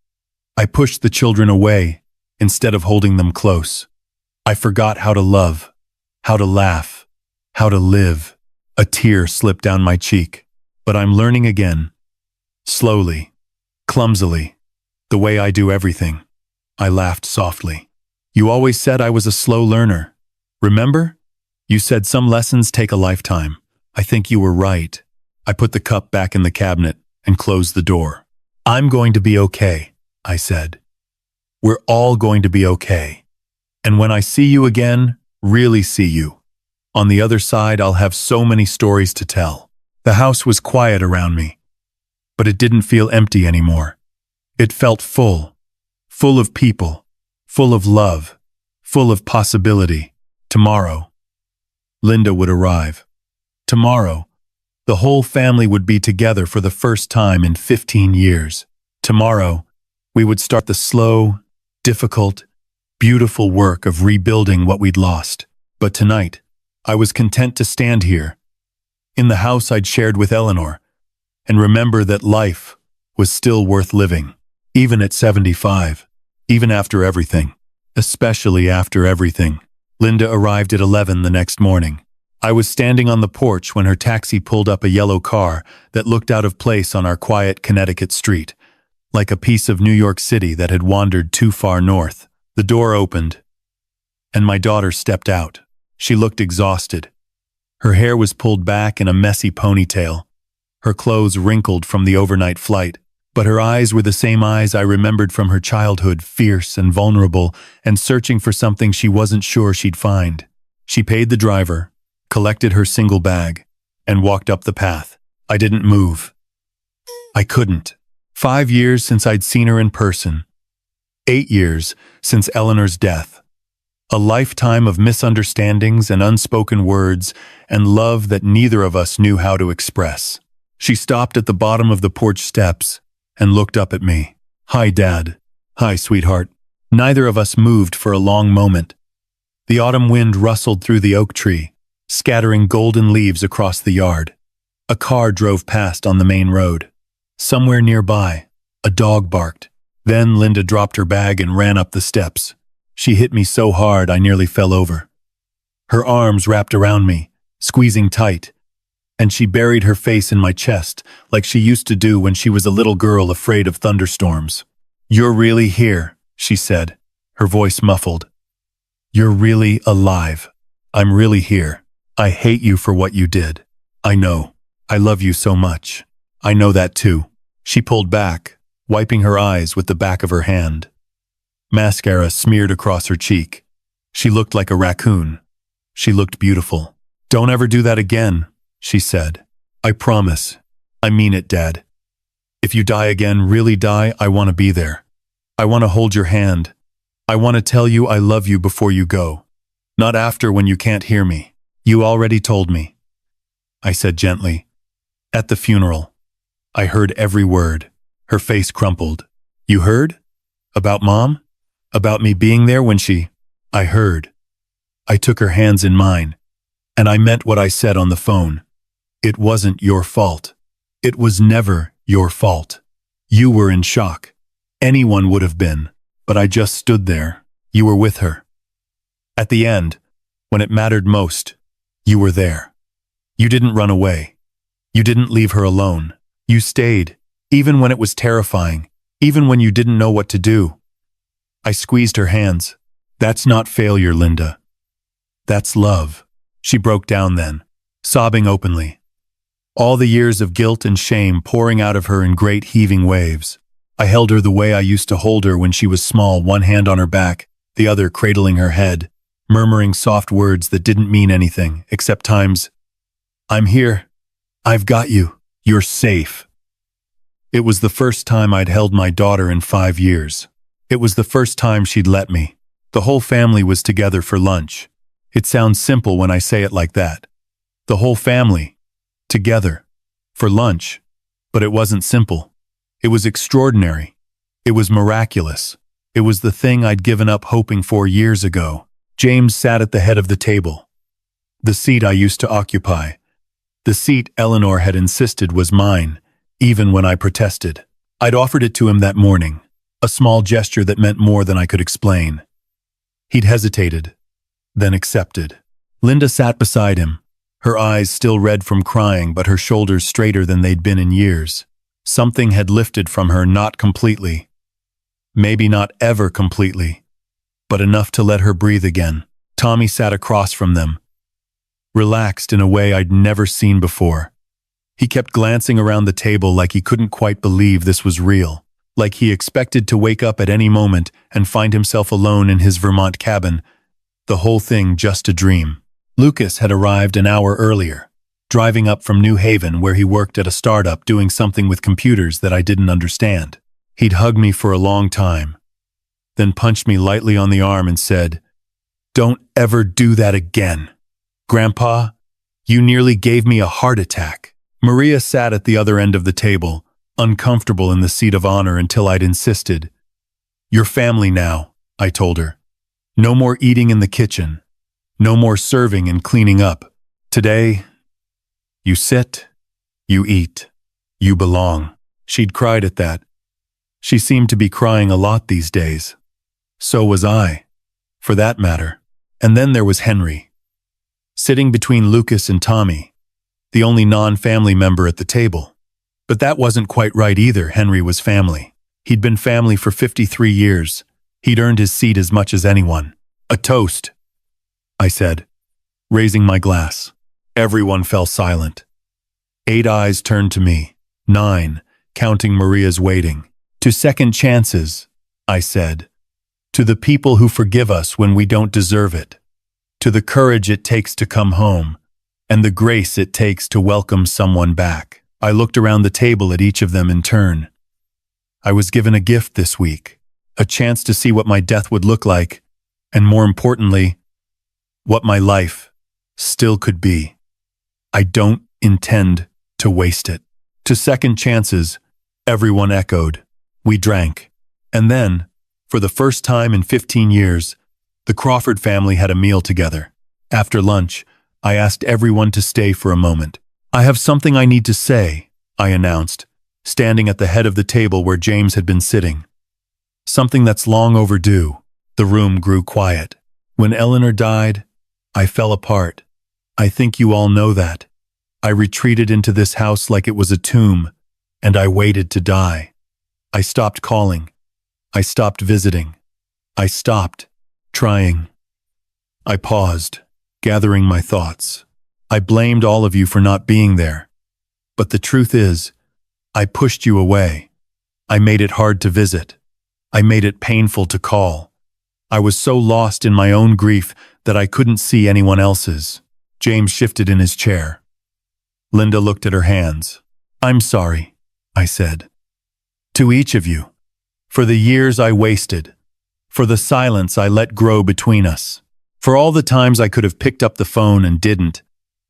I pushed the children away instead of holding them close. I forgot how to love, how to laugh, how to live. A tear slipped down my cheek. But I'm learning again. Slowly, clumsily, the way I do everything. I laughed softly. You always said I was a slow learner. Remember? You said some lessons take a lifetime. I think you were right. I put the cup back in the cabinet and closed the door. I'm going to be okay, I said. We're all going to be okay. And when I see you again, really see you, on the other side, I'll have so many stories to tell. The house was quiet around me, but it didn't feel empty anymore. It felt full of people, full of love, full of possibility. Tomorrow, Linda would arrive. Tomorrow, the whole family would be together for the first time in 15 years. Tomorrow, we would start the slow, difficult, beautiful work of rebuilding what we'd lost. But tonight, I was content to stand here, in the house I'd shared with Eleanor, and remember that life was still worth living, even at 75, even after everything, especially after everything. Linda arrived at 11 the next morning. I was standing on the porch when her taxi pulled up a yellow car that looked out of place on our quiet Connecticut street, like a piece of New York City that had wandered too far north. The door opened, and my daughter stepped out. She looked exhausted. Her hair was pulled back in a messy ponytail, her clothes wrinkled from the overnight flight, but her eyes were the same eyes I remembered from her childhood, fierce and vulnerable, and searching for something she wasn't sure she'd find. She paid the driver, collected her single bag, and walked up the path. I didn't move. I couldn't. 5 years since I'd seen her in person. 8 years since Eleanor's death. A lifetime of misunderstandings and unspoken words and love that neither of us knew how to express. She stopped at the bottom of the porch steps and looked up at me. "Hi, Dad." "Hi, sweetheart." Neither of us moved for a long moment. The autumn wind rustled through the oak tree, scattering golden leaves across the yard. A car drove past on the main road. Somewhere nearby, a dog barked. Then Linda dropped her bag and ran up the steps. She hit me so hard I nearly fell over. Her arms wrapped around me, squeezing tight, and she buried her face in my chest like she used to do when she was a little girl afraid of thunderstorms. "You're really here," she said, her voice muffled. "You're really alive. I'm really here. I hate you for what you did. I know. I love you so much. I know that too." She pulled back, wiping her eyes with the back of her hand. Mascara smeared across her cheek. She looked like a raccoon. She looked beautiful. "Don't ever do that again," she said. "I promise. I mean it, Dad. If you die again, really die, I want to be there. I want to hold your hand. I want to tell you I love you before you go. Not after when you can't hear me. You already told me," I said gently. "At the funeral. I heard every word." Her face crumpled. "You heard? About Mom? About me being there when she—" "I heard." I took her hands in mine, and I meant what I said on the phone. It wasn't your fault. It was never your fault. You were in shock. Anyone would have been, but I just stood there. You were with her. At the end, when it mattered most, you were there. You didn't run away. You didn't leave her alone. You stayed, even when it was terrifying, even when you didn't know what to do. I squeezed her hands. "That's not failure, Linda. That's love." She broke down then, sobbing openly. All the years of guilt and shame pouring out of her in great heaving waves. I held her the way I used to hold her when she was small, one hand on her back, the other cradling her head, murmuring soft words that didn't mean anything, except times, "I'm here. I've got you. You're safe." It was the first time I'd held my daughter in 5 years. It was the first time she'd let me. The whole family was together for lunch. It sounds simple when I say it like that. The whole family, together, for lunch. But it wasn't simple. It was extraordinary. It was miraculous. It was the thing I'd given up hoping for years ago. James sat at the head of the table. The seat I used to occupy. The seat Eleanor had insisted was mine, even when I protested. I'd offered it to him that morning, a small gesture that meant more than I could explain. He'd hesitated, then accepted. Linda sat beside him, her eyes still red from crying but her shoulders straighter than they'd been in years. Something had lifted from her, not completely. Maybe not ever completely, but enough to let her breathe again. Tommy sat across from them, relaxed in a way I'd never seen before. He kept glancing around the table like he couldn't quite believe this was real, like he expected to wake up at any moment and find himself alone in his Vermont cabin, the whole thing just a dream. Lucas had arrived an hour earlier, driving up from New Haven where he worked at a startup doing something with computers that I didn't understand. He'd hugged me for a long time, then punched me lightly on the arm and said, "Don't ever do that again. Grandpa, you nearly gave me a heart attack." Maria sat at the other end of the table, uncomfortable in the seat of honor until I'd insisted. "You're family now," I told her. "No more eating in the kitchen. No more serving and cleaning up. Today, you sit, you eat, you belong." She'd cried at that. She seemed to be crying a lot these days. So was I, for that matter. And then there was Henry, sitting between Lucas and Tommy, the only non-family member at the table. But that wasn't quite right either. Henry was family. He'd been family for 53 years. He'd earned his seat as much as anyone. "A toast," I said, raising my glass. Everyone fell silent. 8 eyes turned to me. 9, counting Maria's waiting. "To second chances," I said. "To the people who forgive us when we don't deserve it. To the courage it takes to come home, and the grace it takes to welcome someone back." I looked around the table at each of them in turn. I was given a gift this week, a chance to see what my death would look like, and more importantly, what my life still could be. I don't intend to waste it. "To second chances," everyone echoed. We drank. And then, for the first time in 15 years, the Crawford family had a meal together. After lunch, I asked everyone to stay for a moment. "I have something I need to say," I announced, standing at the head of the table where James had been sitting. "Something that's long overdue." The room grew quiet. When Eleanor died, I fell apart. I think you all know that. I retreated into this house like it was a tomb, and I waited to die. I stopped calling. I stopped visiting. I stopped trying. I paused, gathering my thoughts. I blamed all of you for not being there. But the truth is, I pushed you away. I made it hard to visit. I made it painful to call. I was so lost in my own grief that I couldn't see anyone else's. James shifted in his chair. Linda looked at her hands. "I'm sorry," I said. "To each of you. For the years I wasted. For the silence I let grow between us. For all the times I could have picked up the phone and didn't.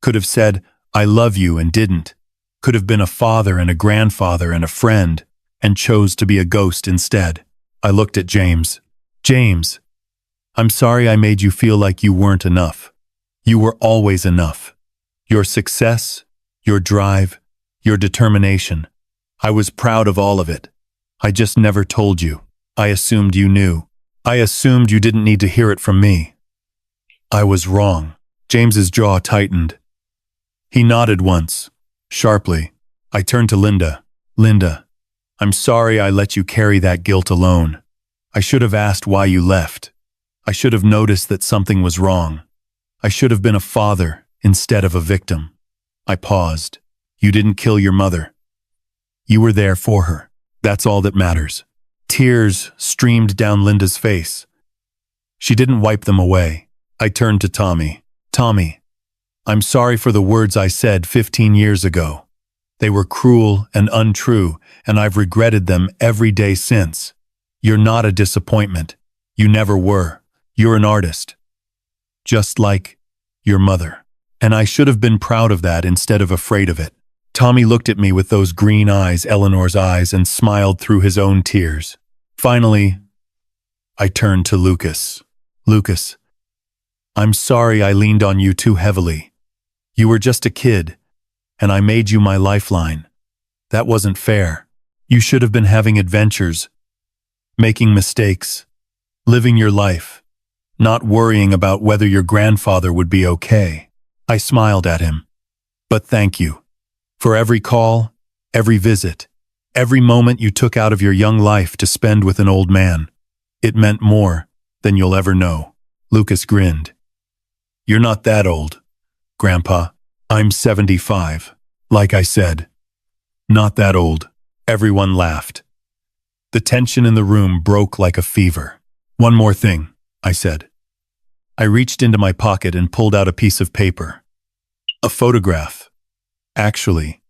Could have said, 'I love you' and didn't. Could have been a father and a grandfather and a friend, and chose to be a ghost instead." I looked at James. "James, I'm sorry I made you feel like you weren't enough. You were always enough. Your success, your drive, your determination. I was proud of all of it. I just never told you. I assumed you knew. I assumed you didn't need to hear it from me. I was wrong." James's jaw tightened. He nodded once, sharply. I turned to Linda. "Linda, I'm sorry I let you carry that guilt alone. I should have asked why you left. I should have noticed that something was wrong. I should have been a father instead of a victim." I paused. "You didn't kill your mother. You were there for her. That's all that matters." Tears streamed down Linda's face. She didn't wipe them away. I turned to Tommy. "Tommy, I'm sorry for the words I said 15 years ago. They were cruel and untrue, and I've regretted them every day since. You're not a disappointment. You never were. You're an artist. Just like your mother. And I should have been proud of that instead of afraid of it." Tommy looked at me with those green eyes, Eleanor's eyes, and smiled through his own tears. Finally, I turned to Lucas. "Lucas, I'm sorry I leaned on you too heavily. You were just a kid, and I made you my lifeline. That wasn't fair. You should have been having adventures, making mistakes, living your life, not worrying about whether your grandfather would be okay." I smiled at him. "But thank you. For every call, every visit, every moment you took out of your young life to spend with an old man. It meant more than you'll ever know." Lucas grinned. "You're not that old, Grandpa. I'm 75. Like I said, not that old." Everyone laughed. The tension in the room broke like a fever. "One more thing," I said. I reached into my pocket and pulled out a piece of paper. A photograph. Actually,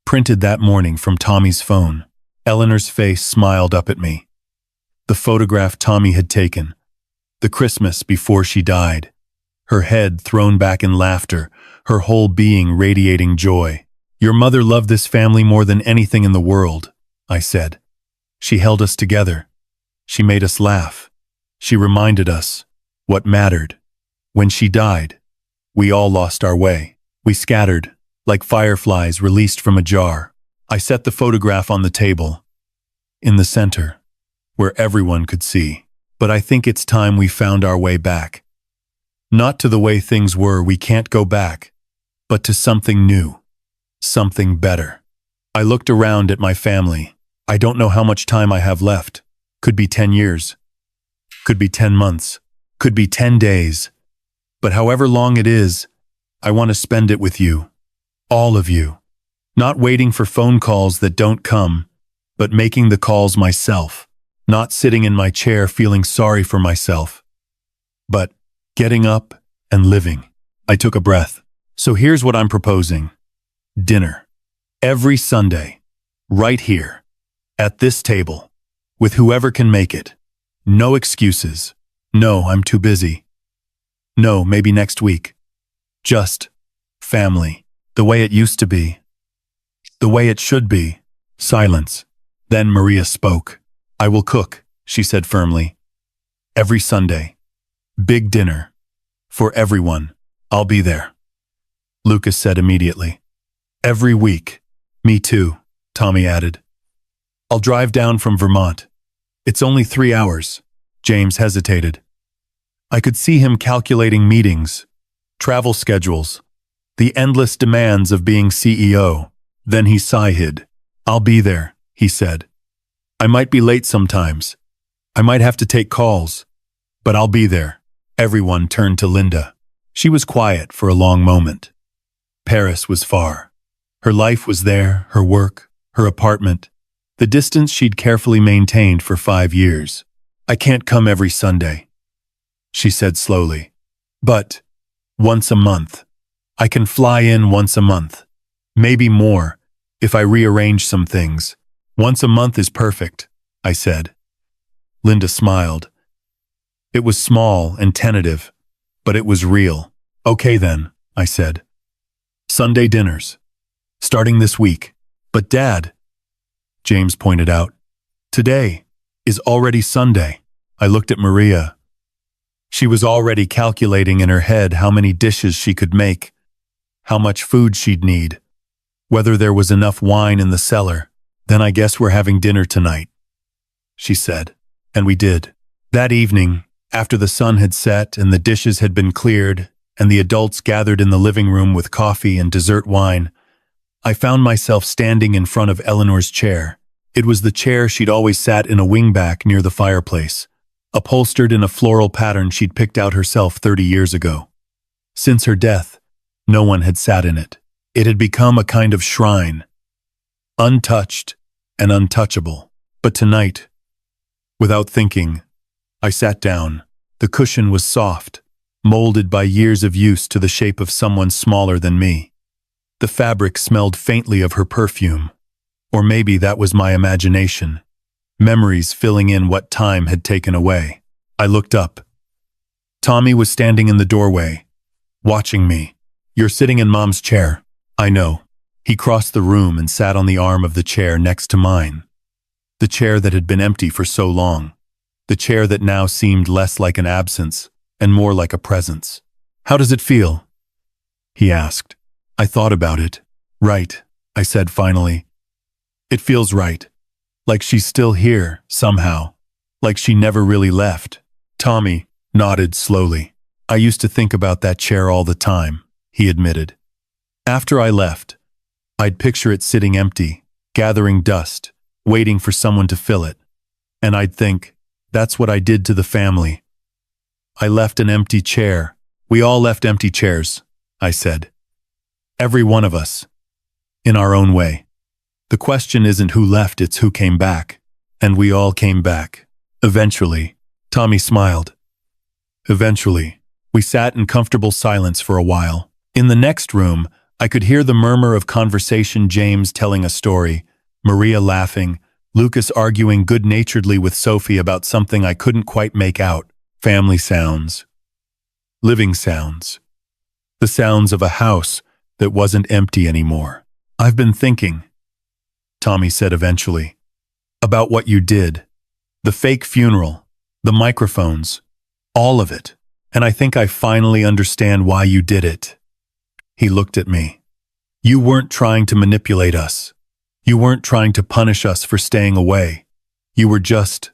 printed that morning from Tommy's phone. Eleanor's face smiled up at me. The photograph Tommy had taken, the Christmas before she died. Her head thrown back in laughter, her whole being radiating joy. "Your mother loved this family more than anything in the world," I said. She held us together. She made us laugh. She reminded us what mattered. When she died, we all lost our way. We scattered, like fireflies released from a jar. I set the photograph on the table, in the center, where everyone could see. But I think it's time we found our way back. Not to the way things were, we can't go back, but to something new, something better. I looked around at my family. I don't know how much time I have left. Could be 10 years. Could be 10 months. Could be 10 days. But however long it is, I want to spend it with you. All of you. Not waiting for phone calls that don't come, but making the calls myself. Not sitting in my chair feeling sorry for myself, but getting up and living. I took a breath. So here's what I'm proposing. Dinner. Every Sunday. Right here. At this table. With whoever can make it. No excuses. No, I'm too busy. No, maybe next week. Just family. The way it used to be. The way it should be. Silence. Then Maria spoke. I will cook, she said firmly. Every Sunday. Big dinner. For everyone. I'll be there. Lucas said immediately. Every week. Me too, Tommy added. I'll drive down from Vermont. It's only 3 hours. James hesitated. I could see him calculating meetings, travel schedules, the endless demands of being CEO. Then he sighed. I'll be there, he said. I might be late sometimes. I might have to take calls, but I'll be there. Everyone turned to Linda. She was quiet for a long moment. Paris was far. Her life was there, her work, her apartment, the distance she'd carefully maintained for 5 years. I can't come every Sunday, she said slowly. But once a month. I can fly in once a month. Maybe more, if I rearrange some things. Once a month is perfect, I said. Linda smiled. It was small and tentative, but it was real. Okay then, I said. Sunday dinners. Starting this week. But Dad, James pointed out, today is already Sunday. I looked at Maria. She was already calculating in her head how many dishes she could make, how much food she'd need, whether there was enough wine in the cellar. Then I guess we're having dinner tonight, she said. And we did. That evening, after the sun had set and the dishes had been cleared and the adults gathered in the living room with coffee and dessert wine, I found myself standing in front of Eleanor's chair. It was the chair she'd always sat in a wingback near the fireplace, upholstered in a floral pattern she'd picked out herself 30 years ago. Since her death, no one had sat in it. It had become a kind of shrine, untouched and untouchable. But tonight, without thinking, I sat down. The cushion was soft, molded by years of use to the shape of someone smaller than me. The fabric smelled faintly of her perfume. Or maybe that was my imagination, memories filling in what time had taken away. I looked up. Tommy was standing in the doorway, watching me. You're sitting in Mom's chair. I know. He crossed the room and sat on the arm of the chair next to mine. The chair that had been empty for so long. The chair that now seemed less like an absence and more like a presence. How does it feel? He asked. I thought about it. Right, I said finally. It feels right. Like she's still here, somehow. Like she never really left. Tommy nodded slowly. I used to think about that chair all the time, he admitted. After I left, I'd picture it sitting empty, gathering dust, waiting for someone to fill it. And I'd think, that's what I did to the family. I left an empty chair. We all left empty chairs, I said. Every one of us. In our own way. The question isn't who left, it's who came back. And we all came back. Eventually. Tommy smiled. Eventually. We sat in comfortable silence for a while. In the next room, I could hear the murmur of conversation, James telling a story, Maria laughing, Lucas arguing good-naturedly with Sophie about something I couldn't quite make out. Family sounds. Living sounds. The sounds of a house that wasn't empty anymore. I've been thinking, Tommy said eventually. About what you did. The fake funeral. The microphones. All of it. And I think I finally understand why you did it. He looked at me. You weren't trying to manipulate us. You weren't trying to punish us for staying away. You were just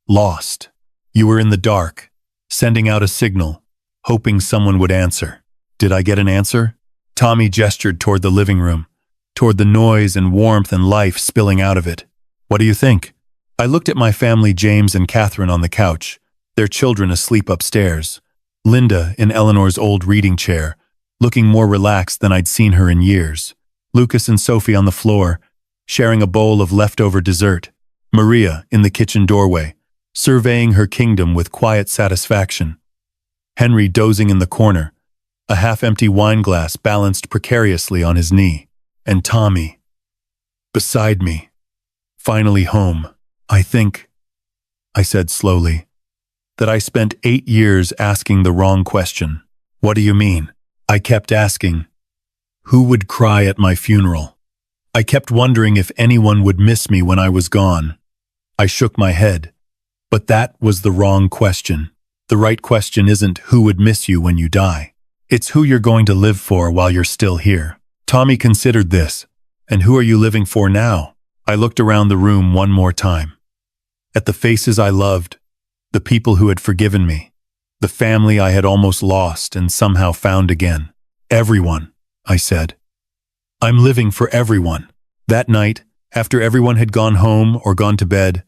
lost. You were in the dark, sending out a signal, hoping someone would answer. Did I get an answer? Tommy gestured toward the living room, toward the noise and warmth and life spilling out of it. What do you think? I looked at my family, James and Catherine, on the couch, their children asleep upstairs. Linda in Eleanor's old reading chair, looking more relaxed than I'd seen her in years. Lucas and Sophie on the floor, sharing a bowl of leftover dessert. Maria in the kitchen doorway, surveying her kingdom with quiet satisfaction. Henry dozing in the corner, a half-empty wine glass balanced precariously on his knee. And Tommy, beside me, finally home. I think, I said slowly, that I spent 8 years asking the wrong question. What do you mean? I kept asking, who would cry at my funeral? I kept wondering if anyone would miss me when I was gone. I shook my head, but that was the wrong question. The right question isn't who would miss you when you die. It's who you're going to live for while you're still here. Tommy considered this. And who are you living for now? I looked around the room one more time. At the faces I loved, the people who had forgiven me, the family I had almost lost and somehow found again. Everyone, I said. I'm living for everyone. That night, after everyone had gone home or gone to bed,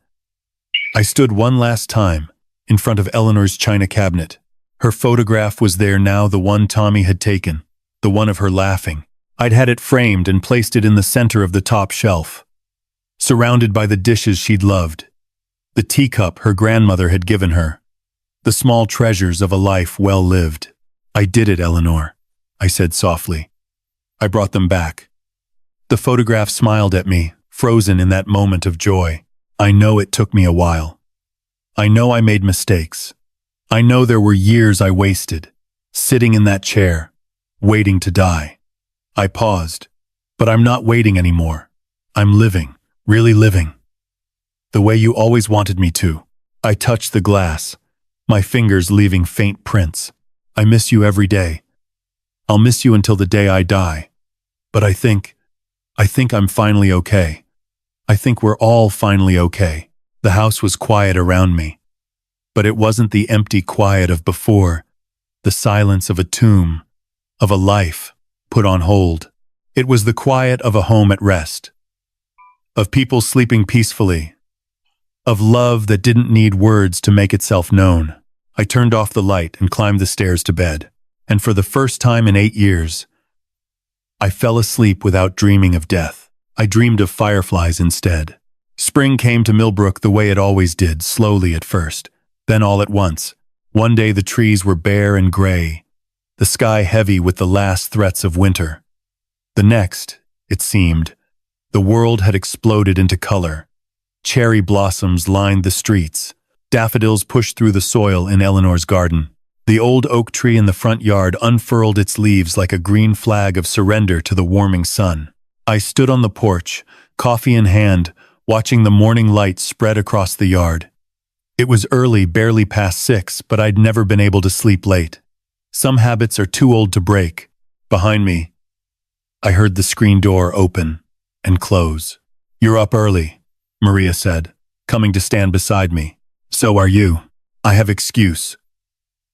I stood one last time in front of Eleanor's china cabinet. Her photograph was there now, the one Tommy had taken, the one of her laughing. I'd had it framed and placed it in the center of the top shelf, surrounded by the dishes she'd loved, the teacup her grandmother had given her, the small treasures of a life well lived. I did it, Eleanor, I said softly. I brought them back. The photograph smiled at me, frozen in that moment of joy. I know it took me a while. I know I made mistakes. I know there were years I wasted, sitting in that chair, waiting to die. I paused, but I'm not waiting anymore. I'm living, really living. The way you always wanted me to. I touched the glass, my fingers leaving faint prints. I miss you every day. I'll miss you until the day I die. But I think I'm finally okay. I think we're all finally okay. The house was quiet around me. But it wasn't the empty quiet of before, the silence of a tomb, of a life put on hold. It was the quiet of a home at rest, of people sleeping peacefully, of love that didn't need words to make itself known. I turned off the light and climbed the stairs to bed, and for the first time in 8 years, I fell asleep without dreaming of death. I dreamed of fireflies instead. Spring came to Millbrook the way it always did, slowly at first, then all at once. One day the trees were bare and gray, the sky heavy with the last threats of winter. The next, it seemed, the world had exploded into color. Cherry blossoms lined the streets. Daffodils pushed through the soil in Eleanor's garden. The old oak tree in the front yard unfurled its leaves like a green flag of surrender to the warming sun. I stood on the porch, coffee in hand, watching the morning light spread across the yard. It was early, barely past 6, but I'd never been able to sleep late. Some habits are too old to break. Behind me, I heard the screen door open and close. You're up early, Maria said, coming to stand beside me. So are you. I have excuse.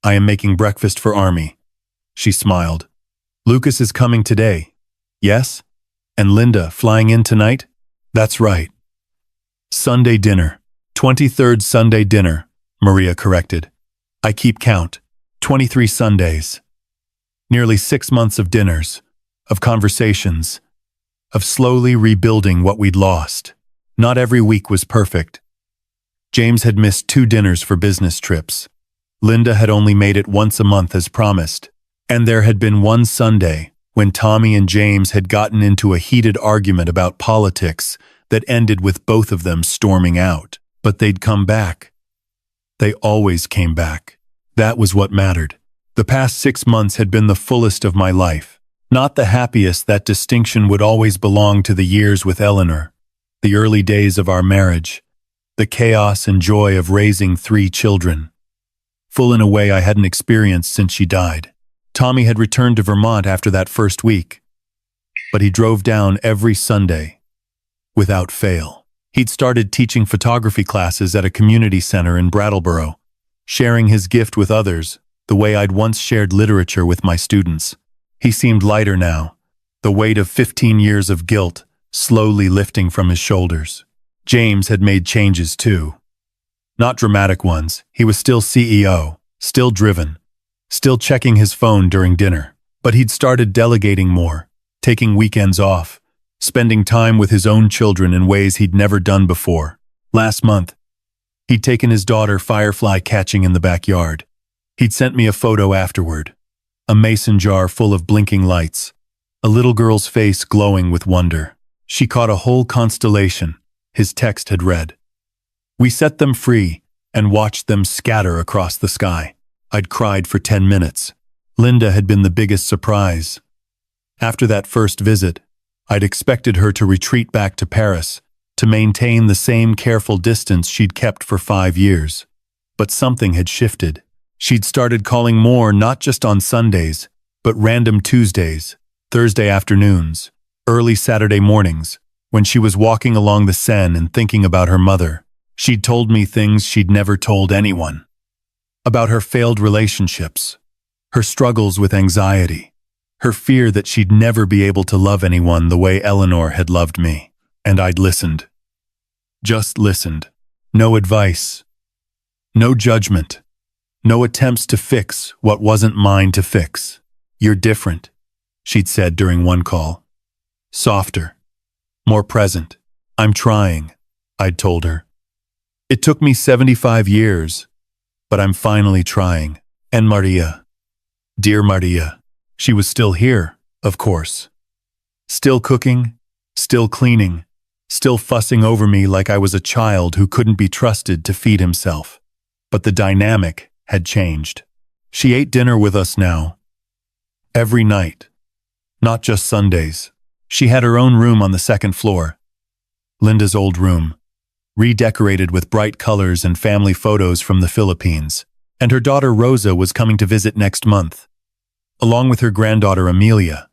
I am making breakfast for Army. She smiled. Lucas is coming today. Yes? And Linda flying in tonight? That's right. Sunday dinner. 23rd Sunday dinner, Maria corrected. I keep count. 23 Sundays. Nearly 6 months of dinners, of conversations, of slowly rebuilding what we'd lost. Not every week was perfect. James had missed 2 dinners for business trips. Linda had only made it once a month as promised. And there had been one Sunday when Tommy and James had gotten into a heated argument about politics that ended with both of them storming out. But they'd come back. They always came back. That was what mattered. The past 6 months had been the fullest of my life. Not the happiest. That distinction would always belong to the years with Eleanor, the early days of our marriage, the chaos and joy of raising 3 children, full in a way I hadn't experienced since she died. Tommy had returned to Vermont after that first week, but he drove down every Sunday, without fail. He'd started teaching photography classes at a community center in Brattleboro, sharing his gift with others the way I'd once shared literature with my students. He seemed lighter now, the weight of 15 years of guilt slowly lifting from his shoulders. James had made changes too. Not dramatic ones. He was still CEO, still driven, still checking his phone during dinner. But he'd started delegating more, taking weekends off, spending time with his own children in ways he'd never done before. Last month, he'd taken his daughter firefly catching in the backyard. He'd sent me a photo afterward, a mason jar full of blinking lights, a little girl's face glowing with wonder. She caught a whole constellation, his text had read. We set them free and watched them scatter across the sky. I'd cried for 10 minutes. Linda had been the biggest surprise. After that first visit, I'd expected her to retreat back to Paris, to maintain the same careful distance she'd kept for 5 years. But something had shifted. She'd started calling more not just on Sundays, but random Tuesdays, Thursday afternoons, early Saturday mornings, when she was walking along the Seine and thinking about her mother. She'd told me things she'd never told anyone. About her failed relationships, her struggles with anxiety, her fear that she'd never be able to love anyone the way Eleanor had loved me. And I'd listened. Just listened. No advice. No judgment. No attempts to fix what wasn't mine to fix. You're different, she'd said during one call. Softer. More present. I'm trying, I'd told her. It took me 75 years, but I'm finally trying. And Maria. Dear Maria. She was still here, of course. Still cooking, still cleaning, still fussing over me like I was a child who couldn't be trusted to feed himself. But the dynamic had changed. She ate dinner with us now. Every night. Not just Sundays. She had her own room on the 2nd floor. Linda's old room, redecorated with bright colors and family photos from the Philippines. And her daughter Rosa was coming to visit next month, along with her granddaughter Amelia,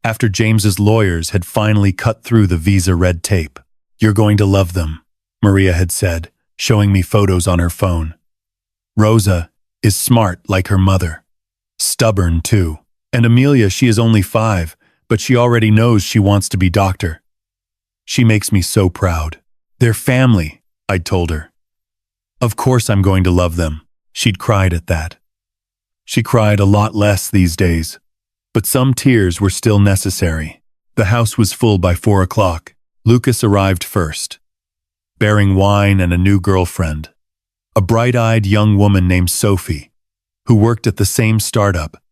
after James's lawyers had finally cut through the visa red tape. You're going to love them, Maria had said, showing me photos on her phone. Rosa is smart like her mother. Stubborn, too. And Amelia, she is only 5, but she already knows she wants to be doctor. She makes me so proud. They're family, I'd told her. Of course I'm going to love them. She'd cried at that. She cried a lot less these days, but some tears were still necessary. The house was full by 4 o'clock. Lucas arrived first, bearing wine and a new girlfriend, a bright-eyed young woman named Sophie, who worked at the same startup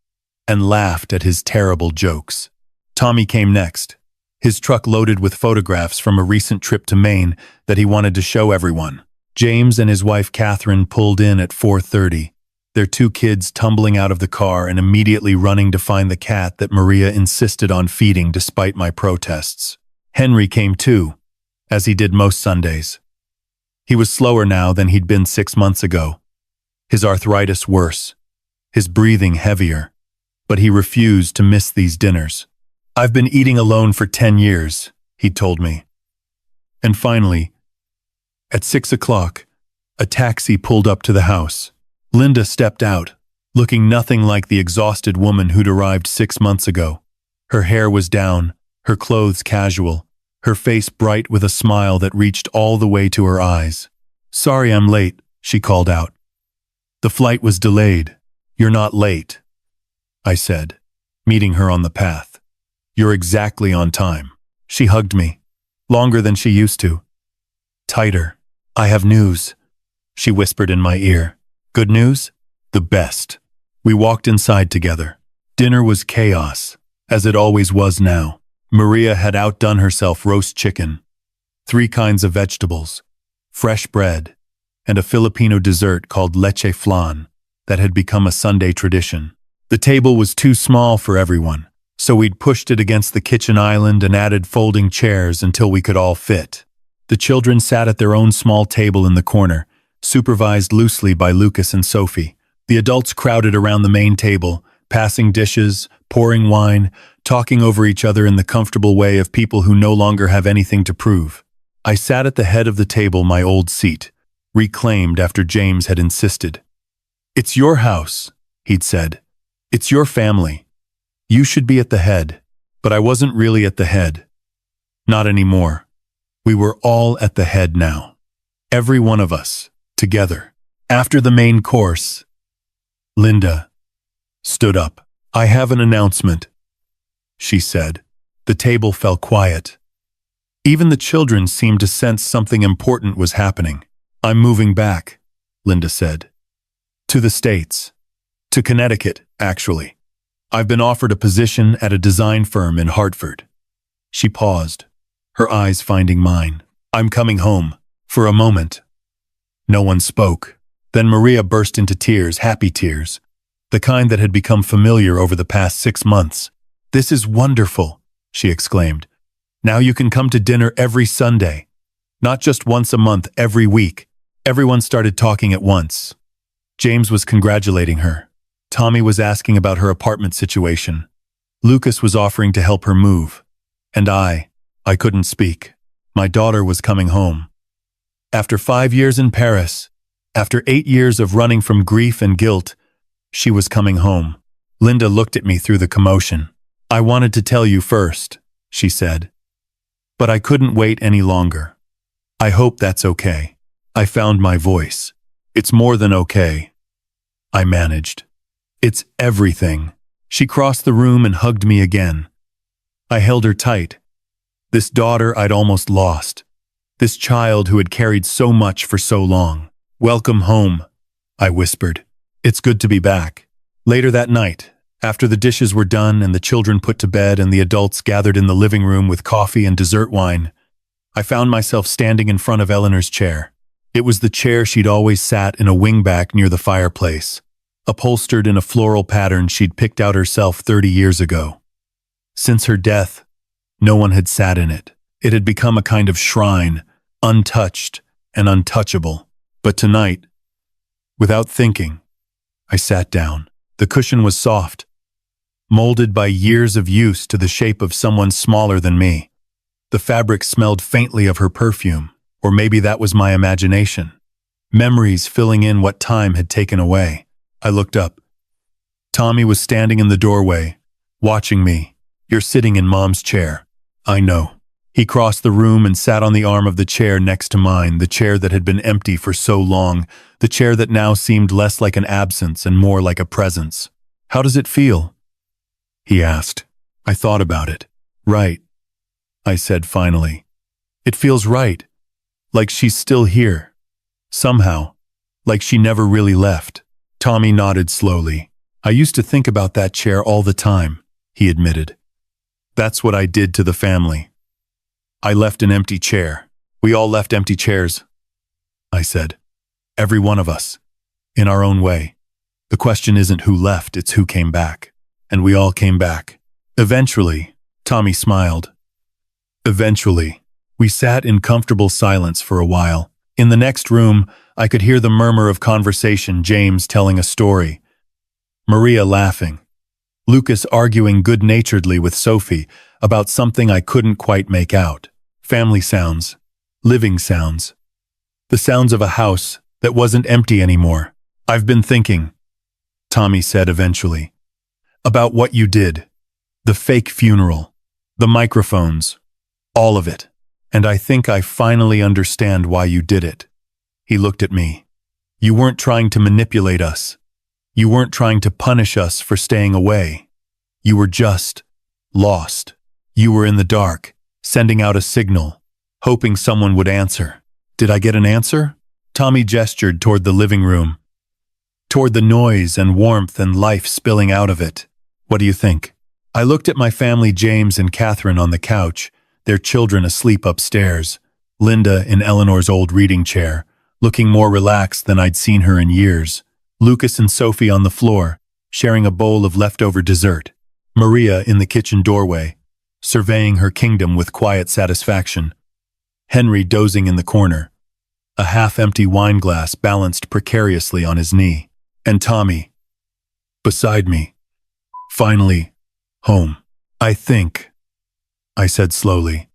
and laughed at his terrible jokes. Tommy came next, his truck loaded with photographs from a recent trip to Maine that he wanted to show everyone. James and his wife Catherine pulled in at 4:30, their 2 kids tumbling out of the car and immediately running to find the cat that Maria insisted on feeding despite my protests. Henry came too, as he did most Sundays. He was slower now than he'd been 6 months ago, his arthritis worse, his breathing heavier, but he refused to miss these dinners. I've been eating alone for 10 years, he'd told me. And finally, at 6 o'clock, a taxi pulled up to the house. Linda stepped out, looking nothing like the exhausted woman who'd arrived 6 months ago. Her hair was down, her clothes casual, her face bright with a smile that reached all the way to her eyes. Sorry I'm late, she called out. The flight was delayed. You're not late, I said, meeting her on the path. You're exactly on time. She hugged me, longer than she used to. Tighter. I have news, she whispered in my ear. Good news? The best. We walked inside together. Dinner was chaos, as it always was now. Maria had outdone herself roast chicken, 3 kinds of vegetables, fresh bread, and a Filipino dessert called leche flan that had become a Sunday tradition. The table was too small for everyone, so we'd pushed it against the kitchen island and added folding chairs until we could all fit. The children sat at their own small table in the corner, supervised loosely by Lucas and Sophie. The adults crowded around the main table, passing dishes, pouring wine, talking over each other in the comfortable way of people who no longer have anything to prove. I sat at the head of the table, my old seat, reclaimed after James had insisted. "It's your house," he'd said. "It's your family. You should be at the head." But I wasn't really at the head. Not anymore. We were all at the head now. Every one of us, together. After the main course, Linda stood up. "I have an announcement," she said. The table fell quiet. Even the children seemed to sense something important was happening. "I'm moving back," Linda said. "To the States. To Connecticut, actually. I've been offered a position at a design firm in Hartford." She paused, her eyes finding mine. "I'm coming home." For a moment, no one spoke. Then Maria burst into tears, happy tears, the kind that had become familiar over the past 6 months. "This is wonderful," she exclaimed. "Now you can come to dinner every Sunday. Not just once a month, every week." Everyone started talking at once. James was congratulating her. Tommy was asking about her apartment situation. Lucas was offering to help her move. And I couldn't speak. My daughter was coming home. After 5 years in Paris, after 8 years of running from grief and guilt, she was coming home. Linda looked at me through the commotion. "I wanted to tell you first," she said. "But I couldn't wait any longer. I hope that's okay." I found my voice. "It's more than okay," I managed. "It's everything." She crossed the room and hugged me again. I held her tight. This daughter I'd almost lost. This child who had carried so much for so long. "Welcome home," I whispered. "It's good to be back." Later that night, after the dishes were done and the children put to bed and the adults gathered in the living room with coffee and dessert wine, I found myself standing in front of Eleanor's chair. It was the chair she'd always sat in a wingback near the fireplace, upholstered in a floral pattern she'd picked out herself 30 years ago. Since her death, no one had sat in it. It had become a kind of shrine, untouched and untouchable. But tonight, without thinking, I sat down. The cushion was soft, molded by years of use to the shape of someone smaller than me. The fabric smelled faintly of her perfume, or maybe that was my imagination. Memories filling in what time had taken away. I looked up. Tommy was standing in the doorway, watching me. "You're sitting in Mom's chair." "I know." He crossed the room and sat on the arm of the chair next to mine, the chair that had been empty for so long, the chair that now seemed less like an absence and more like a presence. "How does it feel?" he asked. I thought about it. "Right," I said finally. "It feels right. Like she's still here. Somehow. Like she never really left." Tommy nodded slowly. "I used to think about that chair all the time," he admitted. "That's what I did to the family. I left an empty chair. We all left empty chairs," I said. "Every one of us. In our own way. The question isn't who left, it's who came back. And we all came back. Eventually," Tommy smiled. "Eventually." We sat in comfortable silence for a while. In the next room, I could hear the murmur of conversation, James telling a story, Maria laughing, Lucas arguing good-naturedly with Sophie about something I couldn't quite make out. Family sounds, living sounds, the sounds of a house that wasn't empty anymore. "I've been thinking," Tommy said eventually, "about what you did. The fake funeral, the microphones, all of it. And I think I finally understand why you did it." He looked at me. "You weren't trying to manipulate us. You weren't trying to punish us for staying away. You were just lost. You were in the dark, sending out a signal, hoping someone would answer." "Did I get an answer?" Tommy gestured toward the living room, toward the noise and warmth and life spilling out of it. "What do you think?" I looked at my family, James and Catherine on the couch, their children asleep upstairs, Linda in Eleanor's old reading chair, looking more relaxed than I'd seen her in years, Lucas and Sophie on the floor, sharing a bowl of leftover dessert, Maria in the kitchen doorway, surveying her kingdom with quiet satisfaction. Henry dozing in the corner, a half-empty wine glass balanced precariously on his knee, and Tommy, beside me. Finally, home. I think, I said slowly,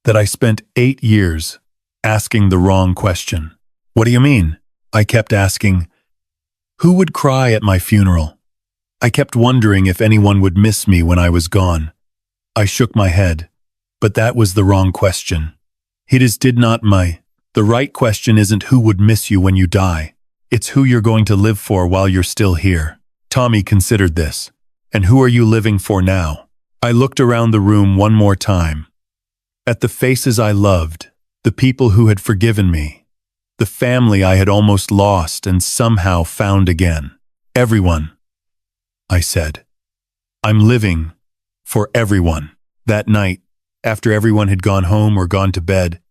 that I spent 8 years asking the wrong question. What do you mean? I kept asking. Who would cry at my funeral? I kept wondering if anyone would miss me when I was gone. I shook my head, but that was the wrong question. The right question isn't who would miss you when you die. It's who you're going to live for while you're still here. Tommy considered this. And who are you living for now? I looked around the room one more time. At the faces I loved, the people who had forgiven me, the family I had almost lost and somehow found again. Everyone, I said. I'm living for everyone. That night, after everyone had gone home or gone to bed,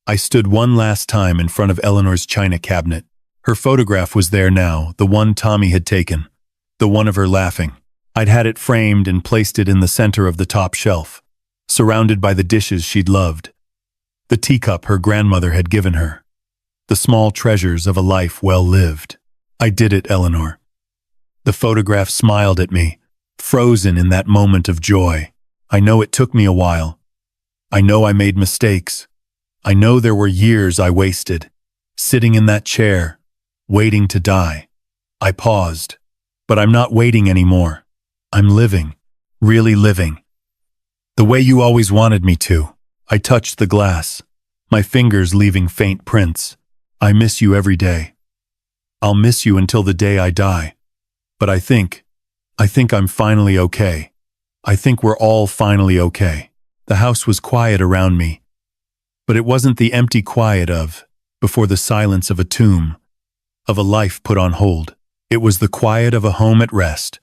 I stood one last time in front of Eleanor's china cabinet. Her photograph was there now, the one Tommy had taken, the one of her laughing. I'd had it framed and placed it in the center of the top shelf, surrounded by the dishes she'd loved, the teacup her grandmother had given her, the small treasures of a life well lived. I did it, Eleanor. The photograph smiled at me, frozen in that moment of joy. I know it took me a while. I know I made mistakes. I know there were years I wasted, sitting in that chair, waiting to die. I paused, but I'm not waiting anymore. I'm living, really living. The way you always wanted me to. I touched the glass, my fingers leaving faint prints. I miss you every day. I'll miss you until the day I die. But I think I'm finally okay. I think we're all finally okay. The house was quiet around me, but it wasn't the empty quiet before the silence of a tomb, of a life put on hold. It was the quiet of a home at rest,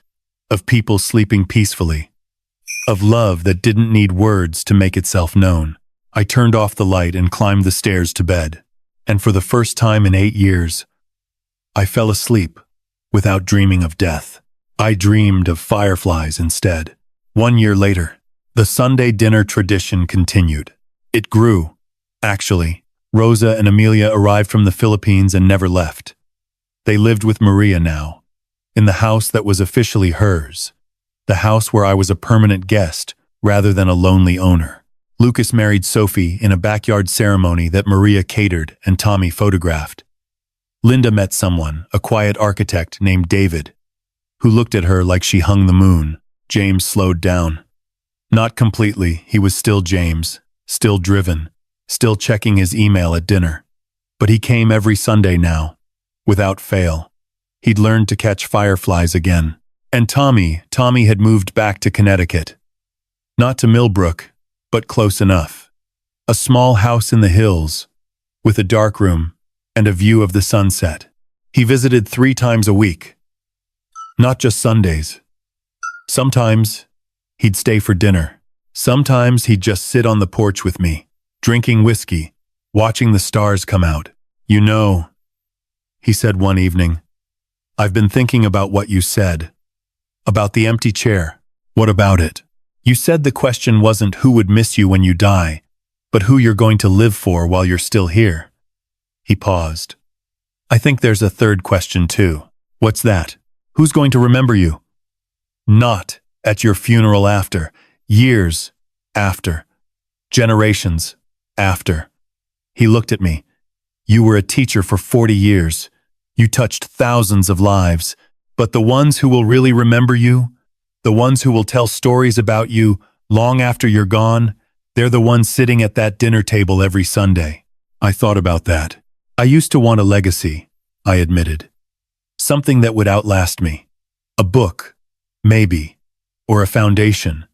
of people sleeping peacefully, of love that didn't need words to make itself known. I turned off the light and climbed the stairs to bed, and for the first time in 8 years, I fell asleep without dreaming of death. I dreamed of fireflies instead. 1 year later, the Sunday dinner tradition continued. It grew. Actually, Rosa and Amelia arrived from the Philippines and never left. They lived with Maria now, in the house that was officially hers, the house where I was a permanent guest rather than a lonely owner. Lucas married Sophie in a backyard ceremony that Maria catered and Tommy photographed. Linda met someone, a quiet architect named David, who looked at her like she hung the moon. James slowed down. Not completely, he was still James, still driven, still checking his email at dinner. But he came every Sunday now, without fail. He'd learned to catch fireflies again. And Tommy had moved back to Connecticut. Not to Millbrook, but close enough. A small house in the hills, with a dark room and a view of the sunset. He visited 3 times a week. Not just Sundays. Sometimes he'd stay for dinner. Sometimes he'd just sit on the porch with me, drinking whiskey, watching the stars come out. You know, he said one evening, I've been thinking about what you said. About the empty chair. What about it? You said the question wasn't who would miss you when you die, but who you're going to live for while you're still here. He paused. I think there's a third question too. What's that? Who's going to remember you? Not at your funeral after, years after, generations after. He looked at me. You were a teacher for 40 years. You touched thousands of lives. But the ones who will really remember you, the ones who will tell stories about you long after you're gone, they're the ones sitting at that dinner table every Sunday. I thought about that. I used to want a legacy, I admitted. Something that would outlast me. A book, maybe, or a foundation,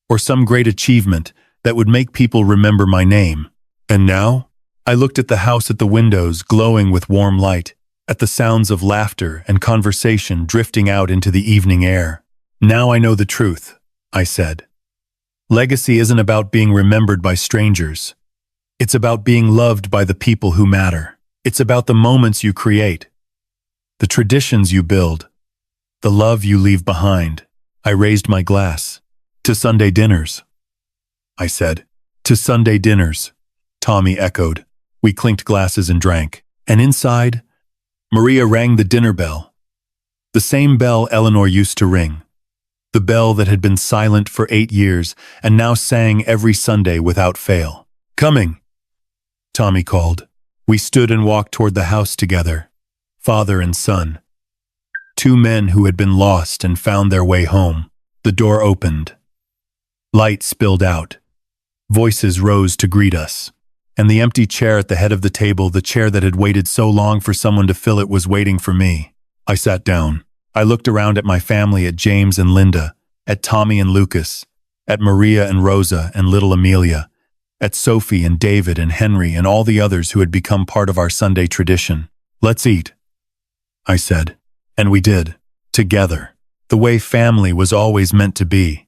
or some great achievement that would make people remember my name. And now, I looked at the house at the windows glowing with warm light, at the sounds of laughter and conversation drifting out into the evening air. Now I know the truth, I said. Legacy isn't about being remembered by strangers. It's about being loved by the people who matter. It's about the moments you create, the traditions you build, the love you leave behind. I raised my glass. To Sunday dinners. I said, to Sunday dinners. Tommy echoed. We clinked glasses and drank. And inside, Maria rang the dinner bell. The same bell Eleanor used to ring. The bell that had been silent for 8 years and now sang every Sunday without fail. Coming, Tommy called. We stood and walked toward the house together, father and son. 2 men who had been lost and found their way home. The door opened. Light spilled out. Voices rose to greet us. And the empty chair at the head of the table, the chair that had waited so long for someone to fill it, was waiting for me. I sat down. I looked around at my family, at James and Linda, at Tommy and Lucas, at Maria and Rosa and little Amelia, at Sophie and David and Henry and all the others who had become part of our Sunday tradition. Let's eat, I said. And we did, together, the way family was always meant to be.